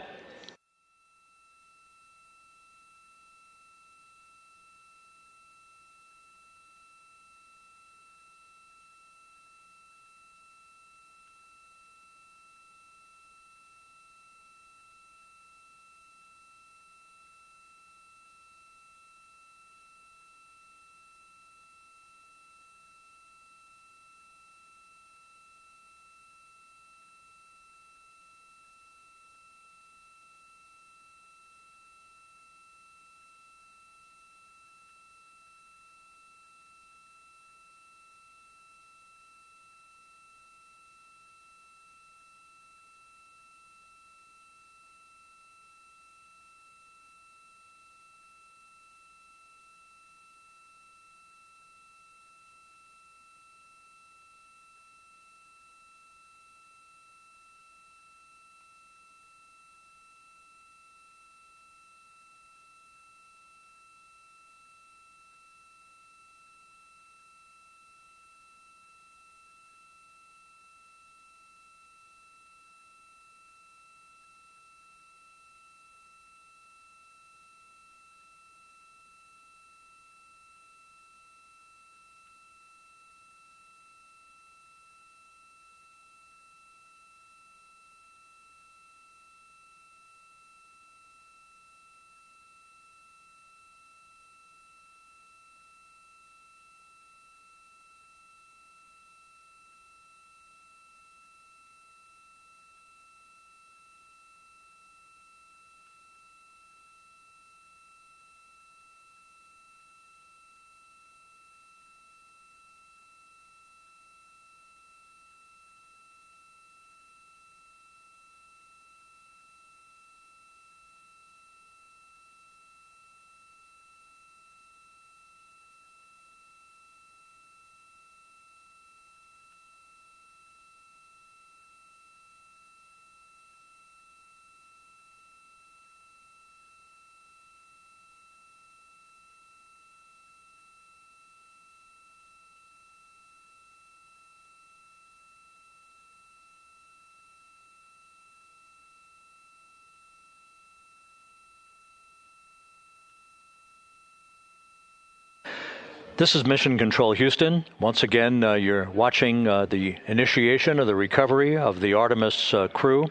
This is Mission Control Houston. Once again, you're watching the initiation of the recovery of the Artemis crew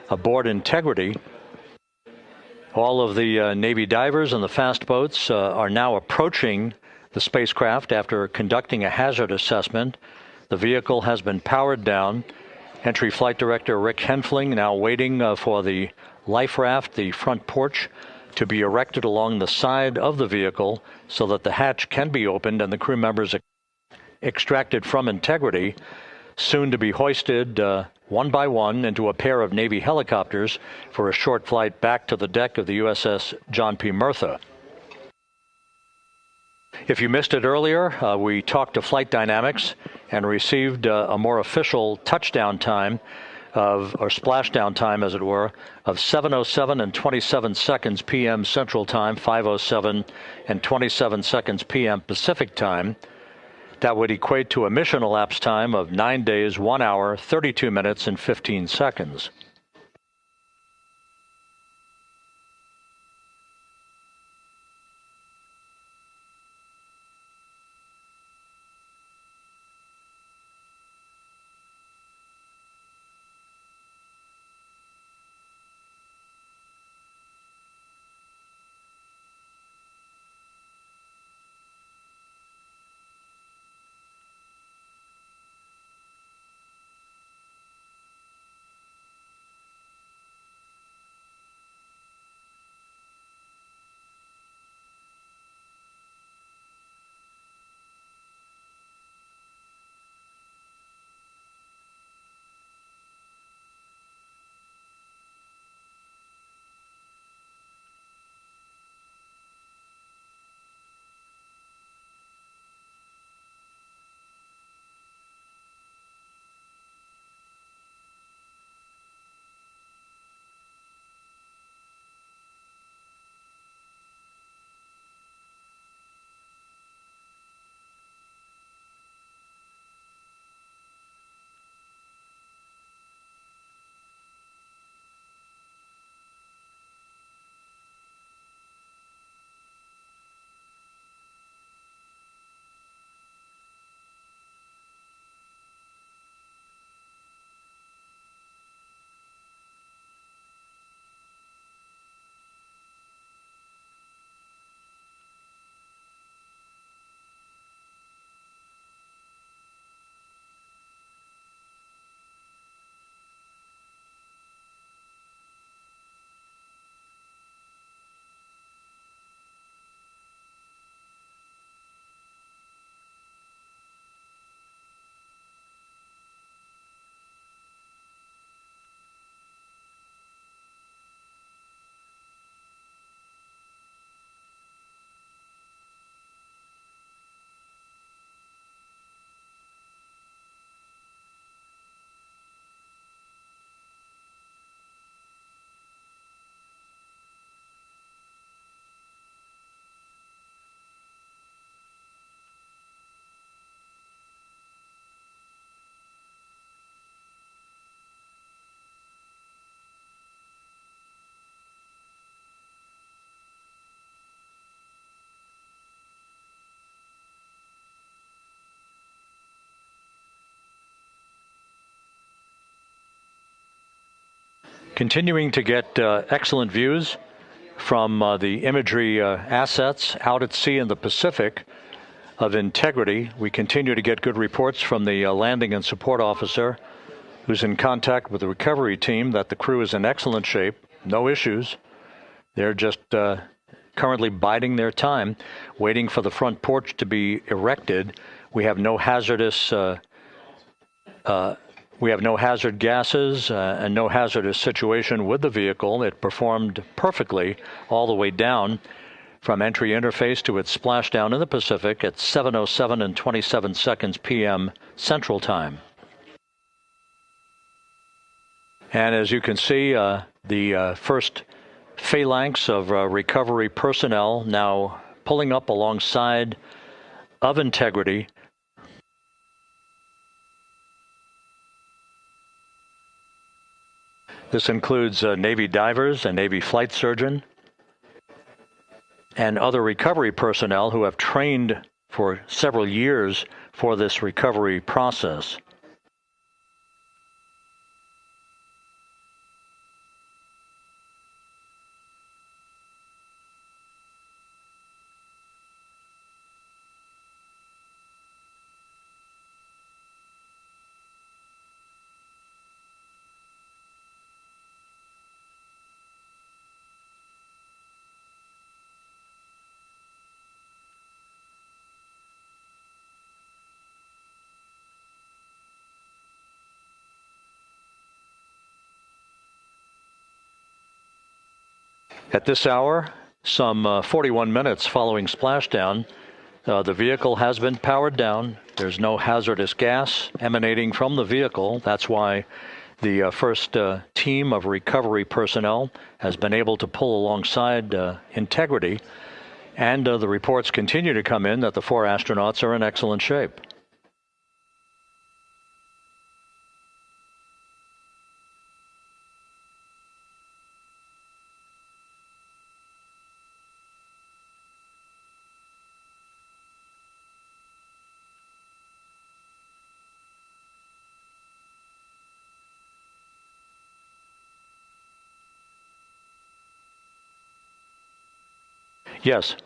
aboard Integrity. All of the Navy divers and the fast boats are now approaching the spacecraft after conducting a hazard assessment. The vehicle has been powered down. Entry Flight Director Rick Henfling now waiting for the life raft, the front porch, to be erected along the side of the vehicle so that the hatch can be opened and the crew members extracted from Integrity, soon to be hoisted one by one into a pair of Navy helicopters for a short flight back to the deck of the USS John P. Murtha. If you missed it earlier, we talked to Flight Dynamics and received a more official touchdown time or splashdown time, as it were, of 7:07 and 27 seconds p.m. Central Time, 5:07 and 27 seconds p.m. Pacific Time. That would equate to a mission elapsed time of 9 days, 1 hour, 32 minutes, and 15 seconds. Continuing to get excellent views from the imagery assets out at sea in the Pacific of integrity. We continue to get good reports from the landing and support officer, who's in contact with the recovery team, that the crew is in excellent shape, no issues. They're just currently biding their time, waiting for the front porch to be erected. We have no hazardous hazard gases and no hazardous situation with the vehicle. It performed perfectly all the way down from entry interface to its splashdown in the Pacific at 7:07 and 27 seconds p.m. Central Time. And as you can see, the first phalanx of recovery personnel now pulling up alongside of integrity. This includes Navy divers, a Navy flight surgeon, and other recovery personnel who have trained for several years for this recovery process. At this hour, some 41 minutes following splashdown, the vehicle has been powered down. There's no hazardous gas emanating from the vehicle. That's why the first team of recovery personnel has been able to pull alongside Integrity. And the reports continue to come in that the 4 astronauts are in excellent shape. Yes.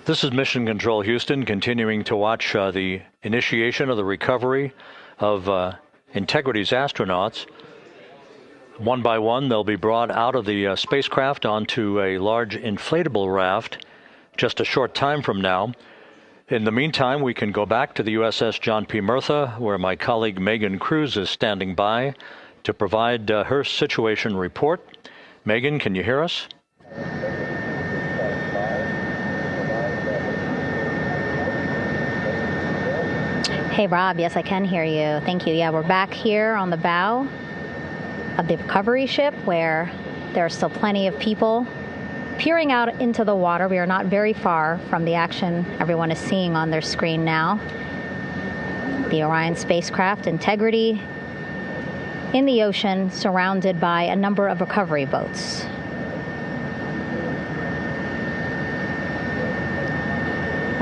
This is Mission Control Houston, continuing to watch the initiation of the recovery of Integrity's astronauts. One by one, they'll be brought out of the spacecraft onto a large inflatable raft just a short time from now. In the meantime, we can go back to the USS John P. Murtha, where my colleague Megan Cruz is standing by to provide her situation report. Megan, can you hear us? Hey, Rob. Yes, I can hear you. Thank you. Yeah, we're back here on the bow of the recovery ship where there are still plenty of people peering out into the water. We are not very far from the action everyone is seeing on their screen now. The Orion spacecraft, Integrity, in the ocean, surrounded by a number of recovery boats.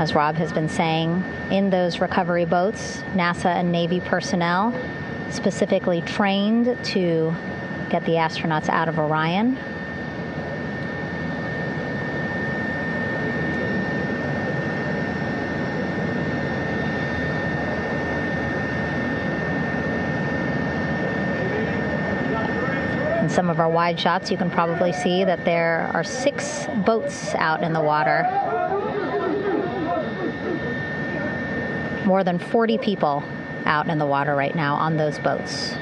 As Rob has been saying, in those recovery boats, NASA and Navy personnel specifically trained to get the astronauts out of Orion. In some of our wide shots, you can probably see that there are 6 boats out in the water. More than 40 people out in the water right now on those boats.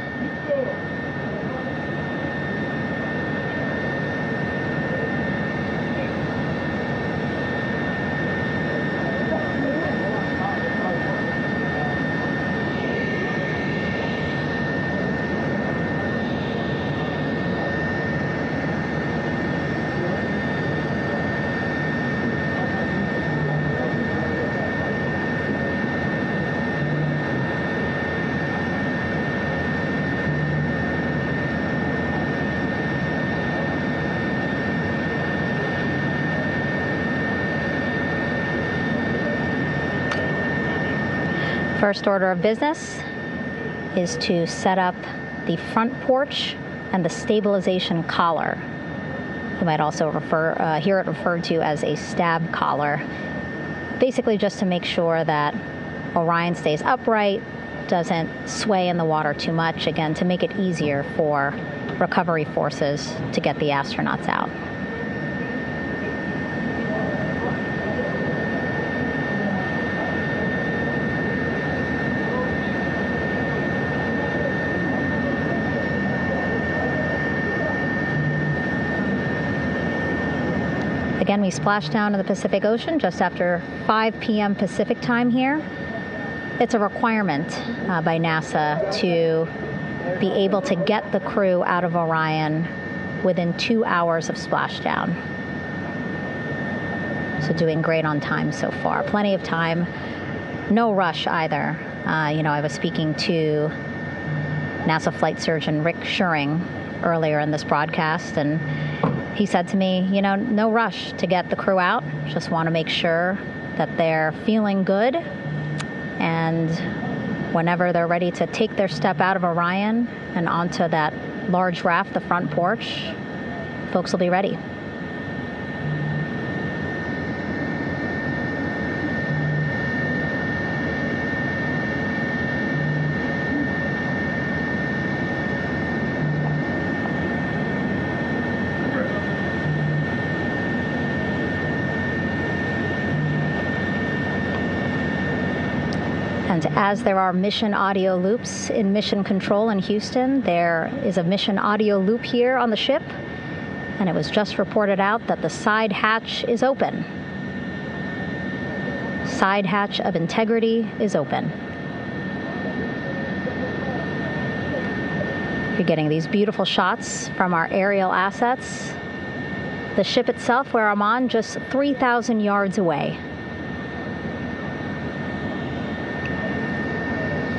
First order of business is to set up the front porch and the stabilization collar. You might also hear it referred to as a stab collar. Basically just to make sure that Orion stays upright, doesn't sway in the water too much, again, to make it easier for recovery forces to get the astronauts out. Again, we splashed down in the Pacific Ocean just after 5 p.m. Pacific time here. It's a requirement by NASA to be able to get the crew out of Orion within 2 hours of splashdown. So doing great on time so far. Plenty of time. No rush either. I was speaking to NASA flight surgeon Rick Schuring earlier in this broadcast, and he said to me, no rush to get the crew out. Just want to make sure that they're feeling good, and whenever they're ready to take their step out of Orion and onto that large raft, the front porch, folks will be ready. And as there are mission audio loops in Mission Control in Houston, there is a mission audio loop here on the ship, and it was just reported out that the side hatch is open. Side hatch of integrity is open. You're getting these beautiful shots from our aerial assets. The ship itself, where I'm on, just 3,000 yards away.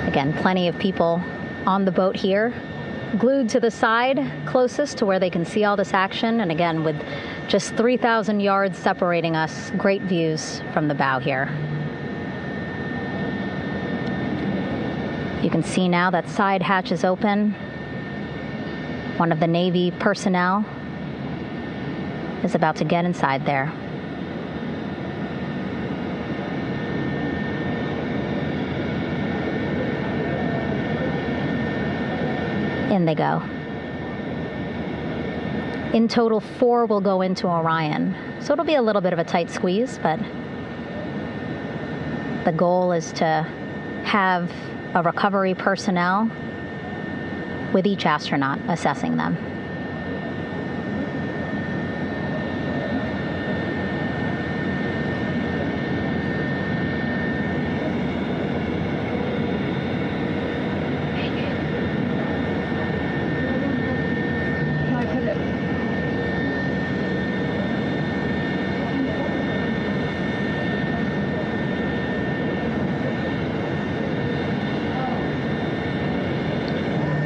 Again, plenty of people on the boat here, glued to the side closest to where they can see all this action. And again, with just 3,000 yards separating us, great views from the bow here. You can see now that side hatch is open. One of the Navy personnel is about to get inside there. In they go. In total, 4 will go into Orion. So it'll be a little bit of a tight squeeze, but the goal is to have a recovery personnel with each astronaut assessing them.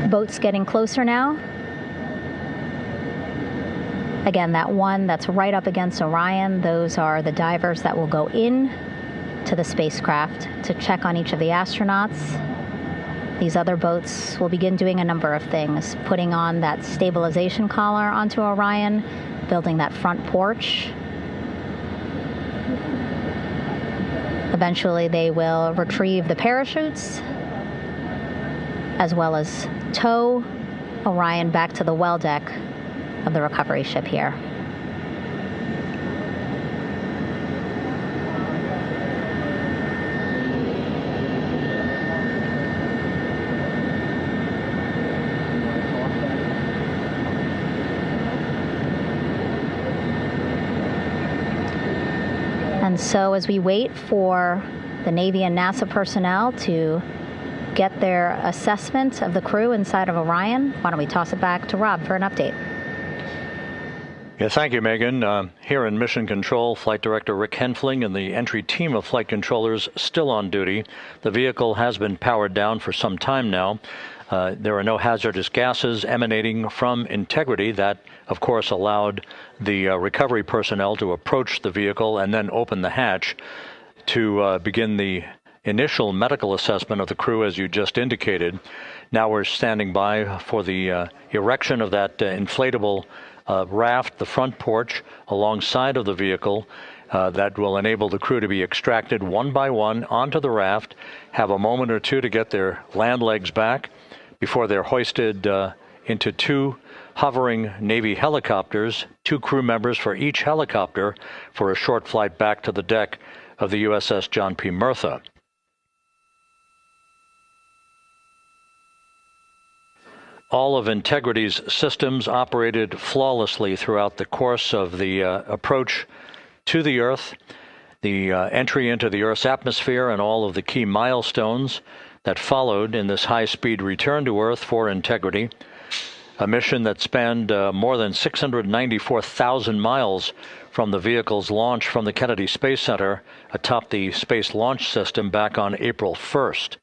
Boats getting closer now. Again, that one that's right up against Orion, those are the divers that will go in to the spacecraft to check on each of the astronauts. These other boats will begin doing a number of things, putting on that stabilization collar onto Orion, building that front porch. Eventually, they will retrieve the parachutes, as well as tow Orion back to the well deck of the recovery ship here. And so as we wait for the Navy and NASA personnel to get their assessment of the crew inside of Orion, why don't we toss it back to Rob for an update? Yeah, thank you, Megan. Here in Mission Control, Flight Director Rick Henfling and the entry team of flight controllers still on duty. The vehicle has been powered down for some time now. There are no hazardous gases emanating from integrity. That, of course, allowed the recovery personnel to approach the vehicle and then open the hatch to begin the initial medical assessment of the crew, as you just indicated. Now we're standing by for the erection of that inflatable raft, the front porch, alongside of the vehicle that will enable the crew to be extracted one by one onto the raft, have a moment or two to get their land legs back before they're hoisted into 2 hovering Navy helicopters, 2 crew members for each helicopter, for a short flight back to the deck of the USS John P. Murtha. All of Integrity's systems operated flawlessly throughout the course of the approach to the Earth, the entry into the Earth's atmosphere, and all of the key milestones that followed in this high-speed return to Earth for integrity. A mission that spanned more than 694,000 miles from the vehicle's launch from the Kennedy Space Center atop the Space Launch System back on April 1st.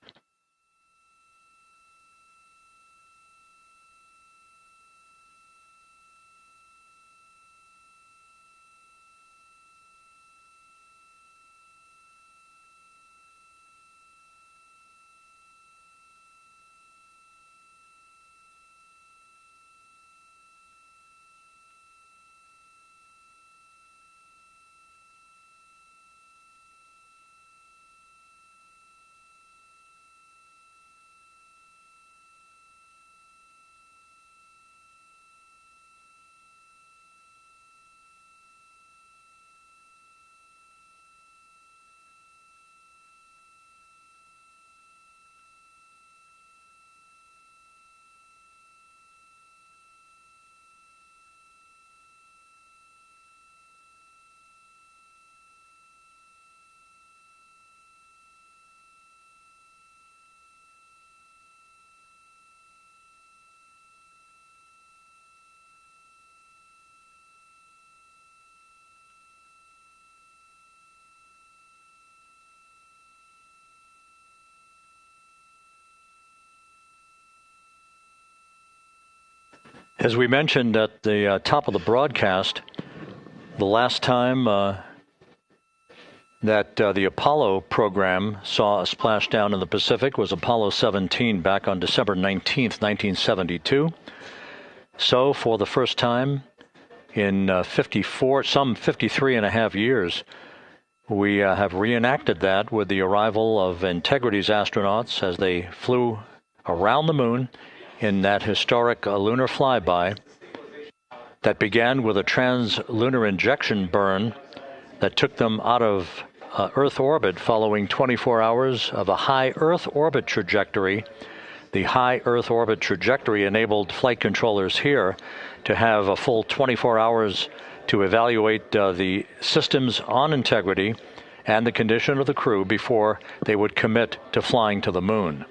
As we mentioned at the top of the broadcast, the last time that the Apollo program saw a splashdown in the Pacific was Apollo 17 back on December 19th, 1972. So for the first time in some 53 and a half years, we have reenacted that with the arrival of Integrity's astronauts as they flew around the moon in that historic lunar flyby that began with a trans-lunar injection burn that took them out of Earth orbit following 24 hours of a high Earth orbit trajectory. The high Earth orbit trajectory enabled flight controllers here to have a full 24 hours to evaluate the systems on Integrity and the condition of the crew before they would commit to flying to the moon.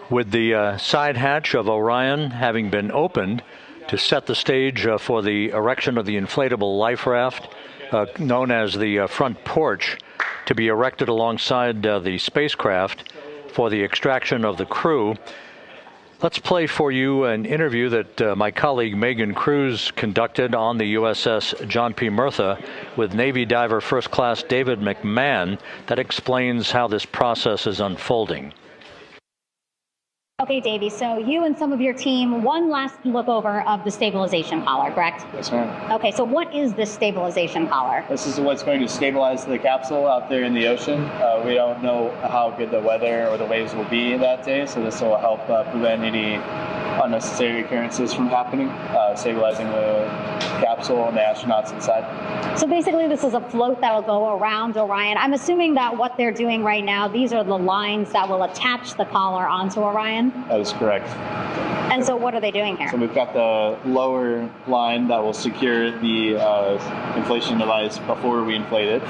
With the side hatch of Orion having been opened to set the stage for the erection of the inflatable life raft, known as the front porch, to be erected alongside the spacecraft for the extraction of the crew. Let's play for you an interview that my colleague Megan Cruz conducted on the USS John P. Murtha with Navy diver First Class David McMahon that explains how this process is unfolding. Okay, Davey, so you and some of your team, one last look over of the stabilization collar, correct? Yes, ma'am. Okay, so what is this stabilization collar? This is what's going to stabilize the capsule out there in the ocean. We don't know how good the weather or the waves will be that day, so this will help prevent any unnecessary occurrences from happening, stabilizing the capsule and the astronauts inside. So basically this is a float that will go around Orion. I'm assuming that what they're doing right now, these are the lines that will attach the collar onto Orion? That is correct. And so what are they doing here? So we've got the lower line that will secure the inflation device before we inflate it.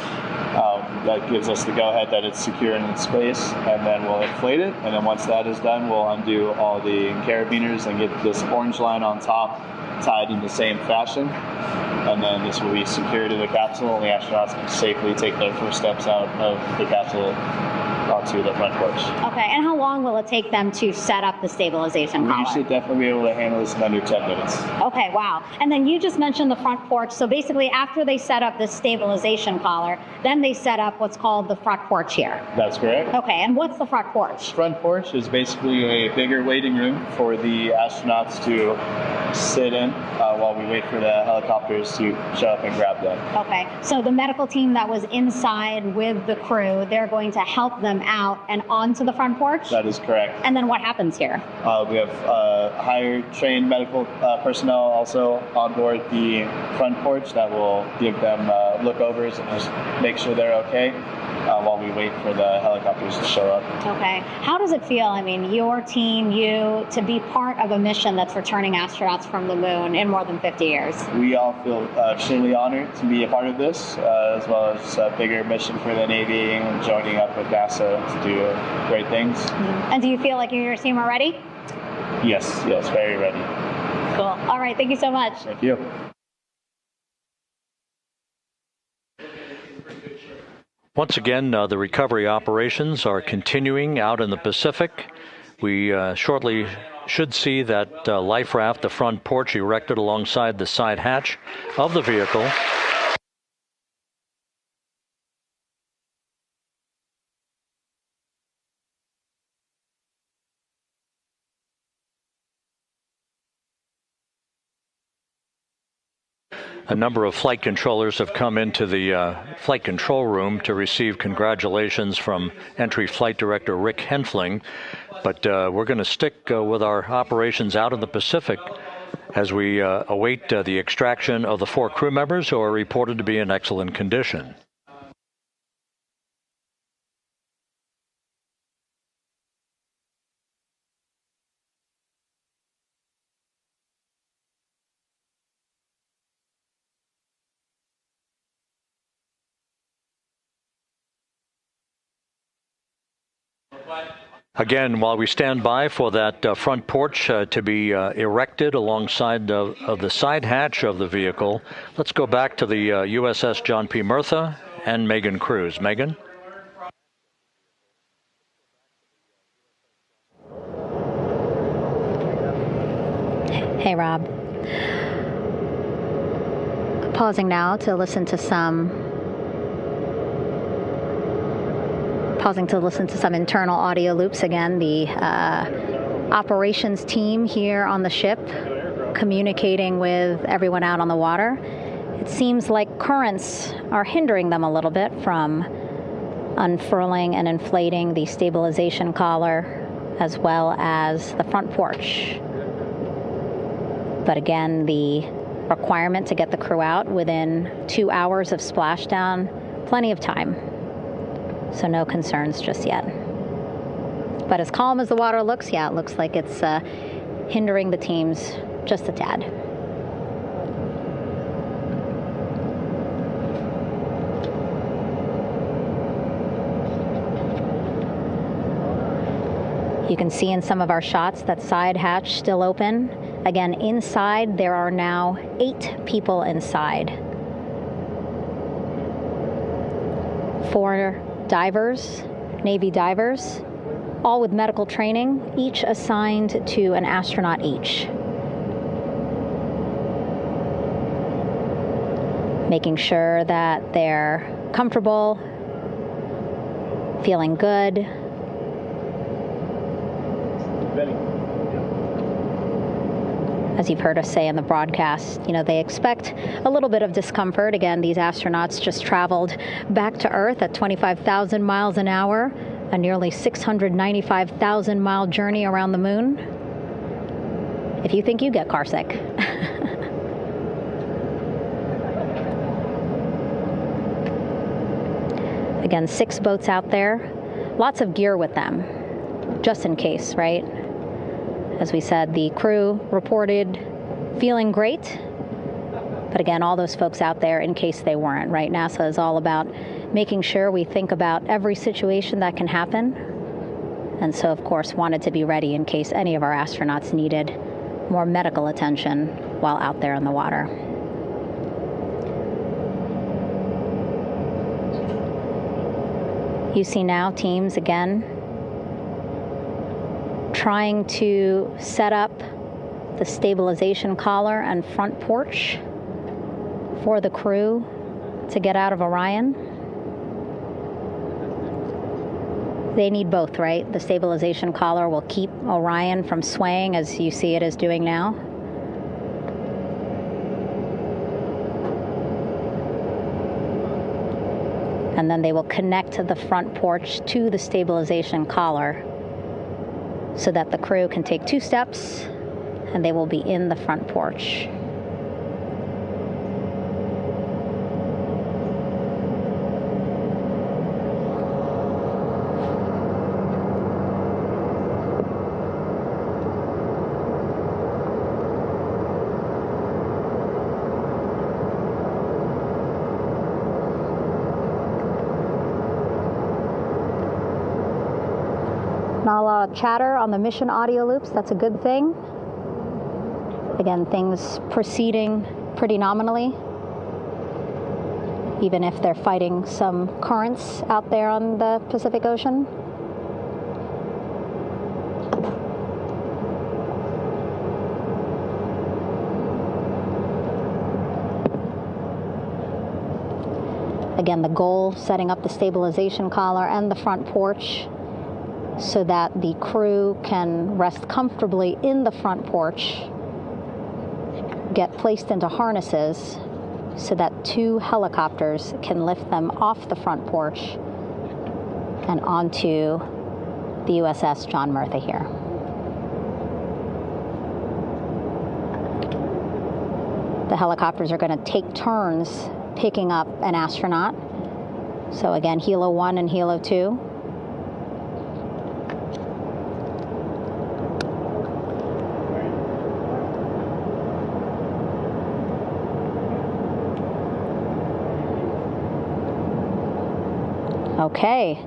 That gives us the go-ahead that it's secure in space, and then we'll inflate it. And then once that is done, we'll undo all the carabiners and get this orange line on top tied in the same fashion. And then this will be secured to the capsule, and the astronauts can safely take their first steps out of the capsule onto the front porch. Okay, and how long will it take them to set up the stabilization collar? We should definitely be able to handle this in under 10 minutes. Okay, wow. And then you just mentioned the front porch. So basically after they set up this stabilization collar, then they set up what's called the front porch here. That's correct. Okay, and what's the front porch? Front porch is basically a bigger waiting room for the astronauts to sit in while we wait for the helicopters to show up and grab them. Okay, so the medical team that was inside with the crew, they're going to help them out and onto the front porch? That is correct. And then what happens here? We have higher trained medical personnel also on board the front porch that will give them lookovers and just make sure they're okay while we wait for the helicopters to show up. Okay. How does it feel, I mean, your team, you, to be part of a mission that's returning astronauts from the moon in more than 50 years? We all feel extremely honored to be a part of this, as well as a bigger mission for the Navy and joining up with NASA to do great things. Mm-hmm. And do you feel like you and your team are ready? Yes, very ready. Cool. All right, thank you so much. Thank you. Once again, the recovery operations are continuing out in the Pacific. We shortly should see that life raft, the front porch, erected alongside the side hatch of the vehicle. A number of flight controllers have come into the flight control room to receive congratulations from Entry Flight Director Rick Henfling. But we're going to stick with our operations out in the Pacific as we await the extraction of the 4 crew members who are reported to be in excellent condition. Again, while we stand by for that front porch to be erected alongside of the side hatch of the vehicle, let's go back to the USS John P. Murtha and Megan Cruz. Megan? Hey, Rob. Pausing now to listen to some internal audio loops. Again, the operations team here on the ship communicating with everyone out on the water. It seems like currents are hindering them a little bit from unfurling and inflating the stabilization collar as well as the front porch. But again, the requirement to get the crew out within 2 hours of splashdown, plenty of time. So no concerns just yet. But as calm as the water looks, yeah, it looks like it's hindering the teams just a tad. You can see in some of our shots that side hatch still open. Again, inside there are now 8 people inside. 4 divers, Navy divers, all with medical training, each assigned to an astronaut each. Making sure that they're comfortable, feeling good. As you've heard us say in the broadcast, they expect a little bit of discomfort. Again, these astronauts just traveled back to Earth at 25,000 miles an hour, a nearly 695,000-mile journey around the moon. If you think you get carsick. Again, 6 boats out there, lots of gear with them, just in case, right? As we said, the crew reported feeling great, but again, all those folks out there in case they weren't, right? NASA is all about making sure we think about every situation that can happen, and so, of course, wanted to be ready in case any of our astronauts needed more medical attention while out there in the water. You see now teams, again, trying to set up the stabilization collar and front porch for the crew to get out of Orion. They need both, right? The stabilization collar will keep Orion from swaying as you see it is doing now. And then they will connect the front porch to the stabilization collar so that the crew can take 2 steps and they will be in the front porch. Not a lot of chatter on the mission audio loops. That's a good thing. Again, things proceeding pretty nominally, even if they're fighting some currents out there on the Pacific Ocean. Again, the goal, setting up the stabilization collar and the front porch so that the crew can rest comfortably in the front porch, get placed into harnesses so that 2 helicopters can lift them off the front porch and onto the USS John Murtha here. The helicopters are going to take turns picking up an astronaut. So again, Helo 1 and Helo 2. Okay,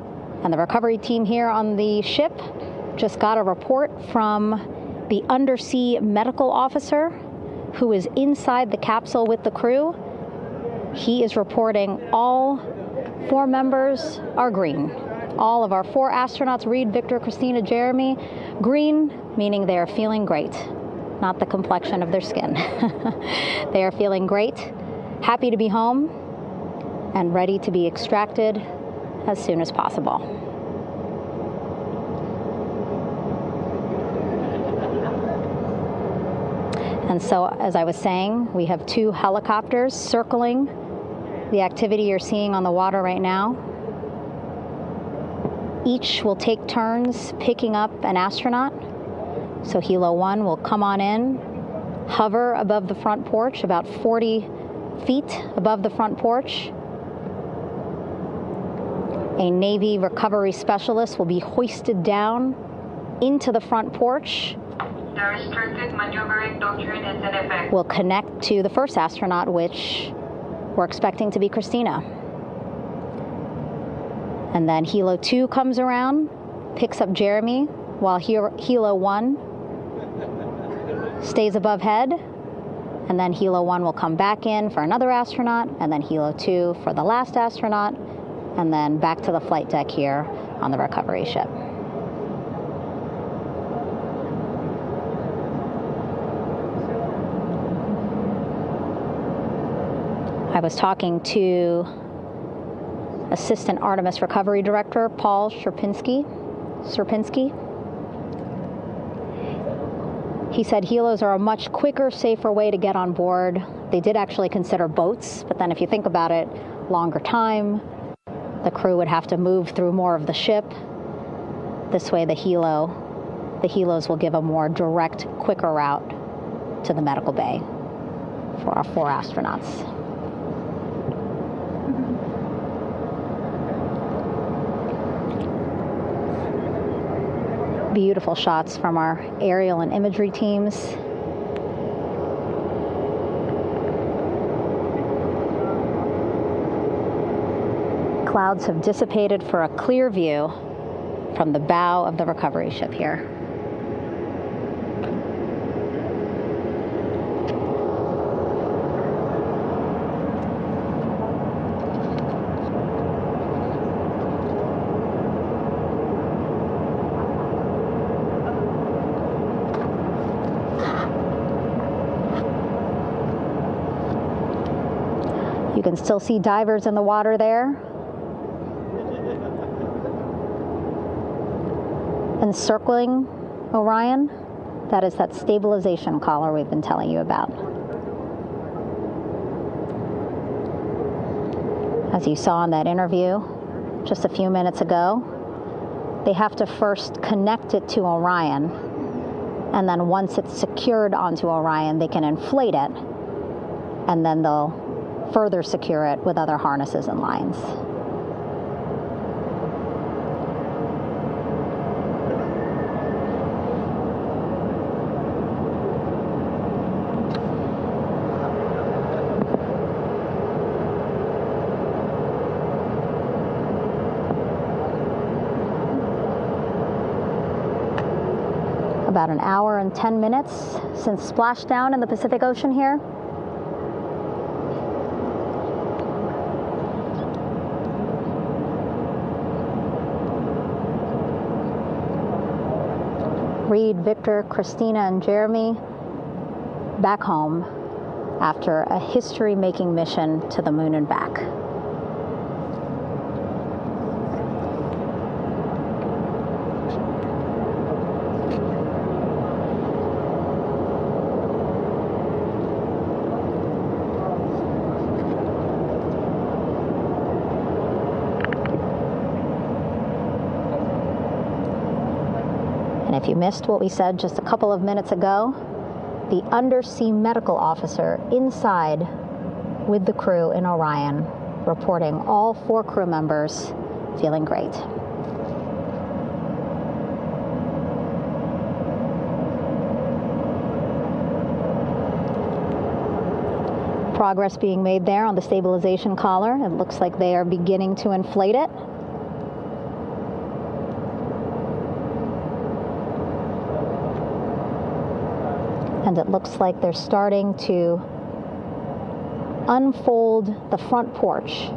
and the recovery team here on the ship just got a report from the undersea medical officer who is inside the capsule with the crew. He is reporting all 4 members are green. All of our 4 astronauts, Reid, Victor, Christina, Jeremy, green, meaning they are feeling great, not the complexion of their skin. They are feeling great, happy to be home, and ready to be extracted as soon as possible. And so, as I was saying, we have 2 helicopters circling the activity you're seeing on the water right now. Each will take turns picking up an astronaut. So Helo 1 will come on in, hover above the front porch, about 40 feet above the front porch. A Navy recovery specialist will be hoisted down into the front porch. The restricted maneuvering doctrine is in effect. We'll connect to the first astronaut, which we're expecting to be Christina. And then Helo 2 comes around, picks up Jeremy, while Helo 1 stays above head, and then Helo 1 will come back in for another astronaut, and then Helo 2 for the last astronaut, and then back to the flight deck here on the recovery ship. I was talking to Assistant Artemis Recovery Director Paul Sierpinski. He said helos are a much quicker, safer way to get on board. They did actually consider boats, but then if you think about it, longer time, the crew would have to move through more of the ship. This way the helos will give a more direct, quicker route to the medical bay for our 4 astronauts. Beautiful shots from our aerial and imagery teams. Clouds have dissipated for a clear view from the bow of the recovery ship here. You can still see divers in the water there. Encircling Orion, that is that stabilization collar we've been telling you about. As you saw in that interview just a few minutes ago, they have to first connect it to Orion, and then once it's secured onto Orion, they can inflate it, and then they'll further secure it with other harnesses and lines. About an hour and 10 minutes since splashdown in the Pacific Ocean here. Reid, Victor, Christina, and Jeremy back home after a history-making mission to the moon and back. If you missed what we said just a couple of minutes ago, the undersea medical officer inside with the crew in Orion, reporting all 4 crew members feeling great. Progress being made there on the stabilization collar. It looks like they are beginning to inflate it. And it looks like they're starting to unfold the front porch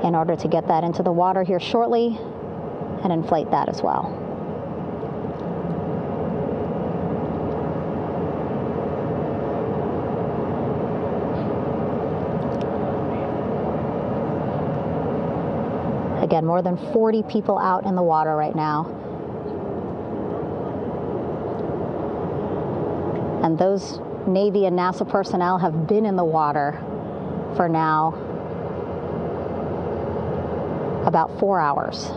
in order to get that into the water here shortly and inflate that as well. Again, more than 40 people out in the water right now. And those Navy and NASA personnel have been in the water for now about 4 hours.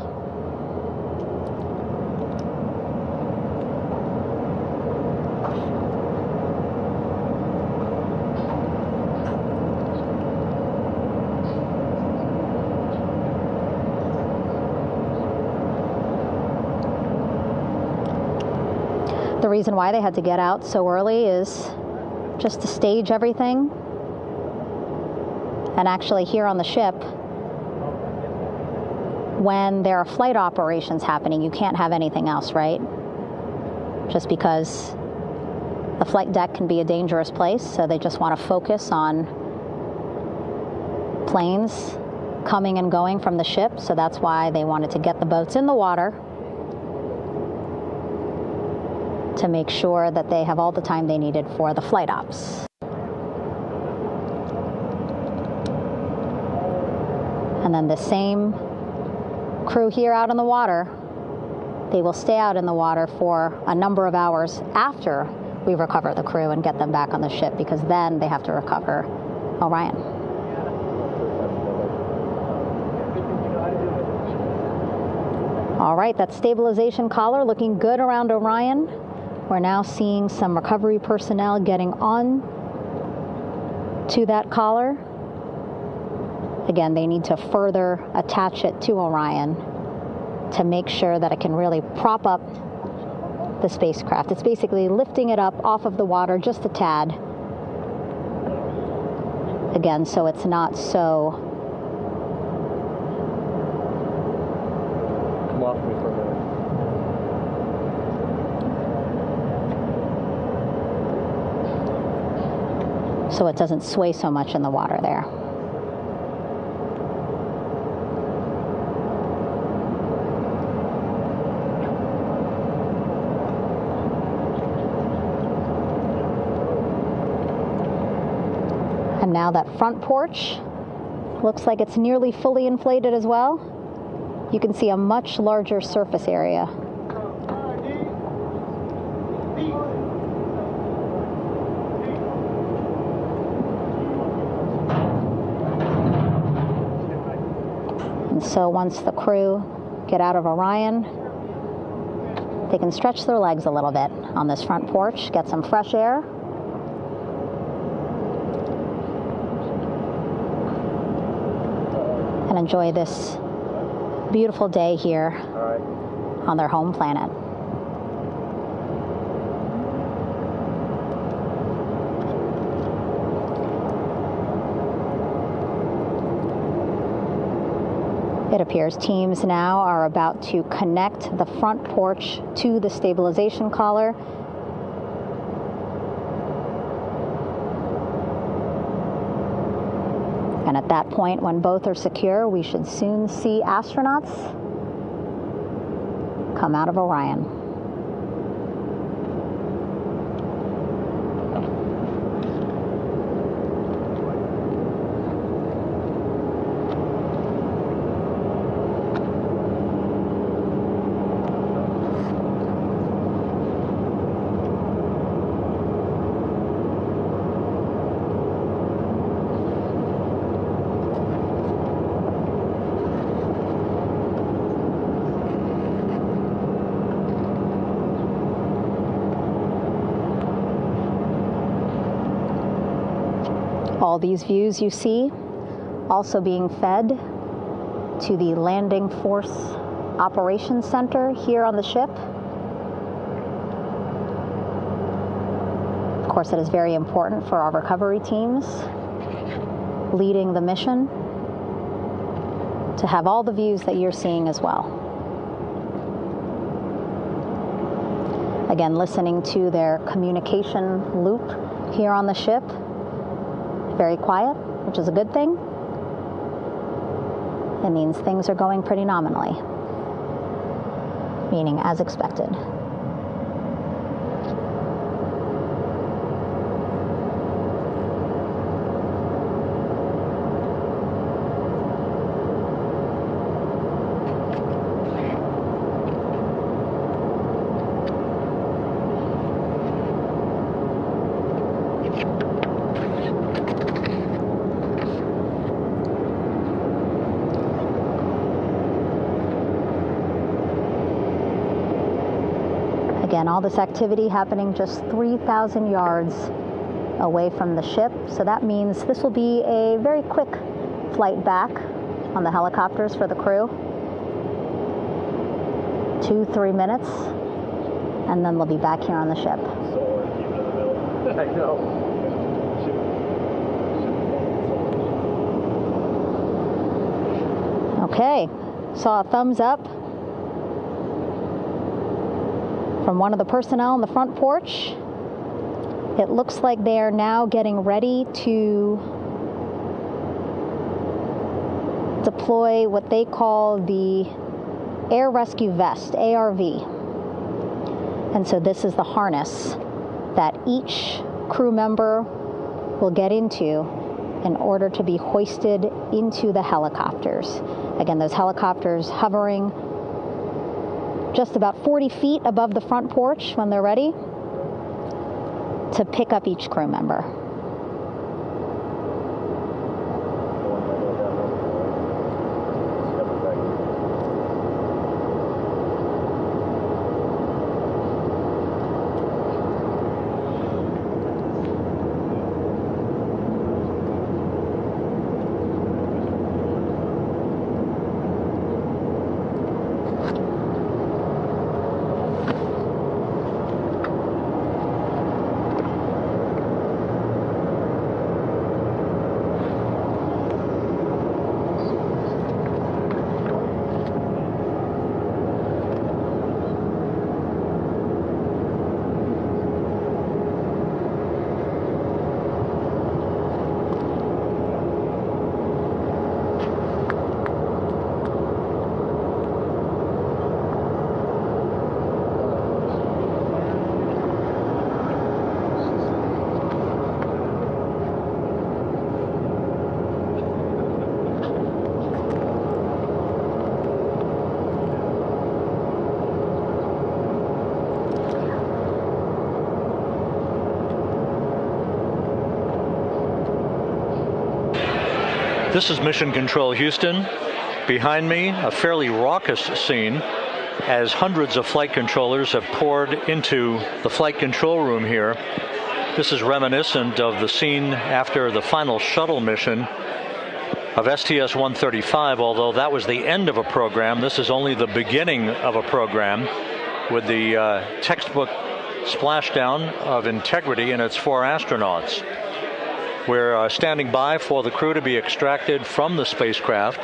The reason why they had to get out so early is just to stage everything. And actually here on the ship, when there are flight operations happening, you can't have anything else, right? Just because the flight deck can be a dangerous place, so they just want to focus on planes coming and going from the ship, so that's why they wanted to get the boats in the water to make sure that they have all the time they needed for the flight ops. And then the same crew here out in the water, they will stay out in the water for a number of hours after we recover the crew and get them back on the ship, because then they have to recover Orion. All right, that stabilization collar looking good around Orion. We're now seeing some recovery personnel getting on to that collar. Again, they need to further attach it to Orion to make sure that it can really prop up the spacecraft. It's basically lifting it up off of the water just a tad. Again, so it's not so... Come off me for a minute. So it doesn't sway so much in the water there. And now that front porch looks like it's nearly fully inflated as well. You can see a much larger surface area. And so once the crew get out of Orion, they can stretch their legs a little bit on this front porch, get some fresh air. And enjoy this beautiful day here on their home planet. It appears teams now are about to connect the front porch to the stabilization collar. And at that point, when both are secure, we should soon see astronauts come out of Orion. All these views you see also being fed to the Landing Force Operations Center here on the ship. Of course, it is very important for our recovery teams leading the mission to have all the views that you're seeing as well. Again, listening to their communication loop here on the ship. Very quiet, which is a good thing. It means things are going pretty nominally, meaning as expected. Again, all this activity happening just 3,000 yards away from the ship. So that means this will be a very quick flight back on the helicopters for the crew. 2-3 minutes, and then they'll be back here on the ship. I know. Okay, saw a thumbs up from one of the personnel on the front porch. It looks like they are now getting ready to deploy what they call the Air Rescue Vest, ARV. And so this is the harness that each crew member will get into in order to be hoisted into the helicopters. Again, those helicopters hovering just about 40 feet above the front porch when they're ready to pick up each crew member. This is Mission Control Houston. Behind me, a fairly raucous scene as hundreds of flight controllers have poured into the flight control room here. This is reminiscent of the scene after the final shuttle mission of STS-135, although that was the end of a program. This is only the beginning of a program with the textbook splashdown of Integrity and its 4 astronauts. We're standing by for the crew to be extracted from the spacecraft.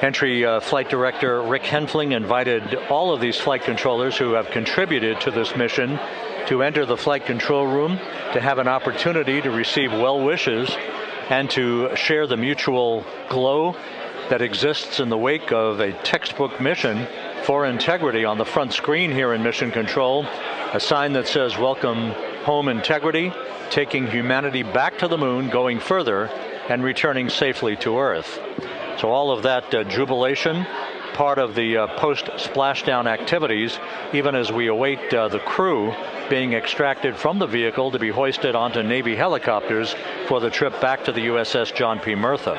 Entry Flight Director Rick Henfling invited all of these flight controllers who have contributed to this mission to enter the flight control room to have an opportunity to receive well wishes and to share the mutual glow that exists in the wake of a textbook mission for Integrity. On the front screen here in Mission Control, a sign that says "Welcome Home, Integrity," taking humanity back to the moon, going further, and returning safely to Earth. So all of that jubilation, part of the post-splashdown activities, even as we await the crew being extracted from the vehicle to be hoisted onto Navy helicopters for the trip back to the USS John P. Murtha.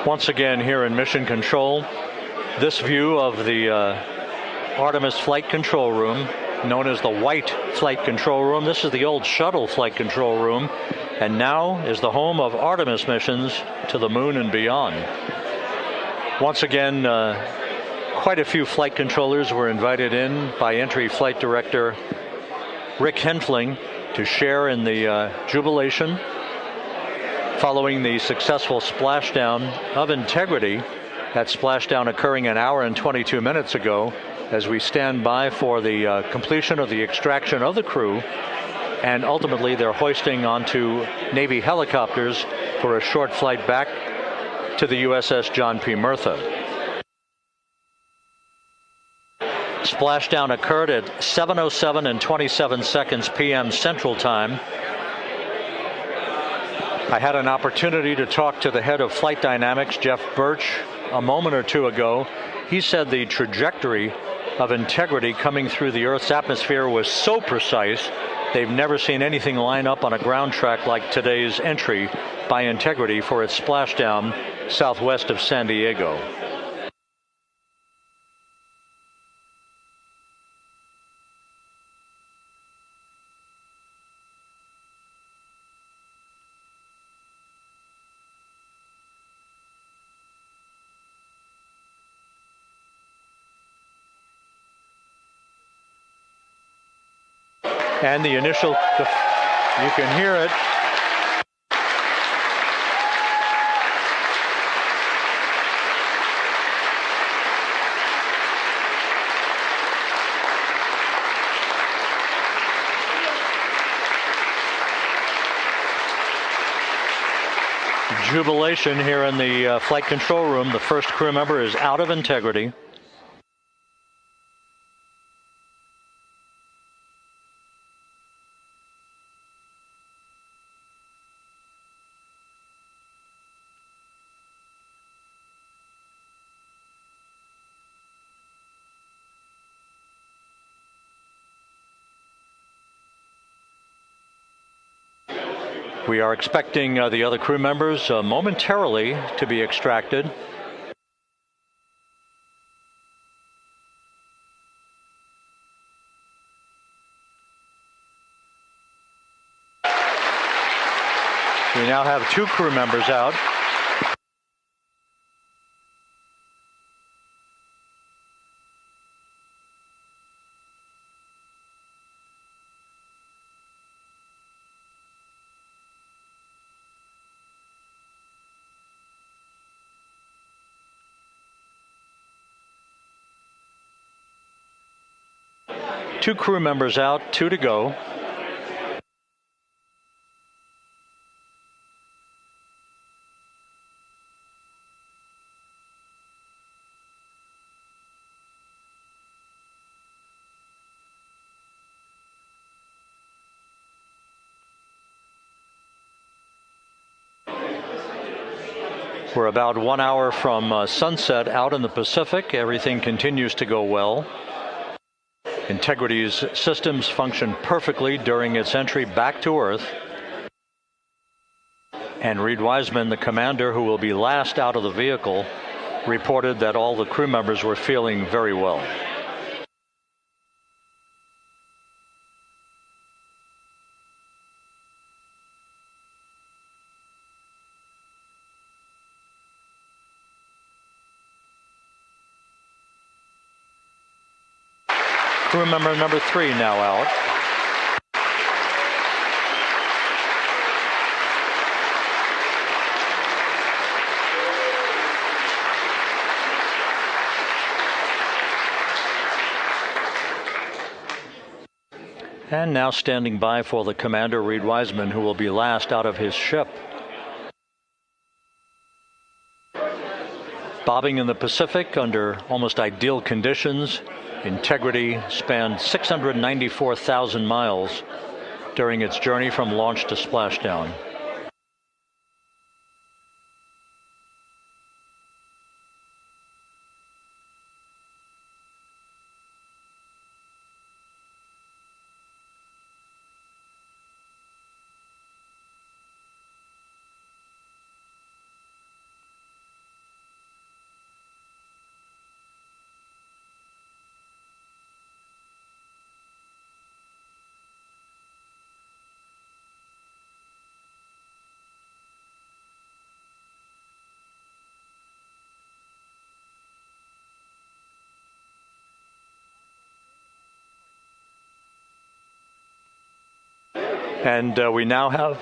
Once again here in Mission Control, this view of the Artemis Flight Control Room, known as the White Flight Control Room. This is the old shuttle flight control room, and now is the home of Artemis missions to the moon and beyond. Once again, quite a few flight controllers were invited in by Entry Flight Director Rick Henfling to share in the jubilation following the successful splashdown of Integrity. That splashdown occurring an hour and 22 minutes ago, as we stand by for the completion of the extraction of the crew, and ultimately they're hoisting onto Navy helicopters for a short flight back to the USS John P. Murtha. Splashdown occurred at 7:07 and 27 seconds p.m. Central Time. I had an opportunity to talk to the head of flight dynamics, Jeff Birch, a moment or two ago. He said the trajectory of Integrity coming through the Earth's atmosphere was so precise, they've never seen anything line up on a ground track like today's entry by Integrity for its splashdown southwest of San Diego. And the initial, you can hear it. Jubilation here in the flight control room. The first crew member is out of Integrity. We are expecting the other crew members momentarily to be extracted. We now have 2 crew members out. Two crew members out, 2 to go. We're about 1 hour from sunset out in the Pacific. Everything continues to go well. Integrity's systems function perfectly during its entry back to Earth. And Reid Wiseman, the commander who will be last out of the vehicle, reported that all the crew members were feeling very well. Crew member number 3 now out. And now standing by for the commander, Reid Wiseman, who will be last out of his ship. Bobbing in the Pacific under almost ideal conditions, Integrity spanned 694,000 miles during its journey from launch to splashdown. And we now have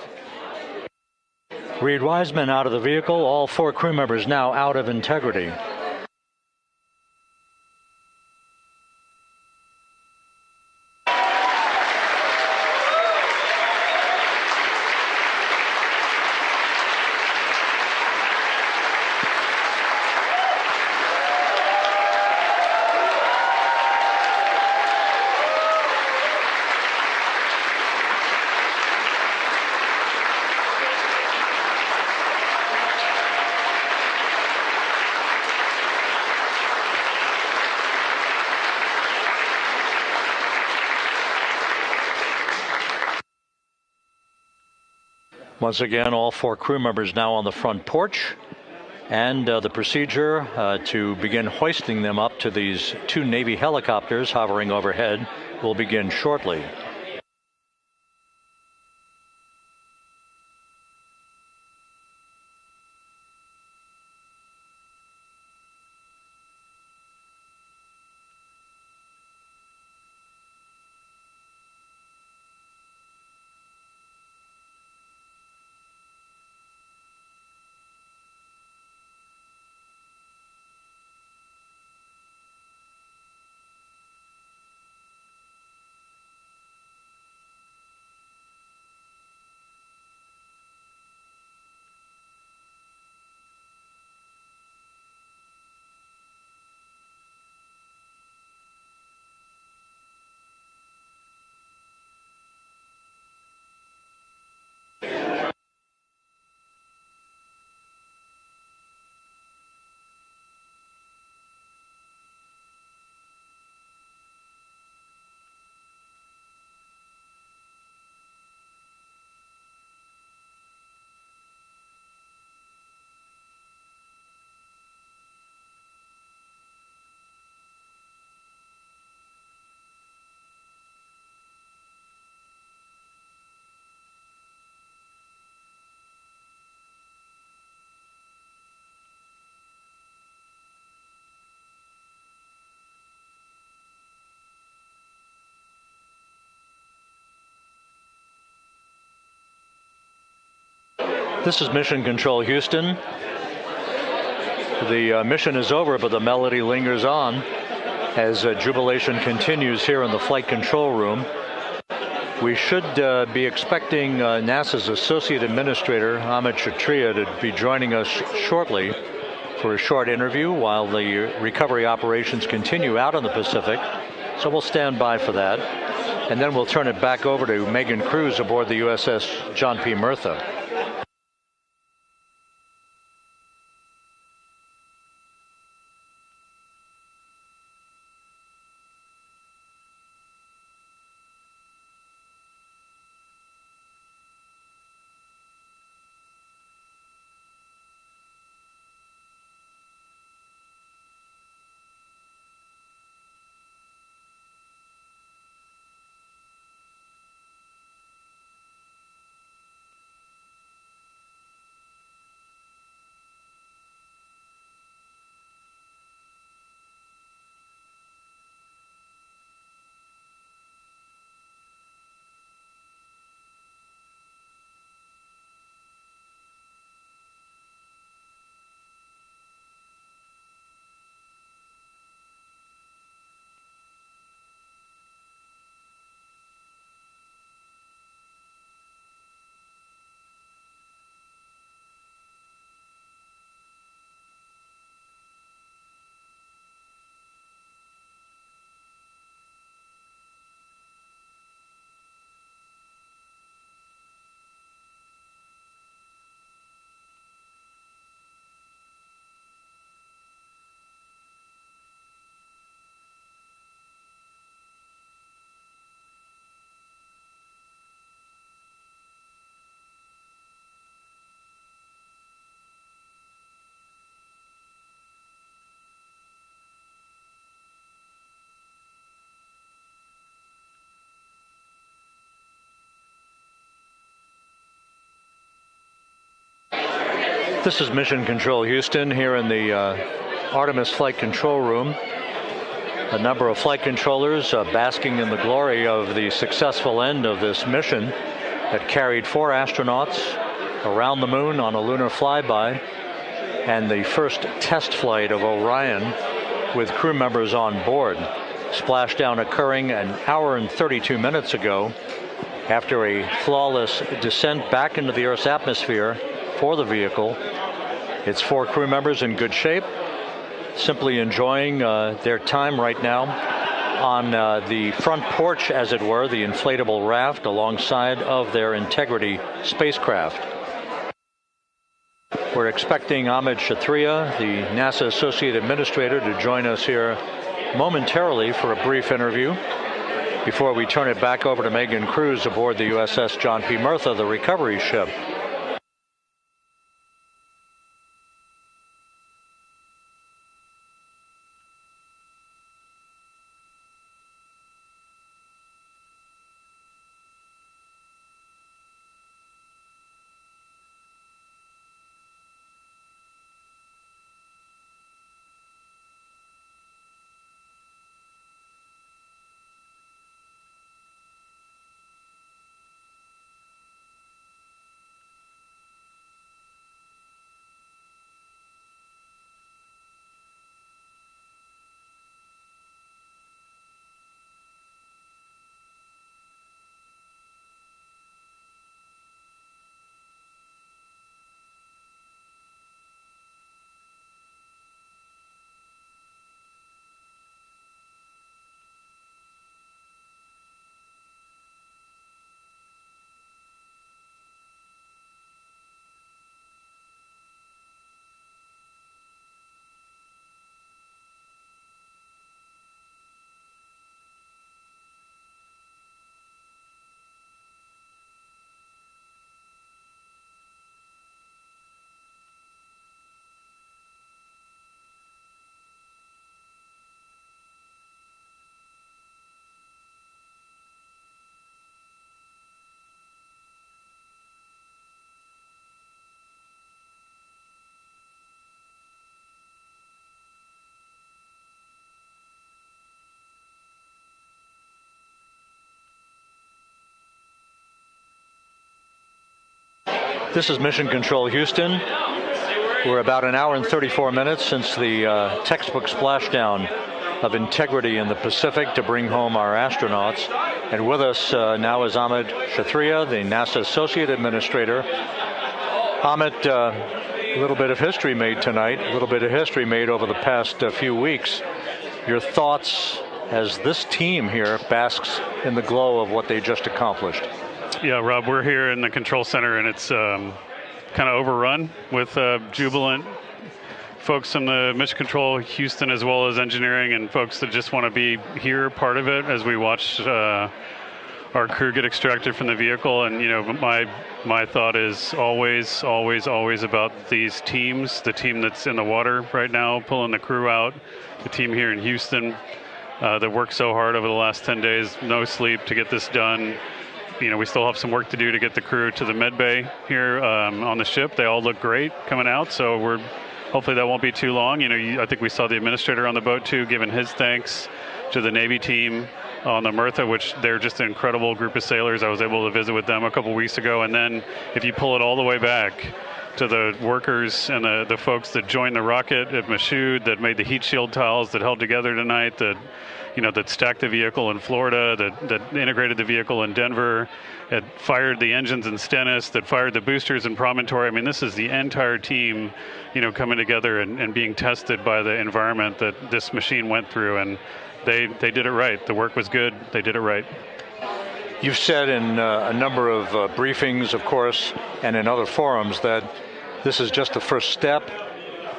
Reid Wiseman out of the vehicle, all 4 crew members now out of Integrity. Once again, all 4 crew members now on the front porch, and the procedure to begin hoisting them up to these 2 Navy helicopters hovering overhead will begin shortly. This is Mission Control Houston. The mission is over, but the melody lingers on as jubilation continues here in the flight control room. We should be expecting NASA's Associate Administrator, Amit Kshatriya, to be joining us shortly for a short interview while the recovery operations continue out in the Pacific. So we'll stand by for that. And then we'll turn it back over to Megan Cruz aboard the USS John P. Murtha. This is Mission Control Houston here in the Artemis Flight Control Room. A number of flight controllers basking in the glory of the successful end of this mission that carried 4 astronauts around the moon on a lunar flyby, and the first test flight of Orion with crew members on board. Splashdown occurring an hour and 32 minutes ago after a flawless descent back into the Earth's atmosphere for the vehicle. Its 4 crew members in good shape, simply enjoying their time right now on the front porch, as it were, the inflatable raft alongside of their Integrity spacecraft. We're expecting Amit Kshatriya, the NASA Associate Administrator, to join us here momentarily for a brief interview before we turn it back over to Megan Cruz aboard the USS John P. Murtha, the recovery ship. This is Mission Control Houston. We're about an hour and 34 minutes since the textbook splashdown of integrity in the Pacific to bring home our astronauts. And with us now is Amit Kshatriya, the NASA Associate Administrator. Amit, a little bit of history made tonight, a little bit of history made over the past few weeks. Your thoughts as this team here basks in the glow of what they just accomplished? Yeah, Rob, we're here in the control center, and it's kind of overrun with jubilant folks from the Mission Control Houston, as well as engineering, and folks that just want to be here, part of it, as we watch our crew get extracted from the vehicle. And you know, my thought is always about these teams. The team that's in the water right now, pulling the crew out. The team here in Houston that worked so hard over the last 10 days, no sleep to get this done. You know, we still have some work to do to get the crew to the med bay here on the ship. They all look great coming out, so hopefully that won't be too long. You know, I think we saw the administrator on the boat too, giving his thanks to the Navy team on the Mirtha, which they're just an incredible group of sailors. I was able to visit with them a couple weeks ago. And then if you pull it all the way back to the workers and the folks that joined the rocket at Mishud, that made the heat shield tiles that held together tonight, that stacked the vehicle in Florida, that integrated the vehicle in Denver, that fired the engines in Stennis, that fired the boosters in Promontory. I mean, this is the entire team, coming together and being tested by the environment that this machine went through, and they did it right. The work was good. They did it right. You've said in a number of briefings, of course, and in other forums that this is just the first step.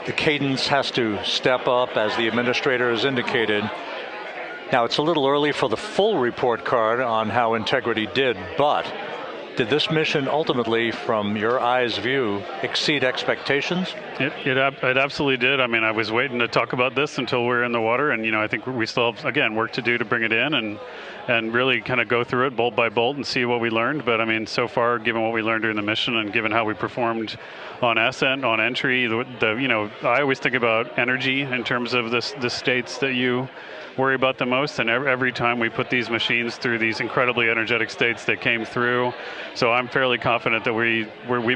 The cadence has to step up, as the administrator has indicated. Now, it's a little early for the full report card on how Integrity did, but did this mission ultimately, from your eyes view, exceed expectations? It absolutely did. I mean, I was waiting to talk about this until we're in the water, and I think we still have, again, work to do to bring it in and really kind of go through it bolt by bolt and see what we learned. But I mean, so far, given what we learned during the mission and given how we performed on ascent, on entry, I always think about energy in terms of the states that you worry about the most, and every time we put these machines through these incredibly energetic states, they came through. So I'm fairly confident that we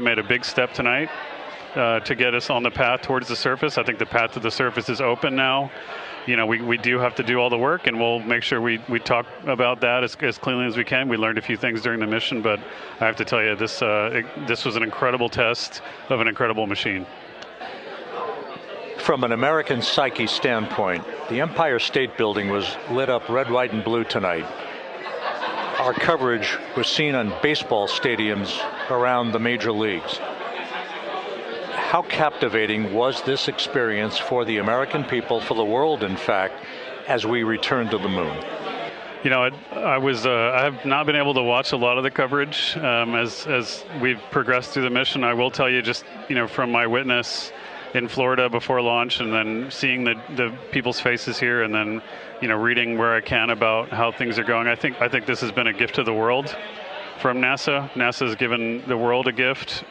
made a big step tonight to get us on the path towards the surface. I think the path to the surface is open now. We do have to do all the work, and we'll make sure we talk about that as cleanly as we can. We learned a few things during the mission, but I have to tell you, this was an incredible test of an incredible machine. From an American psyche standpoint, the Empire State Building was lit up red, white, and blue tonight. Our coverage was seen on baseball stadiums around the major leagues. How captivating was this experience for the American people, for the world, in fact, as we returned to the moon? I have not been able to watch a lot of the coverage as we've progressed through the mission. I will tell you, just from my witness in Florida before launch, and then seeing the people's faces here, and then reading where I can about how things are going. I think this has been a gift to the world from NASA. NASA has given the world a gift,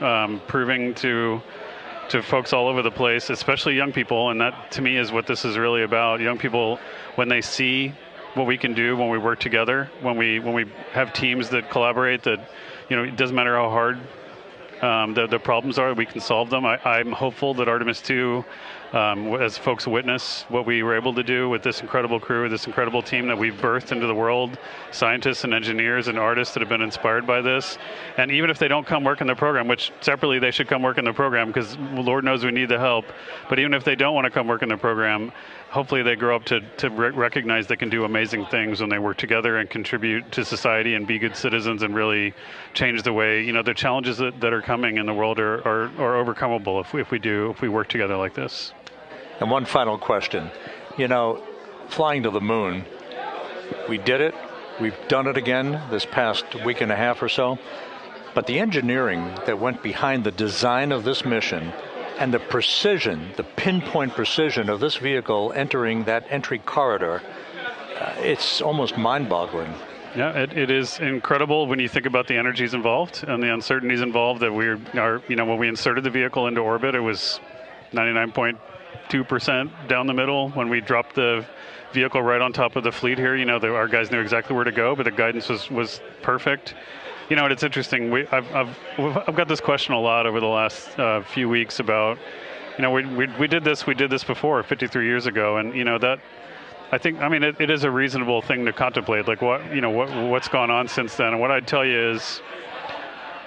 proving to folks all over the place, especially young people, and that to me is what this is really about. Young people, when they see what we can do when we work together, when we have teams that collaborate, that it doesn't matter how hard the problems are, we can solve them. I'm hopeful that Artemis II, as folks witness what we were able to do with this incredible crew, this incredible team that we've birthed into the world, scientists and engineers and artists that have been inspired by this. And even if they don't come work in the program, which separately they should come work in the program, because Lord knows we need the help, but even if they don't want to come work in the program, hopefully they grow up to recognize they can do amazing things when they work together and contribute to society and be good citizens and really change the way, the challenges that are coming in the world are overcomable if we work together like this. And one final question. Flying to the moon, we did it. We've done it again this past week and a half or so. But the engineering that went behind the design of this mission and the precision, the pinpoint precision of this vehicle entering that entry corridor, it's almost mind-boggling. Yeah, it is incredible when you think about the energies involved and the uncertainties involved. That when we inserted the vehicle into orbit, it was 99.9 2% down the middle when we dropped the vehicle right on top of the fleet here. Our guys knew exactly where to go, but the guidance was perfect. And it's interesting. I've got this question a lot over the last few weeks about, we did this before 53 years ago, and that. It is a reasonable thing to contemplate, like what's gone on since then. And what I'd tell you is,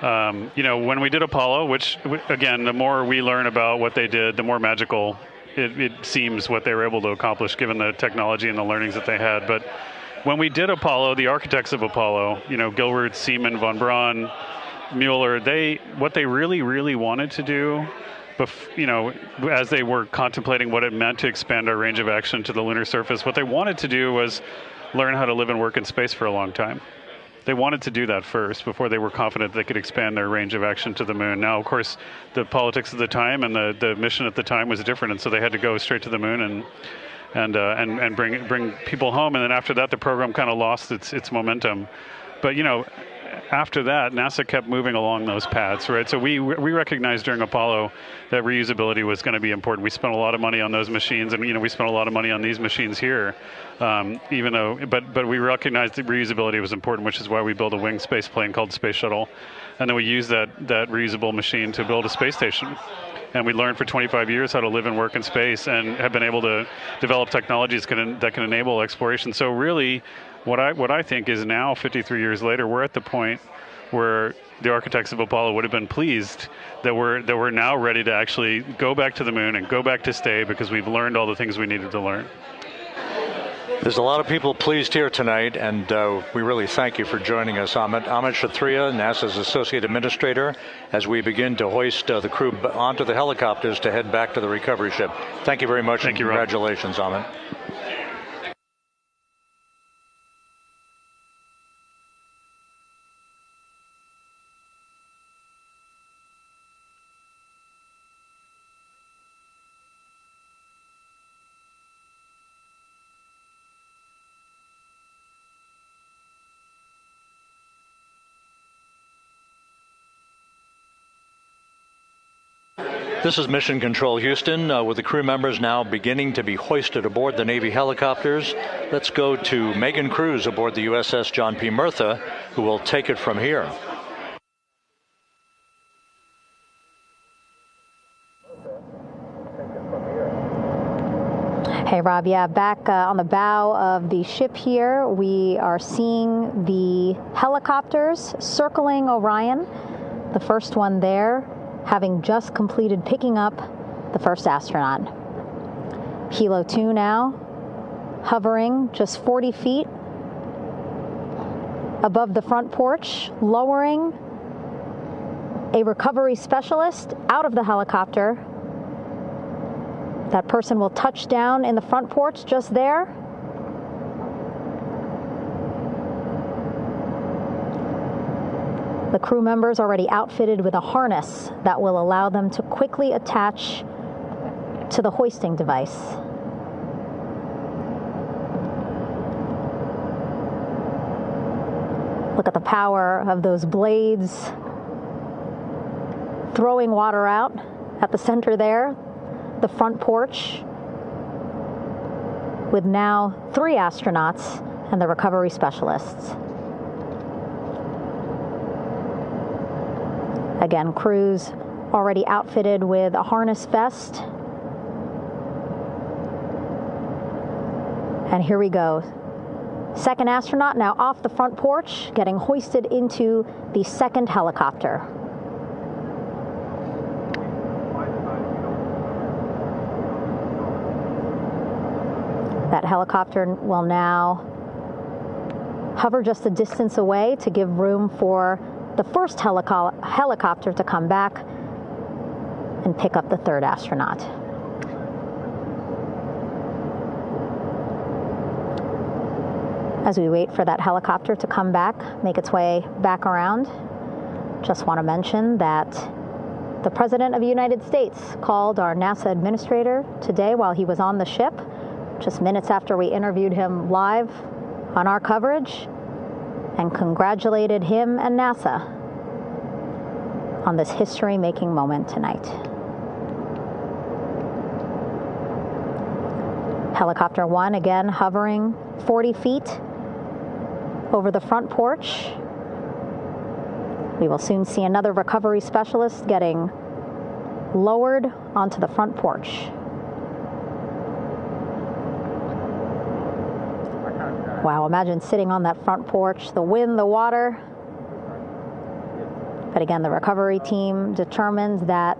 when we did Apollo, which again, the more we learn about what they did, the more magical it seems what they were able to accomplish given the technology and the learnings that they had. But when we did Apollo, the architects of Apollo, Gilbert, Seaman, von Braun, Mueller, what they really, really wanted to do, as they were contemplating what it meant to expand our range of action to the lunar surface, what they wanted to do was learn how to live and work in space for a long time. They wanted to do that first before they were confident they could expand their range of action to the moon. Now, of course, the politics of the time and the mission at the time was different, and so they had to go straight to the moon and bring people home. And then after that, the program kind of lost its momentum. But after that, NASA kept moving along those paths, right? So we recognized during Apollo that reusability was going to be important. We spent a lot of money on those machines, and we spent a lot of money on these machines here, but we recognized that reusability was important, which is why we built a winged space plane called Space Shuttle, and then we used that reusable machine to build a space station. And we learned for 25 years how to live and work in space, and have been able to develop technologies that can enable exploration. So really, what I think is now, 53 years later, we're at the point where the architects of Apollo would have been pleased that we're now ready to actually go back to the moon and go back to stay, because we've learned all the things we needed to learn. There's a lot of people pleased here tonight, and we really thank you for joining us. Amit Kshatriya, NASA's Associate Administrator, as we begin to hoist the crew onto the helicopters to head back to the recovery ship. Thank you very much, and congratulations, Amit. This is Mission Control Houston, with the crew members now beginning to be hoisted aboard the Navy helicopters. Let's go to Megan Cruz aboard the USS John P. Murtha, who will take it from here. Hey, Rob. Yeah, back on the bow of the ship here, we are seeing the helicopters circling Orion. The first one there, having just completed picking up the first astronaut. Helo 2 now, hovering just 40 feet above the front porch, lowering a recovery specialist out of the helicopter. That person will touch down in the front porch just there. The crew members already outfitted with a harness that will allow them to quickly attach to the hoisting device. Look at the power of those blades throwing water out at the center there, the front porch, with now 3 astronauts and the recovery specialists. Again, crews already outfitted with a harness vest. And here we go. Second astronaut now off the front porch, getting hoisted into the second helicopter. That helicopter will now hover just a distance away to give room for the first helicopter to come back and pick up the third astronaut. As we wait for that helicopter to come back, make its way back around, just want to mention that the President of the United States called our NASA administrator today while he was on the ship, just minutes after we interviewed him live on our coverage, and congratulated him and NASA on this history-making moment tonight. Helicopter 1 again hovering 40 feet over the front porch. We will soon see another recovery specialist getting lowered onto the front porch. Wow, imagine sitting on that front porch, the wind, the water. But again, the recovery team determined that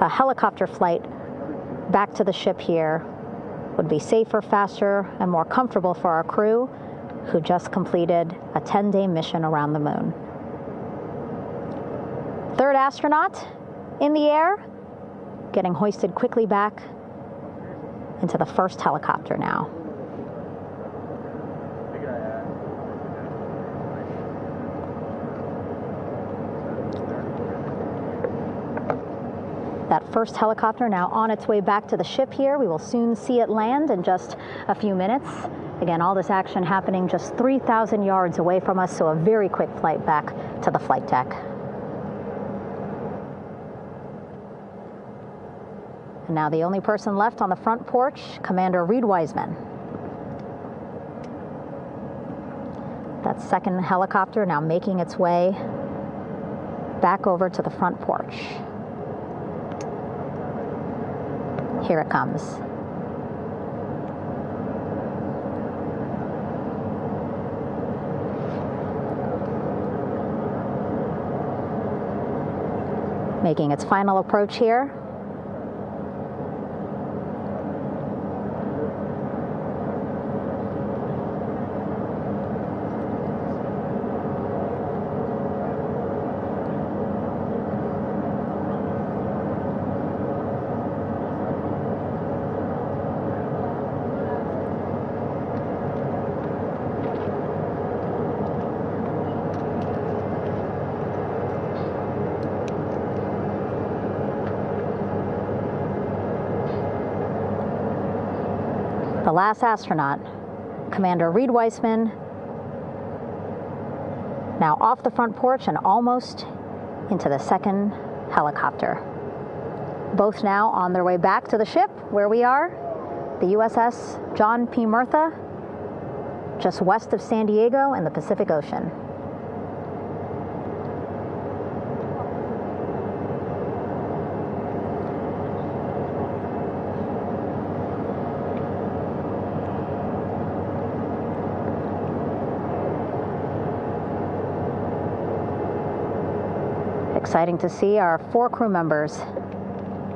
a helicopter flight back to the ship here would be safer, faster, and more comfortable for our crew who just completed a 10-day mission around the moon. Third astronaut in the air, getting hoisted quickly back into the first helicopter now. That first helicopter now on its way back to the ship here. We will soon see it land in just a few minutes. Again, all this action happening just 3,000 yards away from us, so a very quick flight back to the flight deck. And now the only person left on the front porch, Commander Reid Wiseman. That second helicopter now making its way back over to the front porch. Here it comes. Making its final approach here. The last astronaut, Commander Reid Wiseman, now off the front porch and almost into the second helicopter. Both now on their way back to the ship where we are, the USS John P. Murtha, just west of San Diego in the Pacific Ocean. Exciting to see our 4 crew members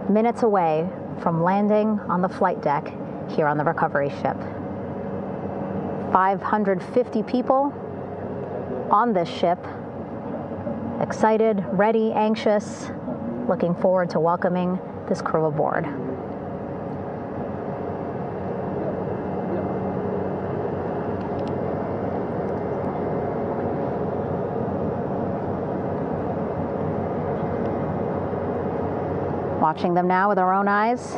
minutes away from landing on the flight deck here on the recovery ship. 550 people on this ship, excited, ready, anxious, looking forward to welcoming this crew aboard. Watching them now with our own eyes.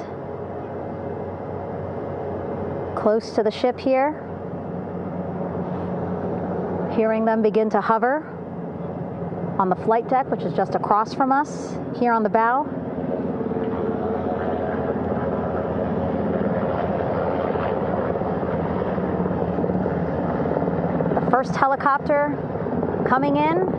Close to the ship here. Hearing them begin to hover on the flight deck, which is just across from us, here on the bow. The first helicopter coming in.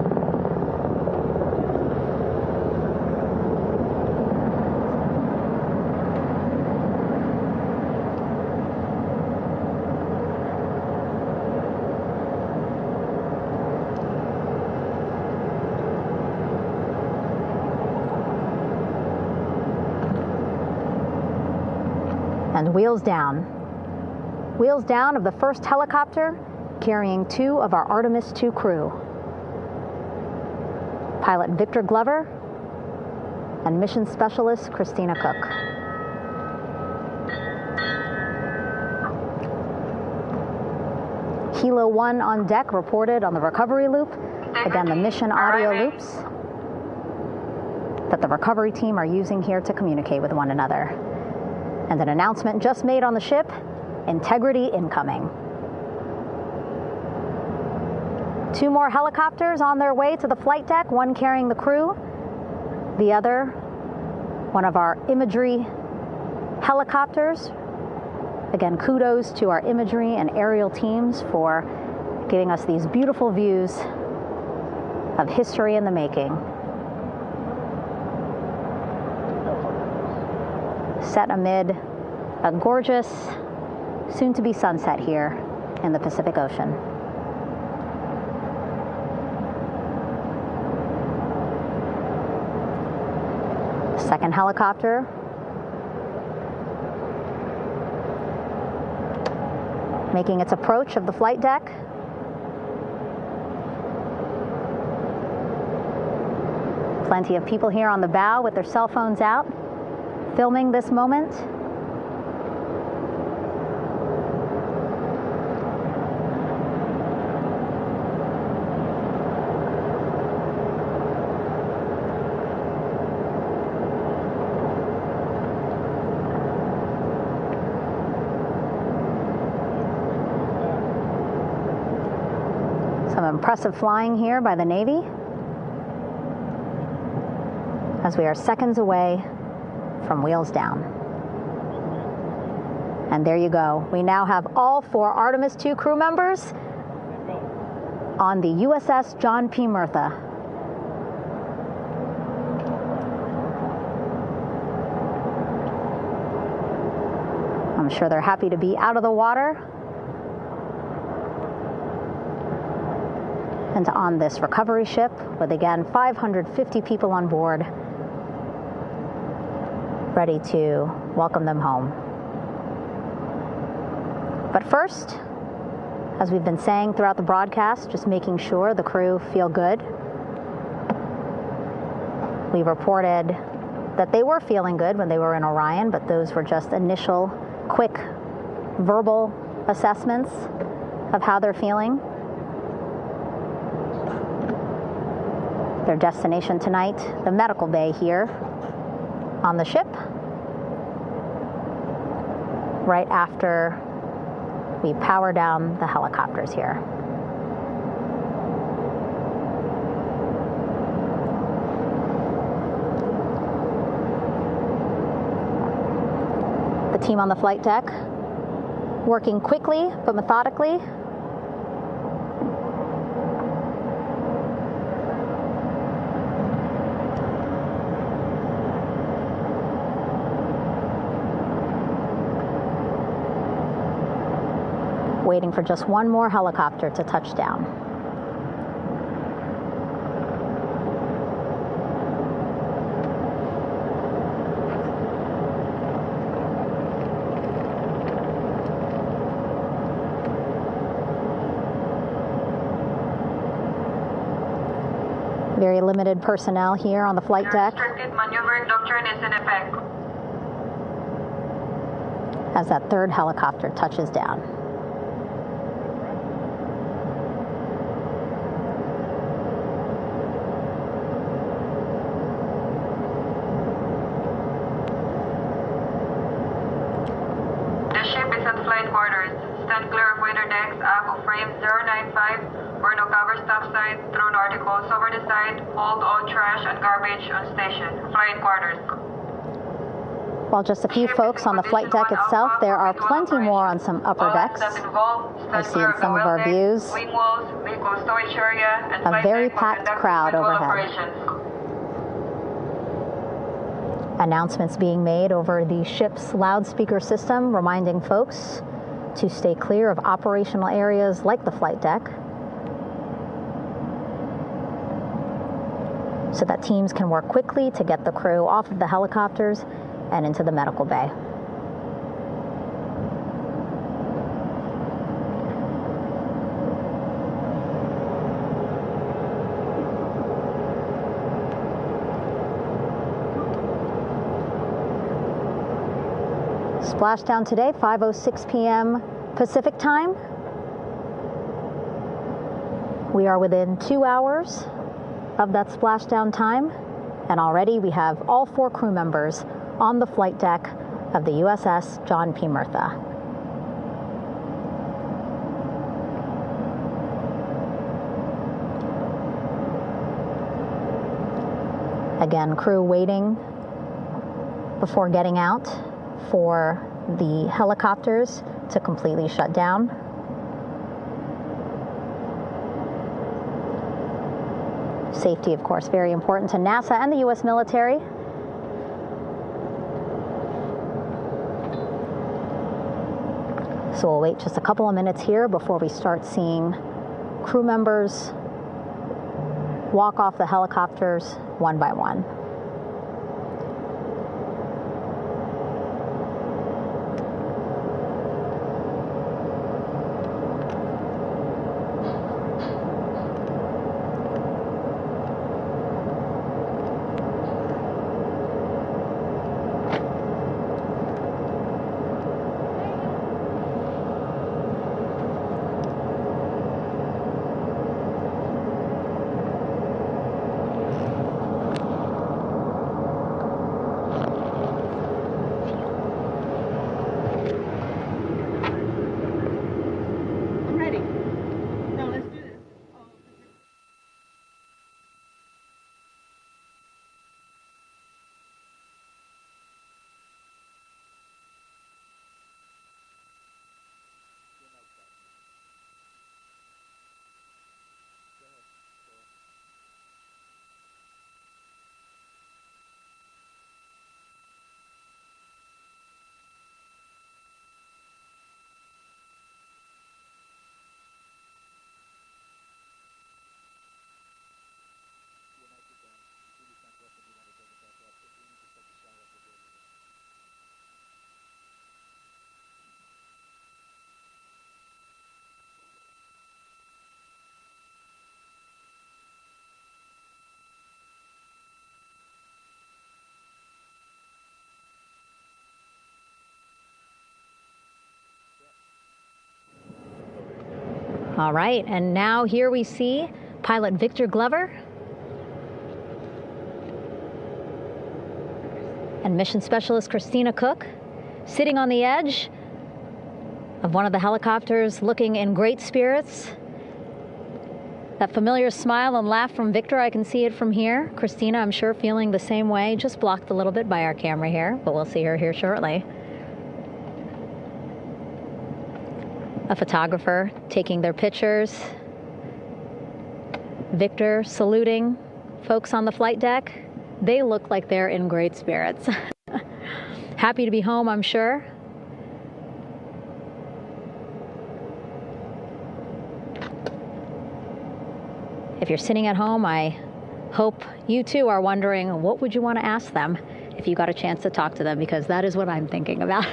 And wheels down. Wheels down of the first helicopter carrying 2 of our Artemis II crew. Pilot Victor Glover and mission specialist Christina Koch. Helo 1 on deck reported on the recovery loop. Again, the mission audio loops that the recovery team are using here to communicate with one another. And an announcement just made on the ship, integrity incoming. 2 more helicopters on their way to the flight deck, one carrying the crew, the other, one of our imagery helicopters, Again, kudos to our imagery and aerial teams for giving us these beautiful views of history in the making. Set amid a gorgeous, soon-to-be sunset here in the Pacific Ocean. Second helicopter making its approach of the flight deck. Plenty of people here on the bow with their cell phones out, filming this moment. Some impressive flying here by the Navy as we are seconds away from wheels down. And there you go. We now have all 4 Artemis II crew members on the USS John P. Murtha. I'm sure they're happy to be out of the water and on this recovery ship with, again, 550 people on board, ready to welcome them home. But first, as we've been saying throughout the broadcast, just making sure the crew feel good. We reported that they were feeling good when they were in Orion, but those were just initial, quick, verbal assessments of how they're feeling. Their destination tonight, the medical bay here on the ship, right after we power down the helicopters here. The team on the flight deck working quickly but methodically. Waiting for just one more helicopter to touch down. Very limited personnel here on the flight deck. Restricted maneuvering doctrine is in effect. As that third helicopter touches down. Stand clear of weather decks, AHO frame 095, or no cover stop signs, thrown articles over the side, hold all trash and garbage on station. Flight quarters. While just a few folks on the flight deck itself, there are plenty more on some upper decks. I see in some of our views a very packed crowd overhead. Announcements being made over the ship's loudspeaker system, reminding folks to stay clear of operational areas like the flight deck so that teams can work quickly to get the crew off of the helicopters and into the medical bay. Splashdown today, 5:06 p.m. Pacific time. We are within 2 hours of that splashdown time, and already we have all 4 crew members on the flight deck of the USS John P. Murtha. Again, crew waiting before getting out for the helicopters to completely shut down. Safety, of course, very important to NASA and the U.S. military. So we'll wait just a couple of minutes here before we start seeing crew members walk off the helicopters one by one. All right, and now here we see pilot Victor Glover and mission specialist Christina Koch sitting on the edge of one of the helicopters, looking in great spirits. That familiar smile and laugh from Victor, I can see it from here. Christina, I'm sure, feeling the same way, just blocked a little bit by our camera here, but we'll see her here shortly. A photographer taking their pictures. Victor saluting folks on the flight deck. They look like they're in great spirits. Happy to be home, I'm sure. If you're sitting at home, I hope you too are wondering, what would you want to ask them if you got a chance to talk to them? Because that is what I'm thinking about.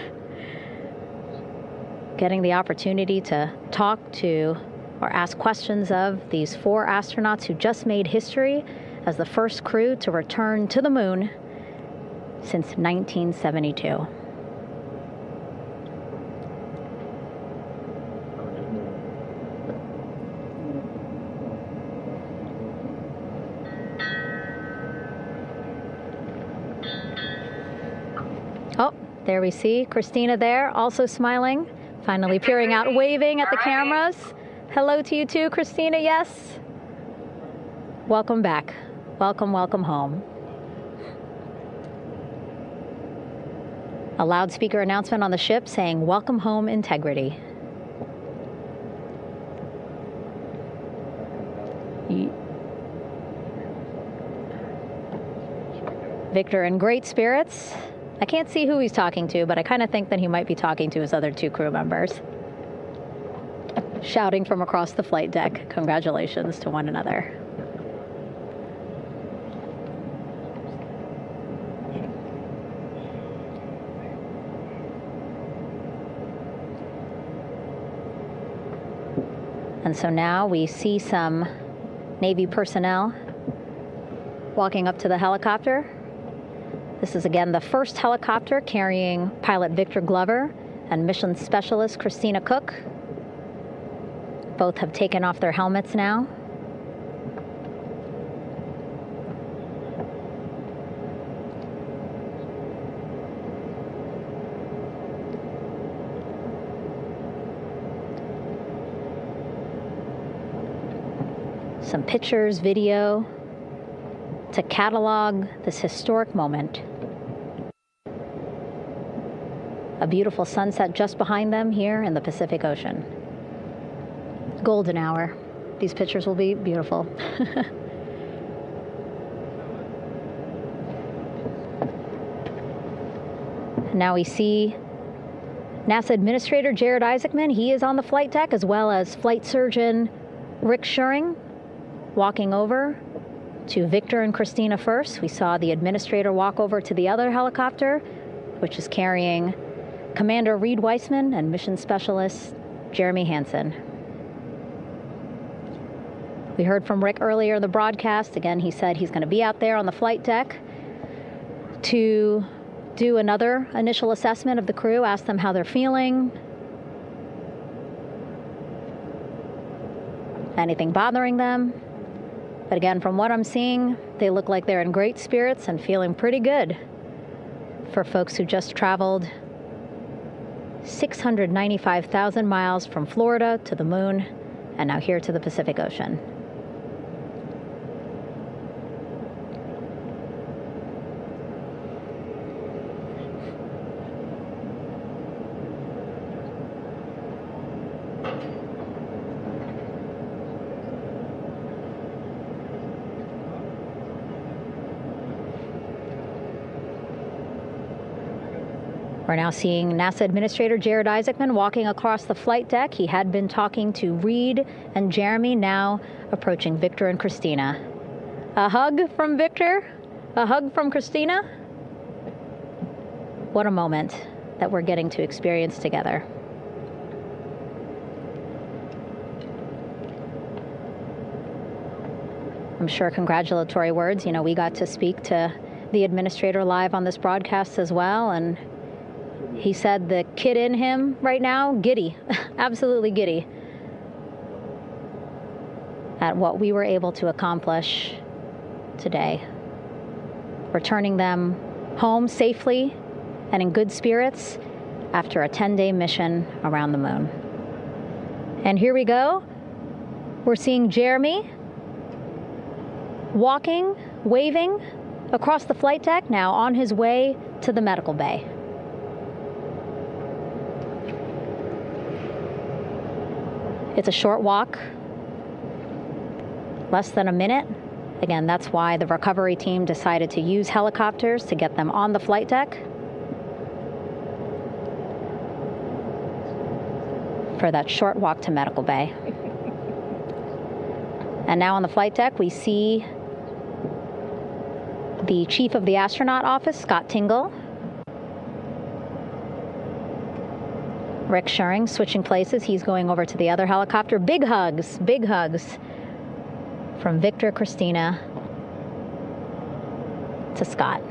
Getting the opportunity to talk to or ask questions of these 4 astronauts who just made history as the first crew to return to the moon since 1972. Oh, there we see Christina there, also smiling. Finally peering out, waving at the cameras. Hello to you too, Christina, yes. Welcome back. Welcome, welcome home. A loudspeaker announcement on the ship saying, "Welcome home, Integrity." Victor in great spirits. I can't see who he's talking to, but I kind of think that he might be talking to his other 2 crew members. Shouting from across the flight deck, congratulations to one another. And so now we see some Navy personnel walking up to the helicopter. This is again the first helicopter carrying pilot Victor Glover and mission specialist Christina Koch. Both have taken off their helmets now. Some pictures, video to catalog this historic moment. A beautiful sunset just behind them here in the Pacific Ocean. Golden hour. These pictures will be beautiful. Now we see NASA Administrator Jared Isaacman. He is on the flight deck, as well as flight surgeon Rick Schuring walking over to Victor and Christina first. We saw the administrator walk over to the other helicopter, which is carrying Commander Reid Wiseman and mission specialist Jeremy Hansen. We heard from Rick earlier in the broadcast. Again, he said he's going to be out there on the flight deck to do another initial assessment of the crew, ask them how they're feeling, anything bothering them. But again, from what I'm seeing, they look like they're in great spirits and feeling pretty good for folks who just traveled 695,000 miles from Florida to the moon and now here to the Pacific Ocean. We're now seeing NASA Administrator Jared Isaacman walking across the flight deck. He had been talking to Reid and Jeremy, now approaching Victor and Christina. A hug from Victor, a hug from Christina. What a moment that we're getting to experience together. I'm sure congratulatory words. You know, we got to speak to the administrator live on this broadcast as well, and he said the kid in him right now, giddy, absolutely giddy at what we were able to accomplish today. Returning them home safely and in good spirits after a 10-day mission around the moon. And here we go. We're seeing Jeremy walking, waving across the flight deck, now on his way to the medical bay. It's a short walk, less than a minute. Again, that's why the recovery team decided to use helicopters to get them on the flight deck for that short walk to medical bay. And now on the flight deck, we see the chief of the astronaut office, Scott Tingle. Rick Schuring switching places. He's going over to the other helicopter. Big hugs from Victor, Christina to Scott.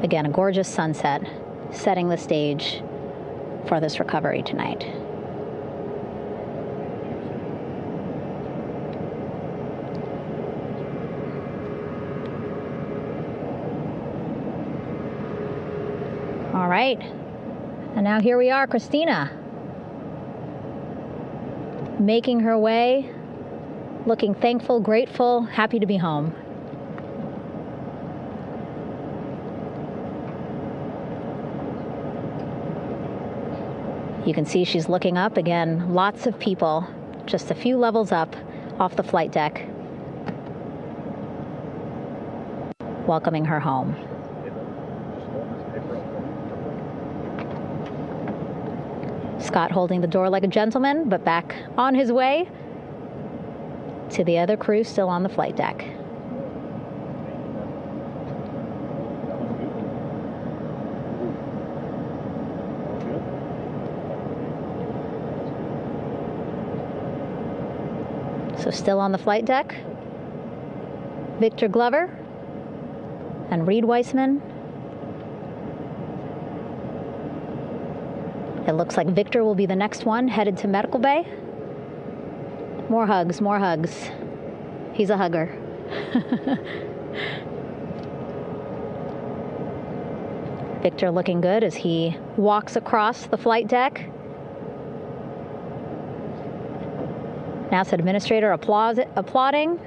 Again, a gorgeous sunset setting the stage for this recovery tonight. All right, and now here we are, Christina, making her way, looking thankful, grateful, happy to be home. You can see she's looking up. Again, lots of people, just a few levels up off the flight deck, welcoming her home. Scott holding the door like a gentleman, but back on his way to the other crew still on the flight deck. So still on the flight deck, Victor Glover and Reid Wiseman. It looks like Victor will be the next one headed to medical bay. More hugs, more hugs. He's a hugger. Victor looking good as he walks across the flight deck. NASA administrator applauding.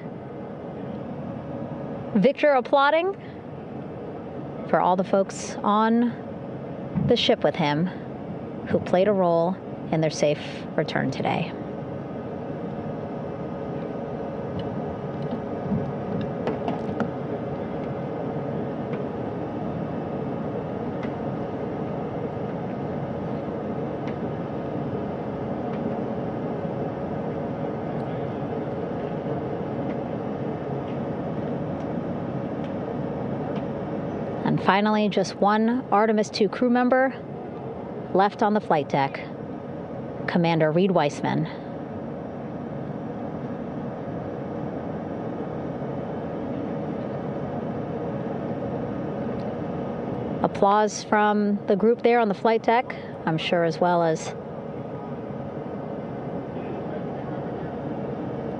Victor applauding. for all the folks on the ship with him who played a role in their safe return today. And finally, just one Artemis II crew member left on the flight deck, Commander Reid Wiseman. Applause from the group there on the flight deck, I'm sure, as well as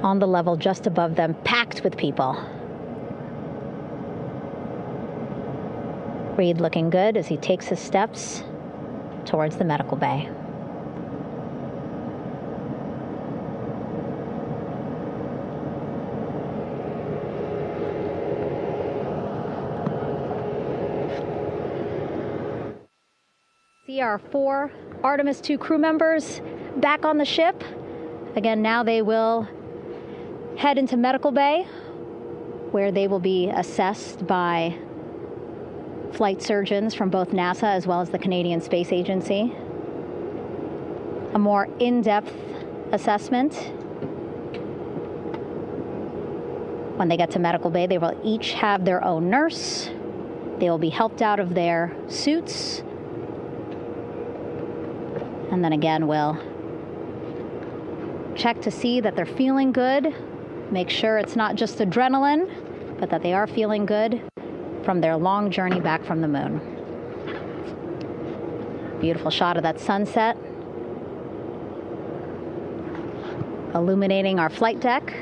on the level just above them, packed with people. Reid looking good as he takes his steps towards the medical bay. See our 4 Artemis II crew members back on the ship. Again, now they will head into medical bay, where they will be assessed by flight surgeons from both NASA as well as the Canadian Space Agency. A more in-depth assessment. When they get to medical bay, they will each have their own nurse. They will be helped out of their suits. And then again, we'll check to see that they're feeling good. Make sure it's not just adrenaline, but that they are feeling good from their long journey back from the moon. Beautiful shot of that sunset, illuminating our flight deck.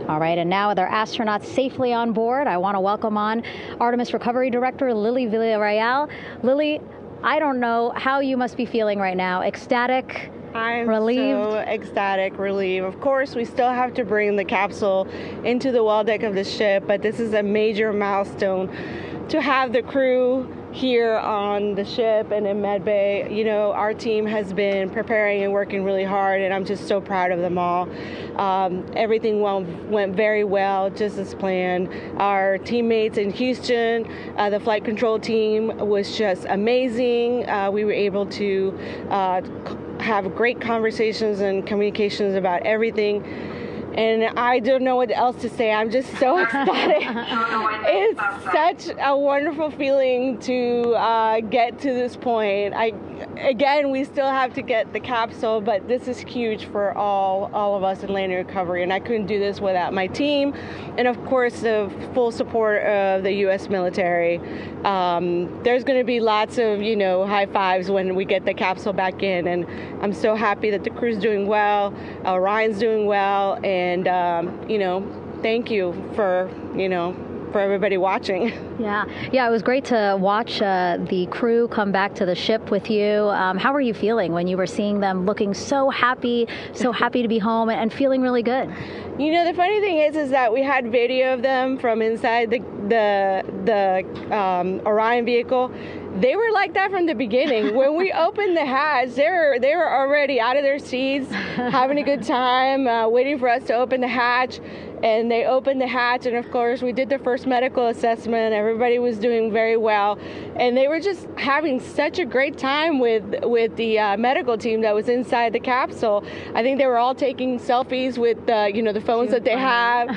All right, and now with our astronauts safely on board, I want to welcome on Artemis Recovery Director Lily Villarreal. Lily, I don't know how you must be feeling right now. Ecstatic, relieved? So ecstatic, relieved. Of course, we still have to bring the capsule into the well deck of the ship, but this is a major milestone to have the crew here on the ship and in medbay. You know, our team has been preparing and working really hard, and I'm just so proud of them all. Everything went very well, just as planned. Our teammates in Houston, the flight control team was just amazing. We were able to have great conversations and communications about everything. And I don't know what else to say. I'm just so ecstatic. It's such a wonderful feeling to get to this point. Again, we still have to get the capsule, but this is huge for all of us in landing recovery. And I couldn't do this without my team, and of course the full support of the U.S. military. There's going to be lots of high fives when we get the capsule back in, and I'm so happy that the crew's doing well, Orion's doing well, and thank you for for everybody watching. Yeah, it was great to watch the crew come back to the ship with you. How were you feeling when you were seeing them looking so happy to be home and feeling really good? The funny thing is that we had video of them from inside the Orion vehicle. They were like that from the beginning. When we opened the hatch, they were already out of their seats, having a good time, waiting for us to open the hatch. And they opened the hatch, and of course we did the first medical assessment. Everybody was doing very well, and they were just having such a great time with the medical team that was inside the capsule. I think they were all taking selfies with the phones that they have,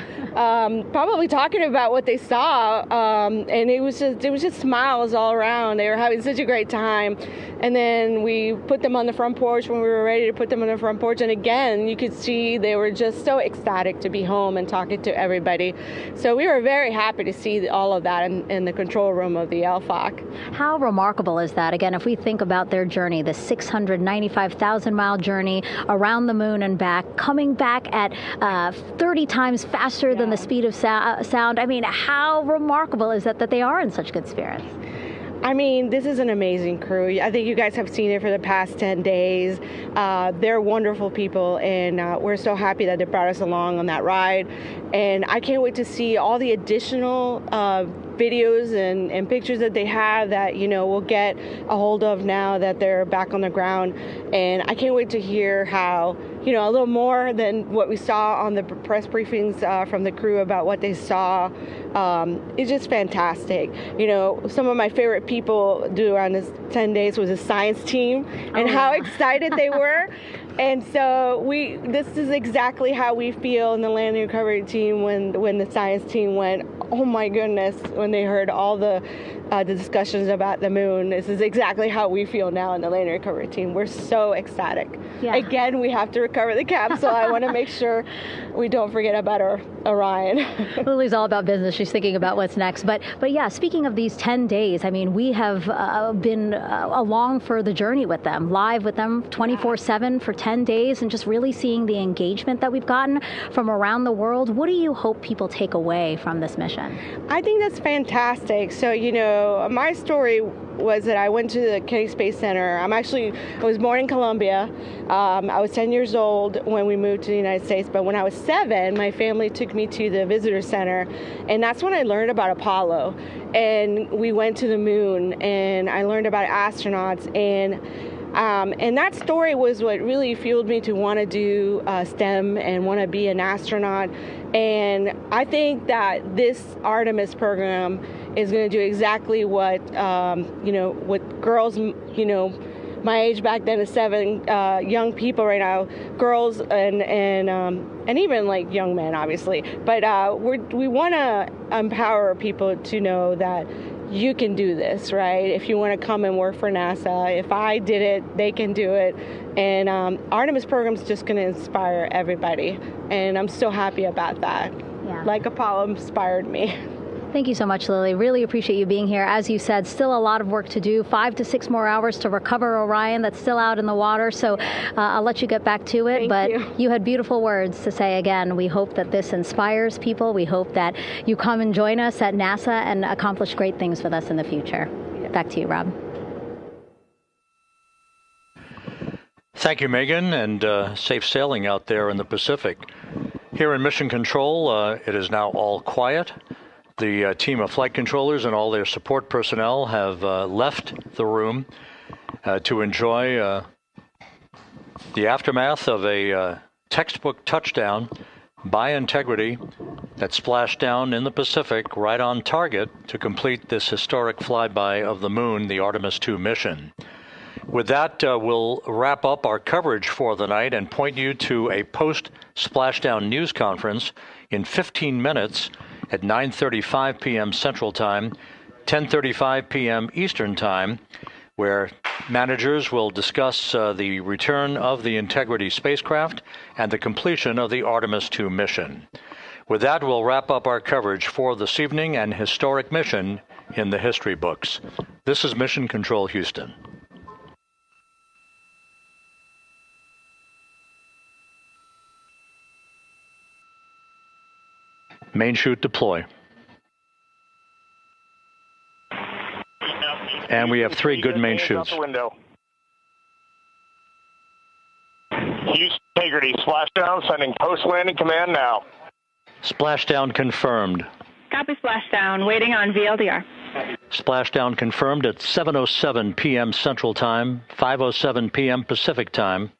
probably talking about what they saw, and it was just smiles all around. They were having such a great time. And then we put them on the front porch when we were ready to put them on the front porch, and again you could see they were just so ecstatic to be home and talk talking to everybody. So we were very happy to see all of that in the control room of the LFOC. How remarkable is that? Again, if we think about their journey, the 695,000-mile journey around the moon and back, coming back at 30 times faster than the speed of sound. I mean, how remarkable is that they are in such good spirits? I mean, this is an amazing crew. I think you guys have seen it for the past 10 days. They're wonderful people, and we're so happy that they brought us along on that ride. And I can't wait to see all the additional videos and pictures that they have that, we'll get a hold of now that they're back on the ground. And I can't wait to hear how, a little more than what we saw on the press briefings from the crew about what they saw. It's just fantastic. Some of my favorite people around this 10 days was the science team and how excited they were. And so this is exactly how we feel in the landing recovery team when the science team went, oh my goodness, when they heard all the discussions about the moon. This is exactly how we feel now in the landing recovery team. We're so ecstatic. Yeah. Again, we have to recover the capsule. I want to make sure we don't forget about our Orion. Lily's all about business. She's thinking about what's next. But yeah, speaking of these 10 days, I mean, we have been along for the journey with them, live with them 24/7 for 10 days, and just really seeing the engagement that we've gotten from around the world. What do you hope people take away from this mission? I think that's fantastic. So, my story was that I went to the Kennedy Space Center. I was born in Colombia. I was 10 years old when we moved to the United States, but when I was 7, my family took me to the visitor center, and that's when I learned about Apollo. And we went to the moon, and I learned about astronauts, and that story was what really fueled me to want to do STEM and want to be an astronaut. And I think that this Artemis program is going to do exactly what, what girls, my age back then is 7, young people right now, girls and even like young men, obviously. But we want to empower people to know that you can do this, right? If you want to come and work for NASA, if I did it, they can do it. And Artemis program is just going to inspire everybody. And I'm so happy about that. Yeah. Like Apollo inspired me. Thank you so much, Lily. Really appreciate you being here. As you said, still a lot of work to do. 5 to 6 more hours to recover Orion that's still out in the water. So I'll let you get back to it. But you had beautiful words to say again. We hope that this inspires people. We hope that you come and join us at NASA and accomplish great things with us in the future. Back to you, Rob. Thank you, Megan, and safe sailing out there in the Pacific. Here in Mission Control, it is now all quiet. The team of flight controllers and all their support personnel have left the room to enjoy the aftermath of a textbook touchdown by Integrity that splashed down in the Pacific right on target to complete this historic flyby of the moon, the Artemis II mission. With that, we'll wrap up our coverage for the night and point you to a post-splashdown news conference in 15 minutes at 9:35 p.m. Central Time, 10:35 p.m. Eastern Time, where managers will discuss the return of the Integrity spacecraft and the completion of the Artemis II mission. With that, we'll wrap up our coverage for this evening and historic mission in the history books. This is Mission Control Houston. Main chute deploy. And we have 3 good main chutes. Houston Integrity, splashdown, sending post-landing command now. Splashdown confirmed. Copy splashdown, waiting on VLDR. Splashdown confirmed at 7:07 p.m. Central Time, 5:07 p.m. Pacific Time.